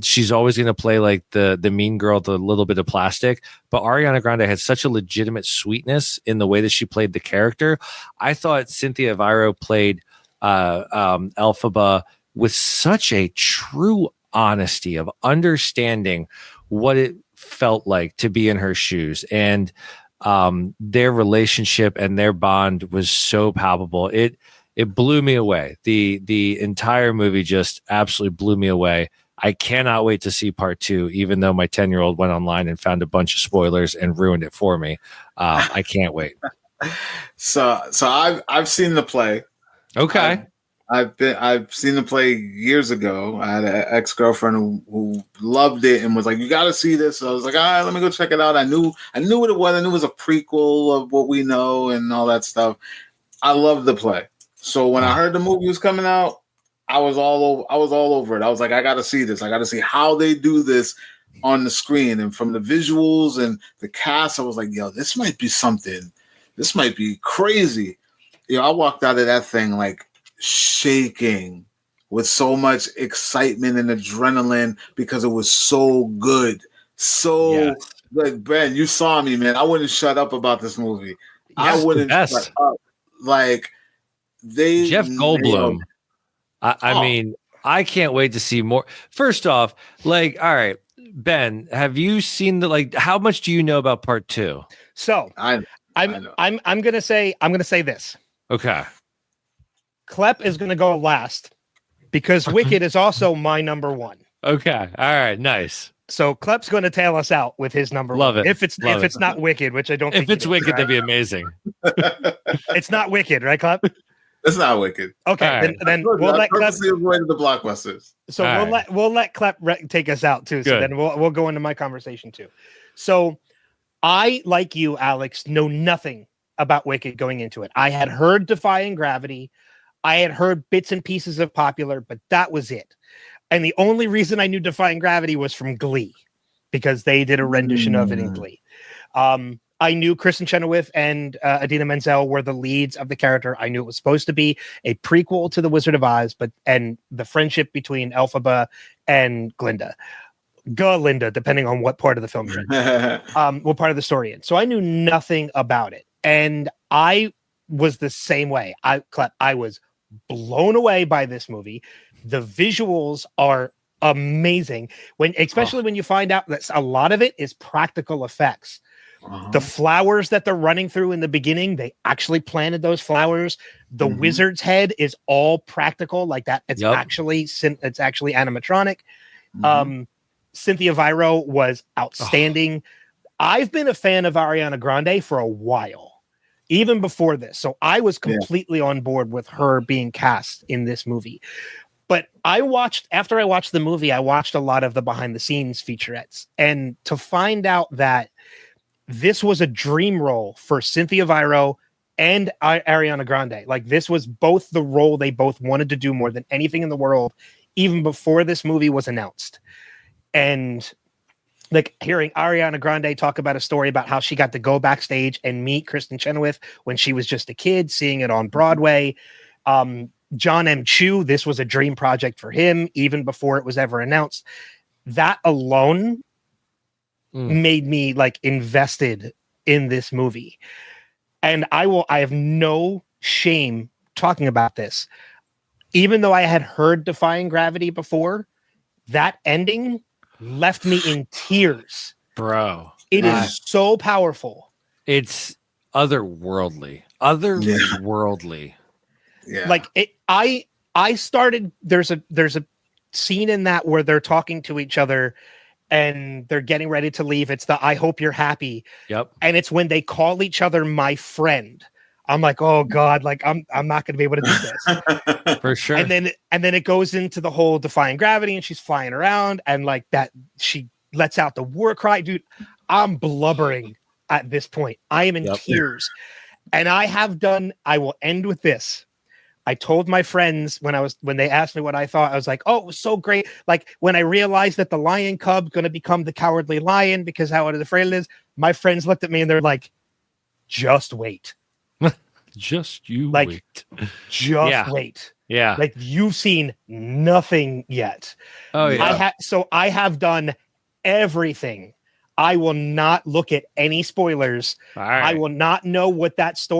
She's always going to play like the mean girl, the little bit of plastic, but Ariana Grande had such a legitimate sweetness in the way that she played the character. I thought Cynthia Viro played Elphaba with such a true honesty of understanding what it felt like to be in her shoes, and their relationship and their bond was so palpable. It blew me away. The entire movie just absolutely blew me away. I cannot wait to see part 2, even though my 10-year-old went online and found a bunch of spoilers and ruined it for me. I can't wait. So I've seen the play. Okay. I've seen the play years ago. I had an ex-girlfriend who loved it and was like, "You got to see this." So I was like, "All right, let me go check it out." I knew what it was. I knew it was a prequel of What We Know and all that stuff. I loved the play. So when I heard the movie was coming out, I was all over it. I was like, I got to see this. I got to see how they do this on the screen. And from the visuals and the cast, I was like, yo, this might be something. This might be crazy. I walked out of that thing like shaking with so much excitement and adrenaline because it was so good. Like, Ben, you saw me, man. I wouldn't shut up about this movie. Yes, I wouldn't shut up. Like, Jeff Goldblum. I mean, I can't wait to see more. First off, like, all right, Ben, have you seen how much do you know about part 2? So I'm gonna say this. Okay. Klep is gonna go last because Wicked is also my number 1. Okay. All right. Nice. So Klep's going to tail us out with his number 1. Love it. If it's not Wicked, which I don't think if it's Wicked, that'd be amazing. It's not Wicked, right, Klep? It's not Wicked. Okay, right. then we'll let Klep avoid the blockbusters. So we'll let Klep take us out too. So Good. then we'll go into my conversation too. So I, like you, Alex, know nothing about Wicked going into it. I had heard Defying Gravity. I had heard bits and pieces of Popular, but that was it. And the only reason I knew Defying Gravity was from Glee, because they did a rendition of it in Glee. I knew Kristen Chenoweth and Idina Menzel were the leads of the character. I knew it was supposed to be a prequel to The Wizard of Oz, and the friendship between Elphaba and Glinda, depending on what part of the film you're in, what part of the story in. So I knew nothing about it, and I was the same way. I was blown away by this movie. The visuals are amazing, especially when you find out that a lot of it is practical effects. The flowers that they're running through in the beginning, they actually planted those flowers. The wizard's head is all practical, like that. It's actually animatronic. Cynthia Viro was outstanding. I've been a fan of Ariana Grande for a while, even before this. So I was completely on board with her being cast in this movie. But after I watched the movie, I watched a lot of the behind the scenes featurettes, and to find out that this was a dream role for Cynthia Viro and Ariana Grande. Like, this was both the role they both wanted to do more than anything in the world, even before this movie was announced. And like hearing Ariana Grande talk about a story about how she got to go backstage and meet Kristen Chenoweth when she was just a kid, seeing it on Broadway. John M. Chu, this was a dream project for him, even before it was ever announced. That alone made me like invested in this movie. And I have no shame talking about this. Even though I had heard Defying Gravity before, that ending left me in tears. Bro. It is so powerful. It's otherworldly. Otherworldly. Yeah. Like I started, there's a scene in that where they're talking to each other and they're getting ready to leave. It's the I hope you're happy. Yep. And it's when they call each other my friend. I'm like, oh God, like I'm not gonna be able to do this. For sure. And then it goes into the whole Defying Gravity and she's flying around and like that she lets out the war cry. Dude, I'm blubbering at this point. I am in tears. And I will end with this. I told my friends when they asked me what I thought, I was like, oh, it was so great. Like when I realized that the lion cub going to become the cowardly lion because how afraid it is, my friends looked at me and they're like, just wait. Just you like, wait. Just wait. Yeah. Like you've seen nothing yet. Oh yeah. I have done everything. I will not look at any spoilers. All right. I will not know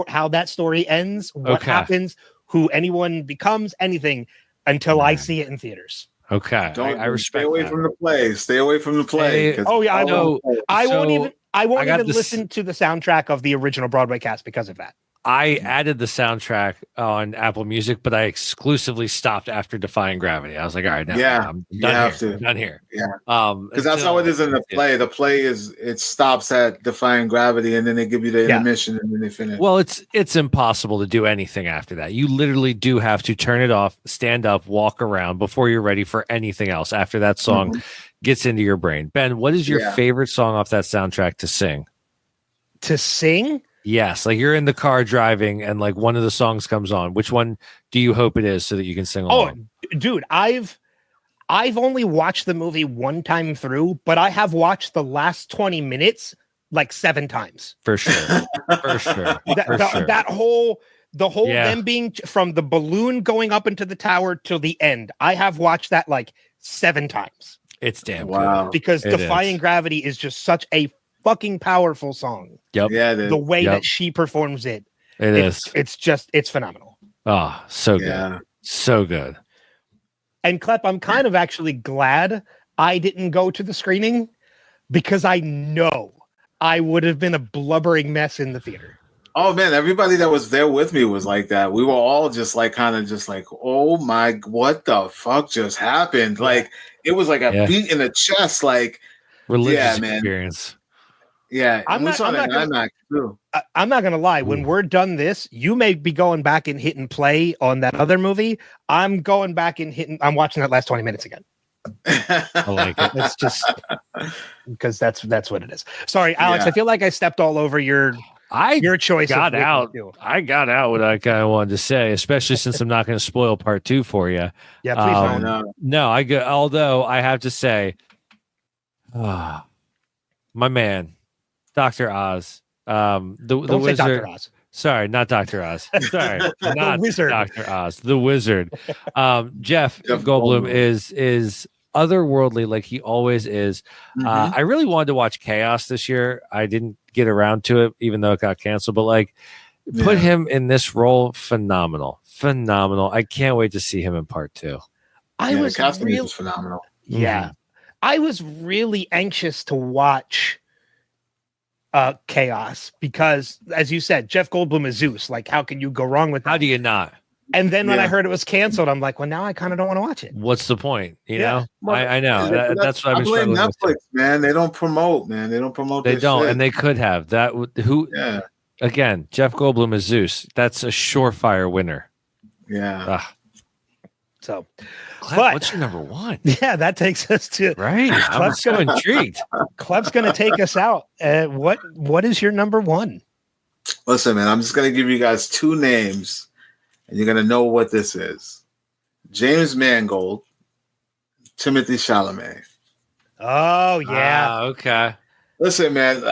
how that story ends, what happens, who anyone becomes, anything until I see it in theaters. Okay. I respect Stay away that. from the play. Stay away from the play. Oh yeah, I know. I won't even listen this... to the soundtrack of the original Broadway cast because of that. I added the soundtrack on Apple Music, but I exclusively stopped after Defying Gravity. I was like, all right, now I'm done here. I'm done here. Yeah. Because that's how it is in the play. The play it stops at Defying Gravity, and then they give you the intermission, and then they finish. Well, it's impossible to do anything after that. You literally do have to turn it off, stand up, walk around before you're ready for anything else after that song gets into your brain. Ben, what is your favorite song off that soundtrack to sing? To sing? Yes, like you're in the car driving and like one of the songs comes on. Which one do you hope it is so that you can sing along? Oh, dude, I've only watched the movie one time through, but I have watched the last 20 minutes like 7 times. For sure. For sure. That whole them being from the balloon going up into the tower till the end. I have watched that like 7 times. It's damn good. Because Defying Gravity is just such a fucking powerful song. Yep. Yeah, the way that she performs it. It's phenomenal. Oh, so good. So good. And Klep, I'm kind of actually glad I didn't go to the screening because I know I would have been a blubbering mess in the theater. Oh man, everybody that was there with me was like that. We were all just like oh my, what the fuck just happened? Like it was like a beat in the chest, like religious experience. Yeah, I'm not gonna lie. When we're done this, you may be going back and hitting play on that other movie. I'm going back and I'm watching that last 20 minutes again. I like it. It's just because that's what it is. Sorry, Alex. I feel like I stepped all over your choice. I got out what I kind of wanted to say, especially since I'm not going to spoil part 2 for you. Yeah, please. No, although I have to say, my man. Dr. Oz. The wizard. Dr. Oz. Sorry, not Dr. Oz. Sorry, not the wizard. Dr. Oz. The wizard. Jeff Goldblum is otherworldly, like he always is. I really wanted to watch Chaos this year. I didn't get around to it, even though it got canceled. But like, put him in this role, phenomenal. I can't wait to see him in part 2. The casting was phenomenal. Yeah, I was really anxious to watch Chaos because, as you said, Jeff Goldblum is Zeus. Like, how can you go wrong with that? How do you not? And then when I heard it was canceled, I'm like, well, now I kind of don't want to watch it. What's the point? You know, I know that's what I've been struggling with. Netflix, man. They don't promote, man. They don't promote. They don't, shit. And they could have that. Again, Jeff Goldblum is Zeus. That's a surefire winner. Yeah. So, Klep, what's your number 1? Yeah, that takes us to right. I'm so intrigued. Klep's going to take us out. What is your number 1? Listen, man, I'm just going to give you guys 2 names, and you're going to know what this is: James Mangold, Timothy Chalamet. Oh yeah. Okay. Listen, man,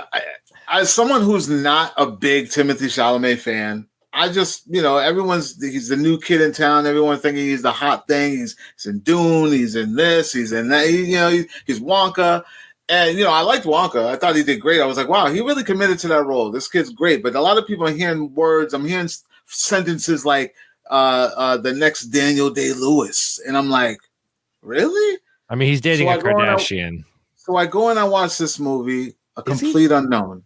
as someone who's not a big Timothy Chalamet fan, I just, he's the new kid in town. Everyone thinking he's the hot thing. He's in Dune. He's in this. He's in that. He's Wonka. And, I liked Wonka. I thought he did great. I was like, wow, he really committed to that role. This kid's great. But a lot of people are hearing words. I'm hearing sentences like the next Daniel Day-Lewis. And I'm like, really? I mean, he's dating a Kardashian. So I go and I watch this movie, A Complete Unknown.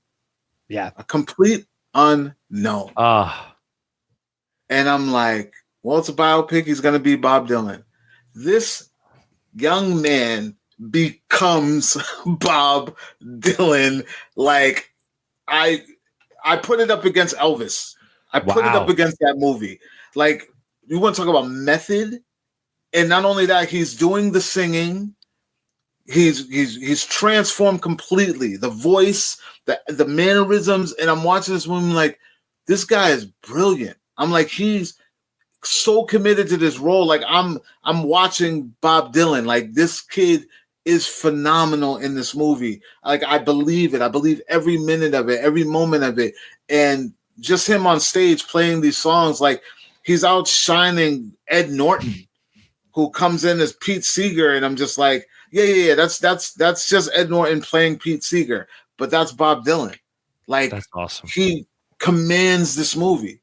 Yeah. A Complete Unknown. And I'm like, well, it's a biopic. He's going to be Bob Dylan. This young man becomes Bob Dylan. Like, I put it up against Elvis. I put it up against that movie. Like, you want to talk about method? And not only that, he's doing the singing. He's transformed completely. The voice, the mannerisms. And I'm watching this movie like, this guy is brilliant. I'm like, he's so committed to this role. Like I'm watching Bob Dylan. Like this kid is phenomenal in this movie. Like I believe it. I believe every minute of it, every moment of it. And just him on stage playing these songs, like he's outshining Ed Norton, who comes in as Pete Seeger. And I'm just like, yeah. That's just Ed Norton playing Pete Seeger, but that's Bob Dylan. Like that's awesome. He commands this movie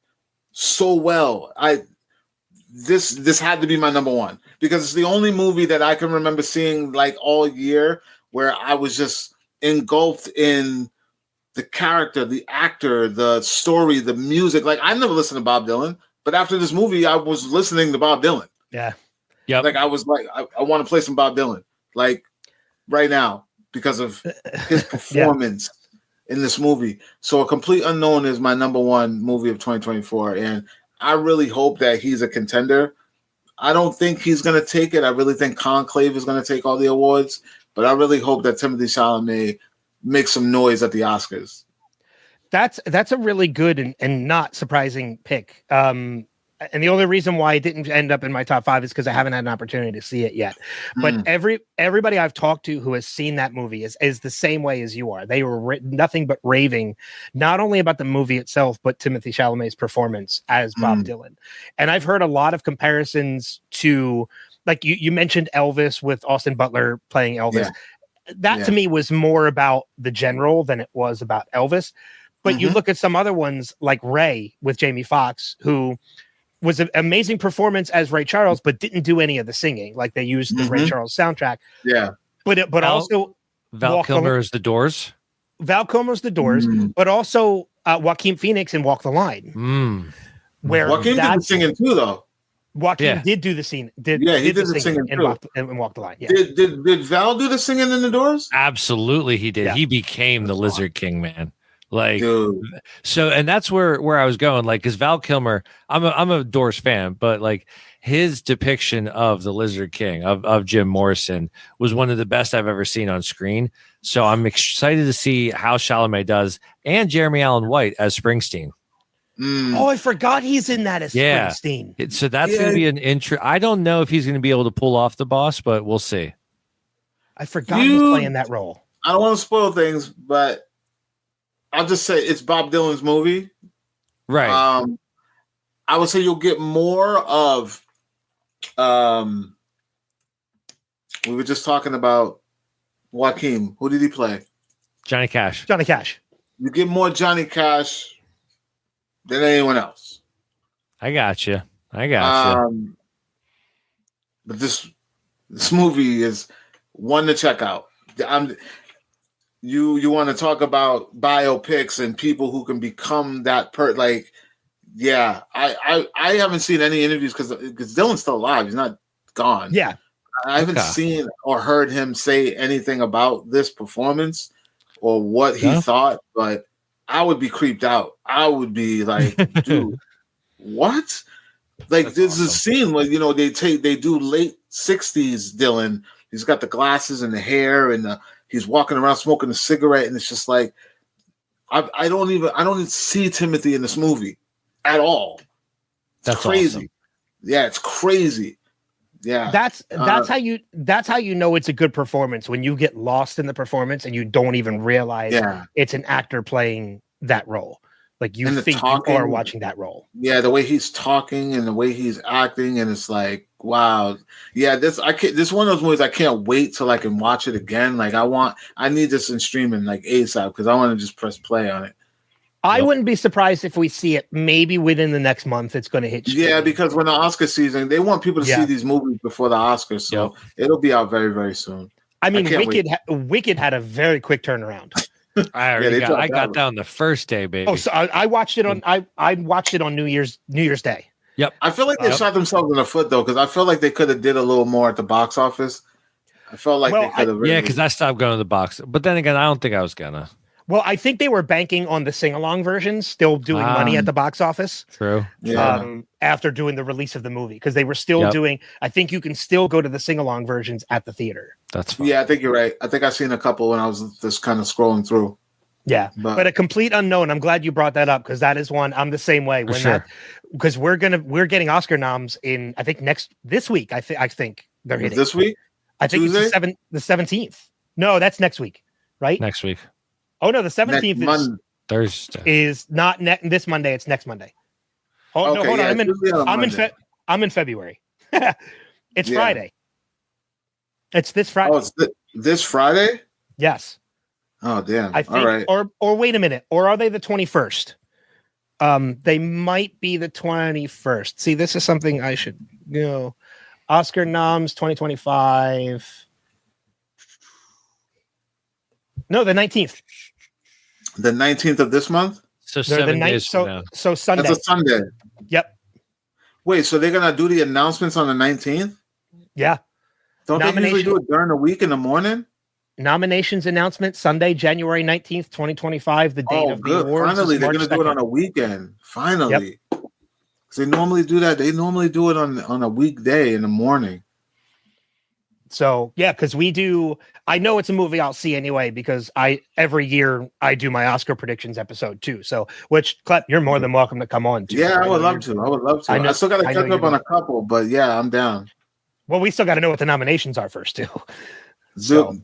so well. This had to be my number 1 because it's the only movie that I can remember seeing like all year where I was just engulfed in the character, the actor, the story, the music. Like, I never listened to Bob Dylan, but after this movie, I was listening to Bob Dylan. Yeah. Yep. Like, I was like, I want to play some Bob Dylan, like right now, because of his performance in this movie. So A Complete Unknown is my number one movie of 2024. And I really hope that he's a contender. I don't think he's going to take it. I really think Conclave is going to take all the awards, but I really hope that Timothée Chalamet makes some noise at the Oscars. That's a really good and not surprising pick. And the only reason why it didn't end up in my top 5 is because I haven't had an opportunity to see it yet. But everybody I've talked to who has seen that movie is the same way as you are. They were nothing but raving, not only about the movie itself, but Timothée Chalamet's performance as Bob Dylan. And I've heard a lot of comparisons to, like you mentioned Elvis with Austin Butler playing Elvis. Yeah. That to me was more about the general than it was about Elvis. But you look at some other ones like Ray with Jamie Foxx, who was an amazing performance as Ray Charles, but didn't do any of the singing. Like they used the Ray Charles soundtrack. Yeah. But also Val Kilmer is The Doors. Val Kilmer's The Doors, but also Joaquin Phoenix in Walk the Line. Where Joaquin did the singing too, though. Joaquin did do the scene. He did the singing and Walk the Line. Yeah. Did Val do the singing in The Doors? Absolutely, he did. Yeah. He became the Lizard King, man. Like, dude. So, and that's where I was going. Like, because Val Kilmer, I'm a Doors fan, but like his depiction of the Lizard King of Jim Morrison was one of the best I've ever seen on screen. So I'm excited to see how Chalamet does, and Jeremy Allen White as Springsteen. Oh, I forgot he's in that as Springsteen. So that's going to be an intro. I don't know if he's going to be able to pull off the boss, but we'll see. I forgot he was playing that role. I don't want to spoil things, but I'll just say it's Bob Dylan's movie. Right. I would say you'll get more of we were just talking about Joaquin. Who did he play? Johnny Cash. Johnny Cash. You get more Johnny Cash than anyone else. I got you. But this movie is one to check out. You want to talk about biopics and people who can become that I haven't seen any interviews because Dylan's still alive. He's not gone. Yeah. I haven't seen or heard him say anything about this performance or what he thought, but I would be creeped out. I would be like, dude, what? Like, there's a scene where, they do late 60s Dylan. He's got the glasses and the hair and he's walking around smoking a cigarette, and it's just like I don't even see Timothy in this movie at all. That's crazy. Awesome. Yeah, it's crazy. Yeah. That's how you know it's a good performance, when you get lost in the performance and you don't even realize it's an actor playing that role. Like you think you are watching that role. Yeah, the way he's talking and the way he's acting, and it's like, wow. Yeah, this one of those movies I can't wait till I can watch it again. Like I need this in streaming like ASAP because I want to just press play on it. I wouldn't be surprised if we see it maybe within the next month. It's going to hit. Yeah, because when the Oscar season, they want people to see these movies before the Oscars, so it'll be out very, very soon. I mean, Wicked had a very quick turnaround. I got down the first day, baby. Oh, so I watched it on I watched it on New Year's Day. Yep. I feel like they shot themselves in the foot though, because I feel like they could have did a little more at the box office. I felt like they could have. Yeah, because I stopped going to the box, but then again, I don't think I was gonna. Well, I think they were banking on the sing-along versions still doing money at the box office. True. Yeah. After doing the release of the movie, because they were still doing. I think you can still go to the sing-along versions at the theater. That's fine. Yeah, I think you're right. I think I've seen a couple when I was just kind of scrolling through. Yeah, but A Complete Unknown. I'm glad you brought that up because that is one I'm the same way. Because we're getting Oscar noms in this week. I think they're hitting this week. I think Tuesday? It's the 17th. No, that's next week, right? Next week. Oh no, the 17th is Thursday. Is not this Monday. It's next Monday. Oh no, hold on. I'm in February. It's Friday. It's this Friday. Oh, it's this Friday. Yes. Oh damn! I think, all right. Or wait a minute. Or are they the 21st? They might be the 21st. See, this is something I should go. Oscar noms 2025. No, the 19th. The 19th of this month? So They're 7 days from now. So Sunday. That's a Sunday. Yep. Wait, so they're going to do the announcements on the 19th? Yeah. Don't they usually do it during the week in the morning? Nominations announcement Sunday, January 19th, 2025, the date of the awards. Finally, they're going to do it on a weekend. Finally. Yep. They normally do that. They normally do it on a weekday in the morning. So yeah, because I know it's a movie I'll see anyway, because every year I do my Oscar predictions episode too. So which Klep, you're more than welcome to come on too. Yeah, I would love to. I still got to catch up on a couple, but yeah, I'm down. Well, we still got to know what the nominations are first too. So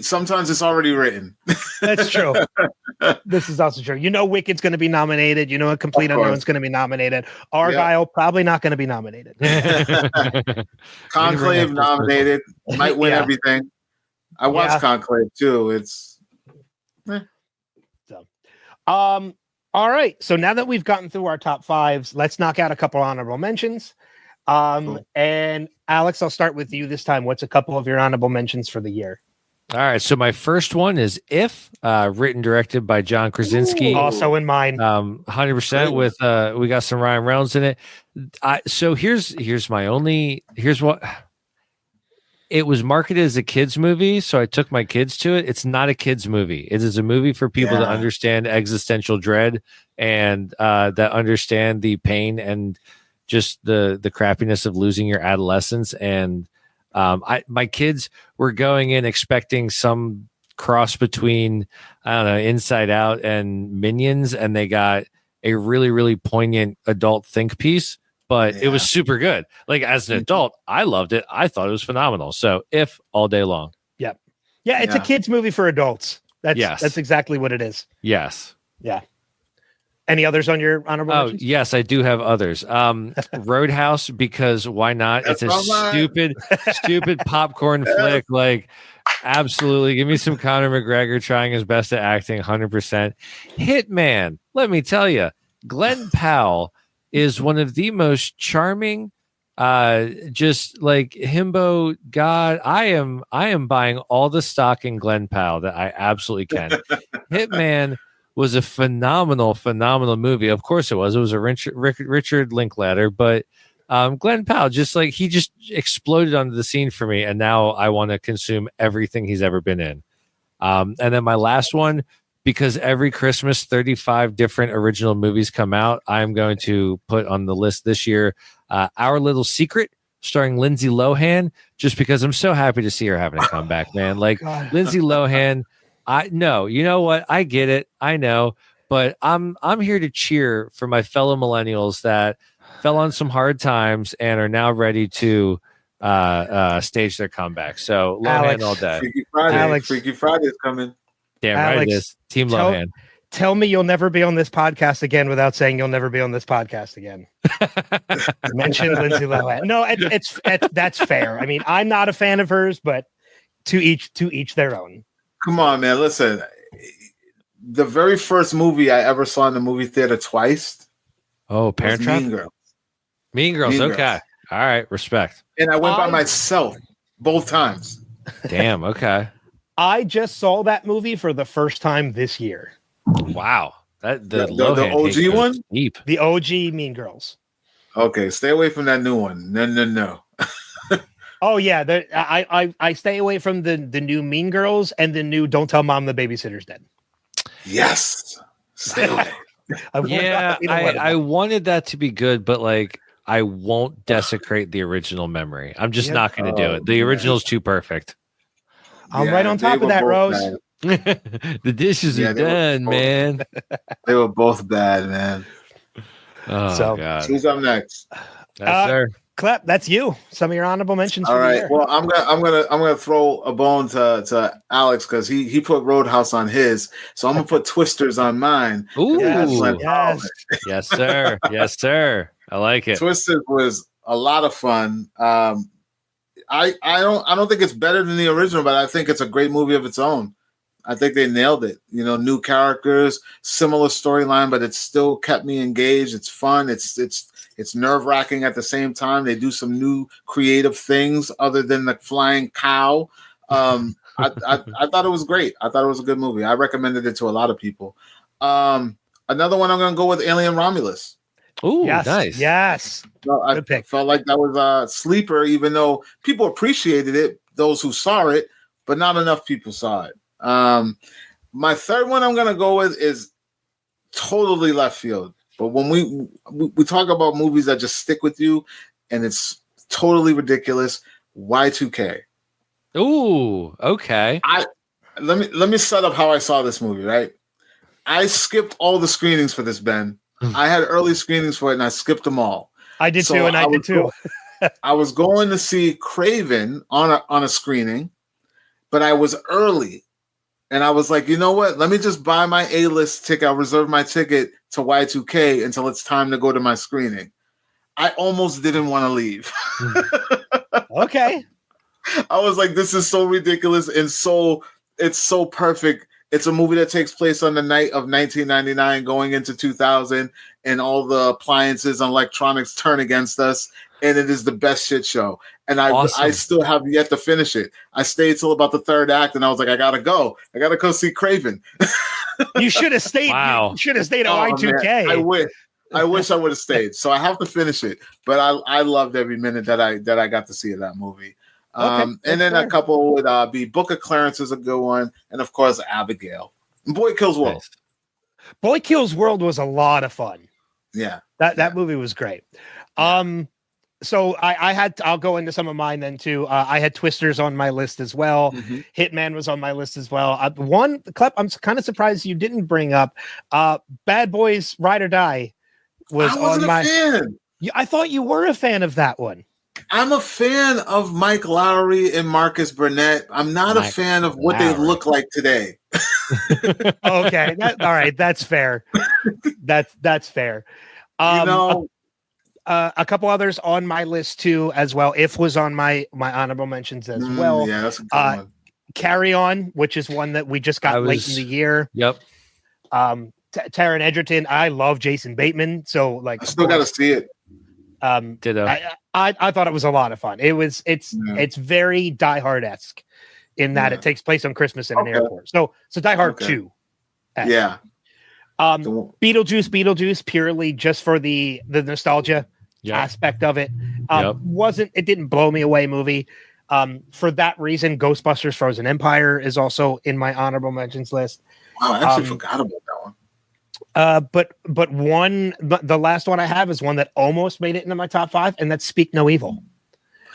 sometimes it's already written. That's true. This is also true. You know, Wicked's going to be nominated. You know, A Complete Unknown's going to be nominated. Argyle probably not going to be nominated. Conclave nominated. Might win everything. I watched Conclave too. It's. All right. So now that we've gotten through our top fives, let's knock out a couple honorable mentions. Cool. And Alex, I'll start with you this time. What's a couple of your honorable mentions for the year? All right, so my first one is If, written directed by John Krasinski. Ooh, also in mine. 100% with we got some Ryan Reynolds in it. So here's what it was marketed as a kids movie, so I took my kids to it. It's not a kids movie. It is a movie for people that understand existential dread and that understand the pain and just the crappiness of losing your adolescence. And my kids were going in expecting some cross between, I don't know, Inside Out and Minions, and they got a really, really poignant adult think piece, but it was super good. Like, as an adult, I loved it. I thought it was phenomenal. So If, all day long. Yep. Yeah, it's a kids movie for adults. That's exactly what it is. Yes. Yeah. Any others on your honorable mentions? Yes, I do have others. Roadhouse, because why not? It's a stupid popcorn flick. Like, absolutely. Give me some Conor McGregor trying his best at acting, 100%. Hitman, let me tell you, Glenn Powell is one of the most charming, just like himbo god. I am buying all the stock in Glenn Powell that I absolutely can. Hitman was a phenomenal movie. Of course it was. It was a Richard Linklater, but Glenn Powell just exploded onto the scene for me, and now I want to consume everything he's ever been in. And then my last one, because every Christmas 35 different original movies come out, I'm going to put on the list this year Our Little Secret, starring Lindsay Lohan, just because I'm so happy to see her having a comeback, man. Like, Lindsay Lohan, you know what? I get it. I know, but I'm here to cheer for my fellow millennials that fell on some hard times and are now ready to stage their comeback. So Lohan all day. Freaky Friday's coming. Damn right it is. Team Lohan. Tell me you'll never be on this podcast again without saying you'll never be on this podcast again. Mention Lindsay Lohan. No, it's that's fair. I mean, I'm not a fan of hers, but to each their own. Come on, man. Listen, the very first movie I ever saw in the movie theater twice. Oh, Parent Trap? Mean Girls. Mean Girls. Okay. All right. Respect. And I went by myself both times. Damn. Okay. I just saw that movie for the first time this year. Wow. The OG one? Deep. The OG Mean Girls. Okay. Stay away from that new one. No. Oh yeah, I stay away from the new Mean Girls and the new Don't Tell Mom the Babysitter's Dead. Yes, stay away. I wanted that to be good, but like I won't desecrate the original memory. I'm just not going to do it. The original's too perfect. I'm right on top of that, Rose. The dishes are done, man. They were both bad, man. Oh God. Who's up next? Yes, sir. Klep, that's you. Some of your honorable mentions. All right. Well, I'm gonna throw a bone to Alex because he put Roadhouse on his, so I'm gonna put Twisters on mine. Ooh, yes, yes, sir. Yes, sir. I like it. Twisters was a lot of fun. I don't think it's better than the original, but I think it's a great movie of its own. I think they nailed it. You know, new characters, similar storyline, but it still kept me engaged. It's fun. It's nerve-wracking at the same time. They do some new creative things other than the flying cow. I thought it was great. I thought it was a good movie. I recommended it to a lot of people. Another one I'm going to go with Alien Romulus. Ooh, yes, nice. Yes. So I felt like that was a sleeper, even though people appreciated it, those who saw it, but not enough people saw it. My third one I'm going to go with is totally left field. But when we talk about movies that just stick with you and it's totally ridiculous, Y2K. Ooh, okay. Let me set up how I saw this movie, right? I skipped all the screenings for this, Ben. I had early screenings for it, and I skipped them all. I did too, and I did too. I was going to see Craven on a screening, but I was early, and I was like, you know what? Let me just buy my A-list ticket. I'll reserve my ticket to Y2K until it's time to go to my screening. I almost didn't want to leave. Okay. I was like, this is so ridiculous and it's so perfect. It's a movie that takes place on the night of 1999 going into 2000, and all the appliances and electronics turn against us, and it is the best shit show. And I still have yet to finish it. I stayed till about the third act, and I was like, I gotta go see Craven. You should have stayed. Wow. You should have stayed at Y2K. Man, I wish I would have stayed. So I have to finish it. But I loved every minute that I got to see of that movie. And then a couple would be Book of Clarence is a good one, and of course Abigail. Boy Kills World. Nice. Boy Kills World was a lot of fun. Yeah, that movie was great. So I'll go into some of mine then too. I had Twisters on my list as well. Mm-hmm. Hitman was on my list as well. One Klep, I'm kind of surprised you didn't bring up. Bad Boys Ride or Die was on my. Fan. I thought you were a fan of that one. I'm a fan of Mike Lowry and Marcus Burnett. I'm not a fan of what they look like today. Okay, all right, that's fair. That's fair. A couple others on my list too, as well. If was on my honorable mentions as well. Yeah, that's a good one. Carry On, which is one that we just got late in the year. Yep. Taron Egerton. I love Jason Bateman, so like I still got to see it. Ditto. I thought it was a lot of fun. It's very Die Hard-esque in that it takes place on Christmas in an airport. So Die Hard 2. Yeah. Beetlejuice purely just for the nostalgia aspect of it. It didn't blow me away movie. For that reason, Ghostbusters Frozen Empire is also in my honorable mentions list. Wow, I actually forgot about that one. But the last one I have is one that almost made it into my top 5, and that's Speak No Evil.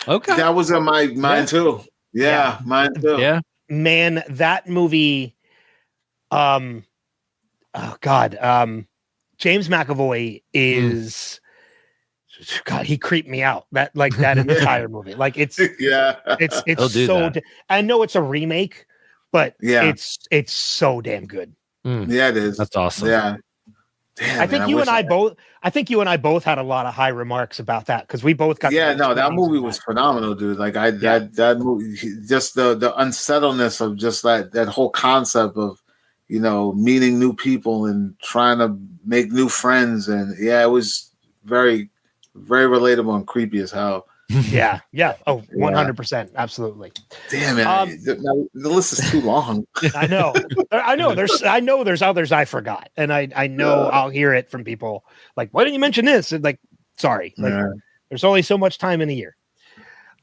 Okay. That was in mine too. Yeah, mine too. Yeah. Man, that movie, oh God, James McAvoy is God, he creeped me out. That entire movie. Like it's so I know it's a remake, but it's so damn good. Yeah, it is. That's awesome. Yeah. Damn, I think you and I both had a lot of high remarks about that because we both got. Yeah, no, that movie was phenomenal, dude. Like that movie, just the unsettledness of just that whole concept of, meeting new people and trying to make new friends, and it was very, very relatable and creepy as hell. Yeah. Oh, 100%. Absolutely. Damn it. The list is too long. I know. There's others I forgot. And I know I'll hear it from people like, why didn't you mention this? And like, sorry. There's only so much time in a year.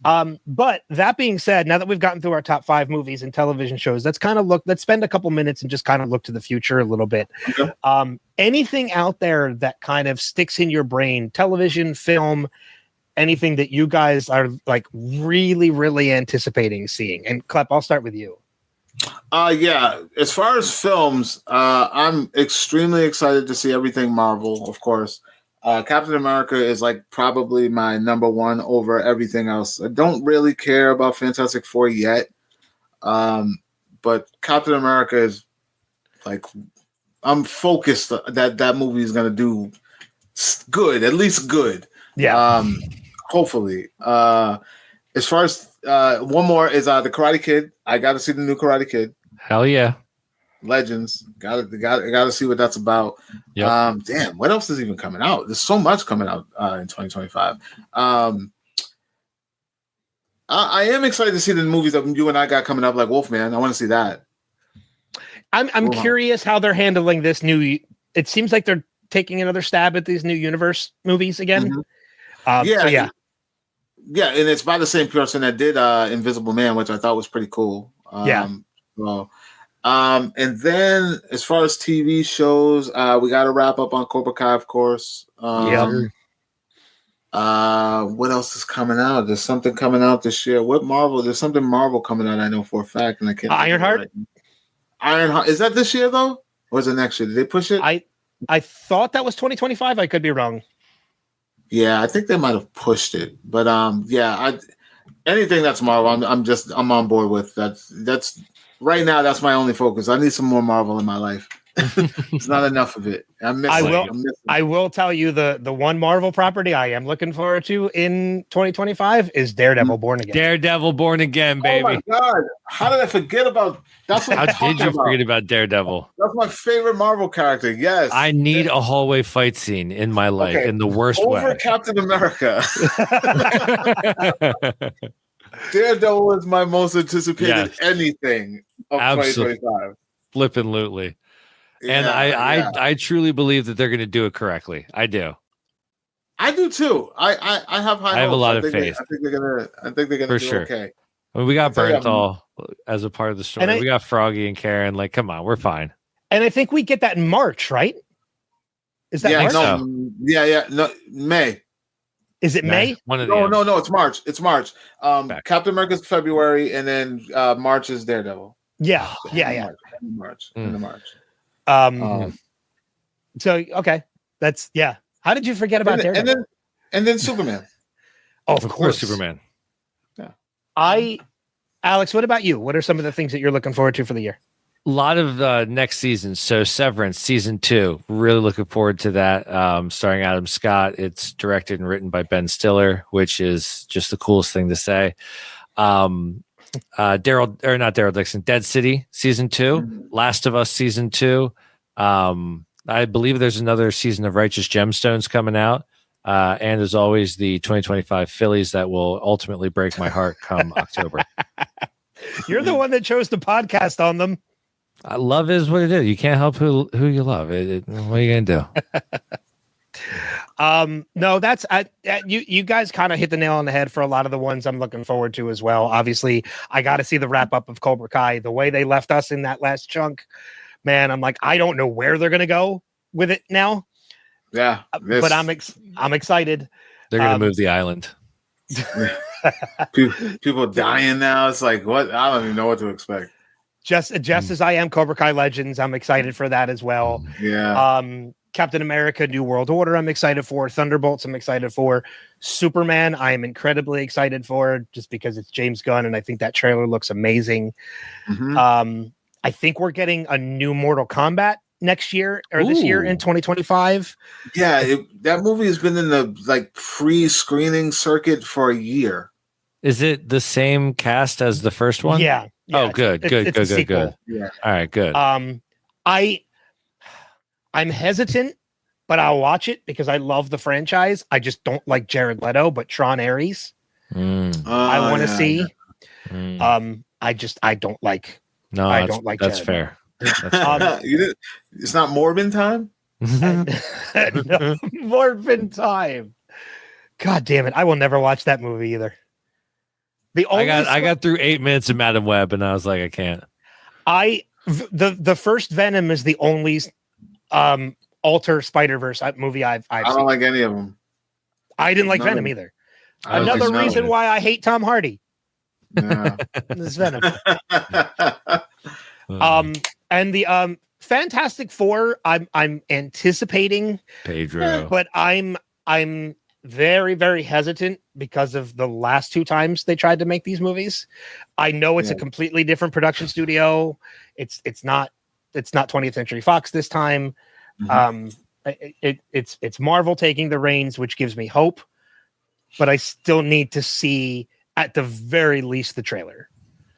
But that being said, now that we've gotten through our top 5 movies and television shows, let's spend a couple minutes and just kind of look to the future a little bit. Okay. Anything out there that kind of sticks in your brain, television, film, anything that you guys are like really, really anticipating seeing? And Klep, I'll start with you. Yeah. As far as films, I'm extremely excited to see everything Marvel, of course. Captain America is like probably my number one over everything else. I don't really care about Fantastic Four yet. But Captain America is like, I'm focused that movie is going to do good, at least good. Yeah. Hopefully. As far as one more is the Karate Kid. I got to see the new Karate Kid. Hell yeah. Legends. Got to see what that's about. Yep. Damn, what else is even coming out? There's so much coming out in 2025. I am excited to see the movies that you and I got coming up, like Wolfman. I want to see that. I'm curious how they're handling this new. It seems like they're taking another stab at these new universe movies again. Yeah, and it's by the same person that did Invisible Man, which I thought was pretty cool. And then as far as TV shows, we got to wrap up on Cobra Kai, of course. What else is coming out? There's something coming out this year. What Marvel? There's something Marvel coming out. I know for a fact, and I can't. Ironheart. Right. Ironheart, is that this year though, or is it next year? Did they push it? I thought that was 2025. I could be wrong. Yeah, I think they might have pushed it, but anything that's Marvel, I'm on board with. That's right now. That's my only focus. I need some more Marvel in my life. It's not enough of it. I will tell you the one Marvel property I am looking forward to in 2025 is Daredevil Born Again. Daredevil Born Again, baby. Oh my God. How did I forget about that's what How did you forget about Daredevil? That's my favorite Marvel character. Yes. I need a hallway fight scene in my life in the worst way. Over Captain America. Daredevil is my most anticipated anything of 2025. Flippin' and I truly believe that they're going to do it correctly. I do. I do too. I have high hopes. I have a lot of faith. I think they're gonna do okay. I mean, we got Bernthal as a part of the story. We got Froggy and Karen. Like, come on, we're fine. And I think we get that in March, right? Is that March? No, May. Is it May? No, it's March. It's March. Captain America's February, and then March is Daredevil. Yeah. March. So okay, that's How did you forget about Daredevil? And then Superman. Oh, of course, Superman. Yeah. Alex, what about you? What are some of the things that you're looking forward to for the year? A lot of next season. So Severance season 2. Really looking forward to that. Starring Adam Scott. It's directed and written by Ben Stiller, which is just the coolest thing to say. Not Daryl Dixon. Dead City season 2. Last of Us season 2. I believe there's another season of Righteous Gemstones coming out. And as always, the 2025 Phillies that will ultimately break my heart come October. You're the one that chose the podcast on them. Love is what it is. You can't help who you love. What are you gonna do? No, that's you guys kind of hit the nail on the head for a lot of the ones I'm looking forward to as well. Obviously, I got to see the wrap up of Cobra Kai. The way they left us in that last chunk, man, I'm like, I don't know where they're gonna go with it now. Yeah, but I'm excited. They're gonna move the island. People dying now. It's like, what? I don't even know what to expect. Just as I am Cobra Kai Legends, I'm excited for that as well. Yeah. Captain America: New World Order, I'm excited for. Thunderbolts, I'm excited for. Superman, I am incredibly excited for, just because it's James Gunn, and I think that trailer looks amazing. I think we're getting a new Mortal Kombat next year or this year in 2025. Yeah, that movie has been in the pre-screening circuit for a year. Is it the same cast as the first one? Yeah. Oh, good. Yeah. All right, good. I'm hesitant, but I'll watch it because I love the franchise. I just don't like Jared Leto, but Tron Ares. I want to see. I don't like. No, I don't like. That's Jared fair. It's not Morbin time. No, Morbin time. God damn it! I will never watch that movie either. I got through 8 minutes of Madam Web, and I was like, I can't. The first Venom is the only Alter Spider-Verse movie I've seen. I don't like any of them. I didn't like Venom either. Another reason why I hate Tom Hardy. Yeah. This Venom. And the Fantastic Four, I'm anticipating Pedro, but I'm very, very hestant because of the last 2 times they tried to make these movies. I know it's a completely different production studio. It's not 20th Century Fox this time. It's Marvel taking the reins, which gives me hope, but I still need to see at the very least the trailer.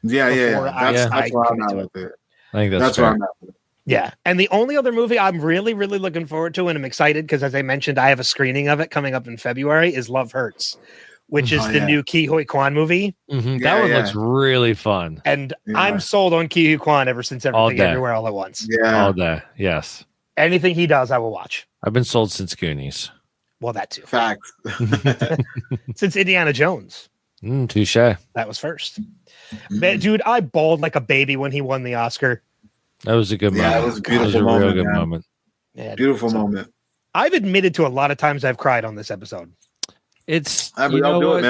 That's why I'm not with it. I think that's why I'm not with it. Yeah. And the only other movie I'm really, really looking forward to, and I'm excited because, as I mentioned, I have a screening of it coming up in February, is Love Hurts, which is the new Ke Huy Quan movie. That one looks really fun. And I'm sold on Ke Huy Quan ever since Everything Everywhere All at Once. Yeah. All day. Yes. Anything he does, I will watch. I've been sold since Goonies. Well, that too. Facts. Since Indiana Jones. Touche. That was first. Dude, I bawled like a baby when he won the Oscar. That was a good moment. Yeah, it was a beautiful moment. Real good moment. Yeah, beautiful moment. I've admitted to a lot of times I've cried on this episode. It's you know what?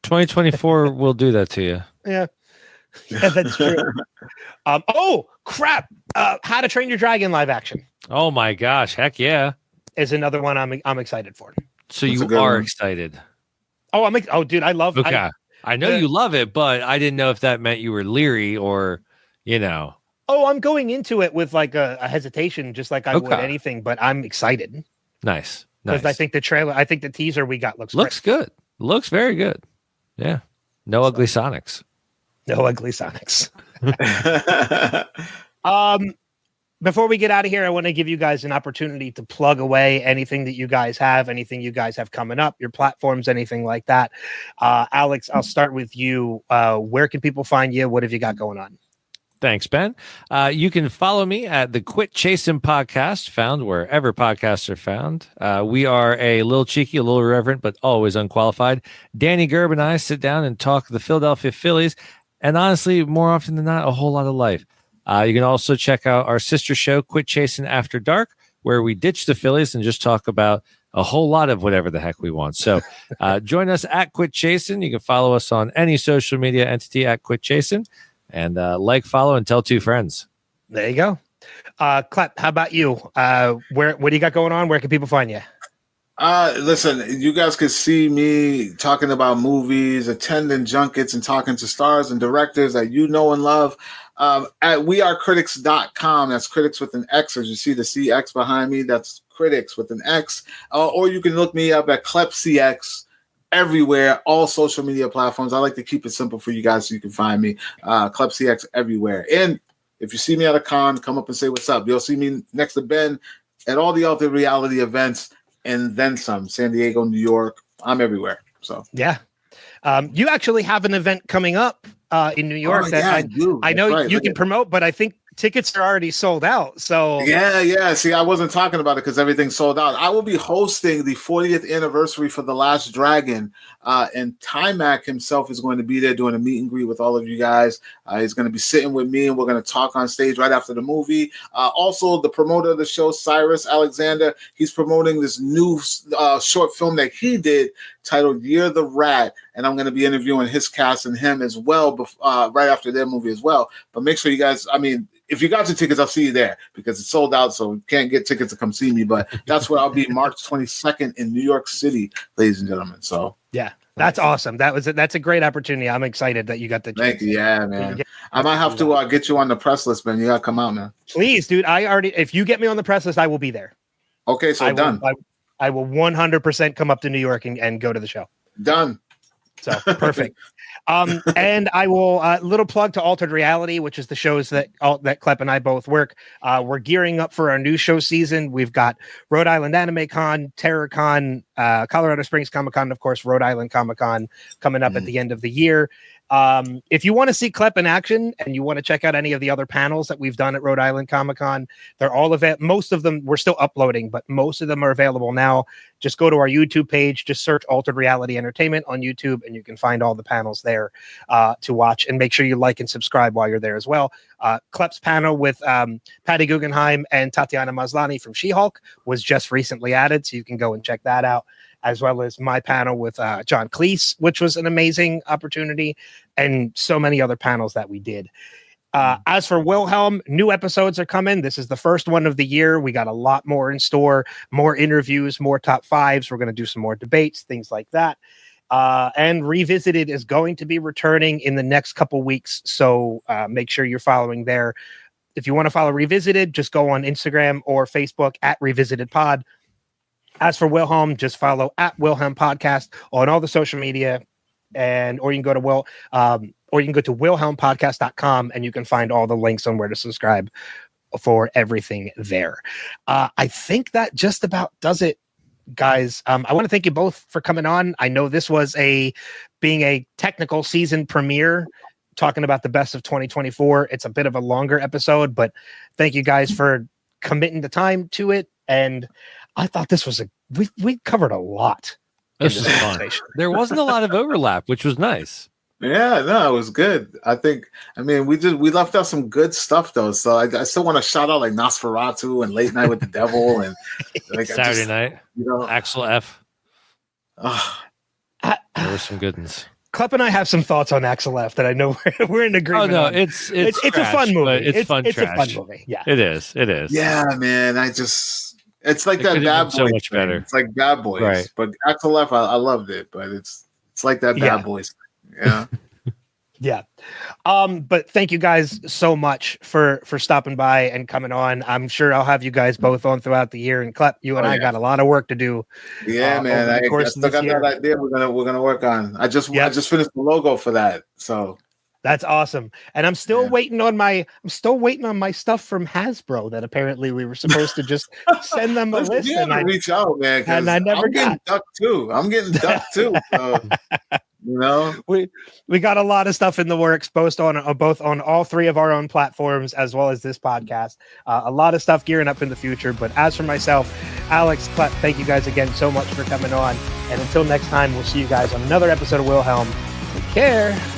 2024 will do that to you. Yeah, that's true. Oh crap! How to Train Your Dragon live action. Oh my gosh! Heck yeah! Is another one I'm excited for. So you are excited? Oh, dude, I love. Okay, I know you love it, but I didn't know if that meant you were leery or, Oh, I'm going into it with like a hesitation, just like I would anything, but I'm excited. Nice. Because I think the teaser we got looks good. Looks very good. Yeah. No ugly Sonics. No ugly Sonics. Before we get out of here, I want to give you guys an opportunity to plug away anything that you guys have, anything you guys have coming up, your platforms, anything like that. Alex, I'll start with you. Where can people find you? What have you got going on? Thanks, Ben. You can follow me at the Chasin Podcast, found wherever podcasts are found. We are a little cheeky, a little irreverent, but always unqualified. Danny Gerb and I sit down and talk the Philadelphia Phillies, and honestly, more often than not, a whole lot of life. You can also check out our sister show, Quit Chasing After Dark, where we ditch the Phillies and just talk about a whole lot of whatever the heck we want. So join us at Quit Chasing. You can follow us on any social media entity at Quit Chasing. And follow, and tell 2 friends. There you go. Klep, how about you? What do you got going on? Where can people find you? Listen, you guys can see me talking about movies, attending junkets, and talking to stars and directors that you know and love. At wearecritics.com. That's critics with an X. As you see the CX behind me, that's critics with an X. Or you can look me up at Klep CX. Everywhere, all social media platforms. I like to keep it simple for you guys so you can find me. Klep CX everywhere. And if you see me at a con, come up and say what's up. You'll see me next to Ben at all the other reality events and then some. San Diego, New York. I'm everywhere. So yeah. You actually have an event coming up in New York I know you can promote, but I think tickets are already sold out. So yeah. See, I wasn't talking about it because everything's sold out. I will be hosting the 40th anniversary for The Last Dragon, and Timac himself is going to be there doing a meet and greet with all of you guys. He's going to be sitting with me, and we're going to talk on stage right after the movie. Also, the promoter of the show, Cyrus Alexander, he's promoting this new short film that he did titled Year the Rat, and I'm going to be interviewing his cast and him as well right after their movie as well. But make sure you guys, if you got your tickets, I'll see you there because it's sold out, so you can't get tickets to come see me. But that's where I'll be March 22nd in New York City, ladies and gentlemen. So yeah, that's awesome. That's a great opportunity. I'm excited that you got the chance. Thank you. Yeah, man. I might have to get you on the press list, man. You gotta come out, man. Please, dude. If you get me on the press list, I will be there. Okay, so done. I will 100% come up to New York and go to the show. Done. So perfect. And I will little plug to Altered Reality, which is the shows that Klep and I both work. We're gearing up for our new show season. We've got Rhode Island Anime Con, Terror Con, Colorado Springs Comic Con, and of course Rhode Island Comic Con coming up at the end of the year. If you want to see Klep in action and you want to check out any of the other panels that we've done at Rhode Island Comic Con, they're all available. Most of them we're still uploading, but most of them are available now. Just go to our YouTube page, just search Altered Reality Entertainment on YouTube, and you can find all the panels there to watch. And make sure you like and subscribe while you're there as well. Klep's panel with Patty Guggenheim and Tatiana Maslany from She-Hulk was just recently added, so you can go and check that out, as well as my panel with John Cleese, which was an amazing opportunity, and so many other panels that we did. As for Wilhelm, new episodes are coming. This is the first one of the year. We got a lot more in store, more interviews, more top fives. We're going to do some more debates, things like that. And Revisited is going to be returning in the next couple weeks. So make sure you're following there. If you want to follow Revisited, just go on Instagram or Facebook at Revisited Pod. As for Wilhelm, just follow at Wilhelm Podcast on all the social media, or you can go to wilhelmpodcast.com and you can find all the links on where to subscribe for everything there. I think that just about does it guys, I want to thank you both for coming on. I know this was being a technical season premiere, talking about the best of 2024. It's a bit of a longer episode, but thank you guys for committing the time to it. And I thought this was we covered a lot. This was fun. There wasn't a lot of overlap, which was nice. Yeah, no, it was good. I mean, we left out some good stuff though. So I still want to shout out like Nosferatu and Late Night with the Devil and like Saturday Night, Axel F. There were some good ones. Klep and I have some thoughts on Axel F that I know we're in agreement. Oh no, on. it's a fun movie. It's fun. It's a fun movie. Yeah, it is. It is. Yeah, man. It's like that Bad Boys. So much thing. better. It's like Bad Boys, right? But Axel F, I loved it, but it's like that Bad Boys thing. Yeah. Yeah. But thank you guys so much for stopping by and coming on. I'm sure I'll have you guys both on throughout the year. And Klep, you and I got a lot of work to do. Yeah, man. I still got that idea we're gonna work on. I just finished the logo for that. So that's awesome. And I'm still waiting on my stuff from Hasbro that apparently we were supposed to just send them a list. And I reach out, man. And I never got ducked too. I'm getting ducked too. So. You know, we got a lot of stuff in the works, both on all three of our own platforms as well as this podcast. A lot of stuff gearing up in the future. But as for myself, Alex, Klep, thank you guys again so much for coming on. And until next time, we'll see you guys on another episode of Wilhelm. Take care.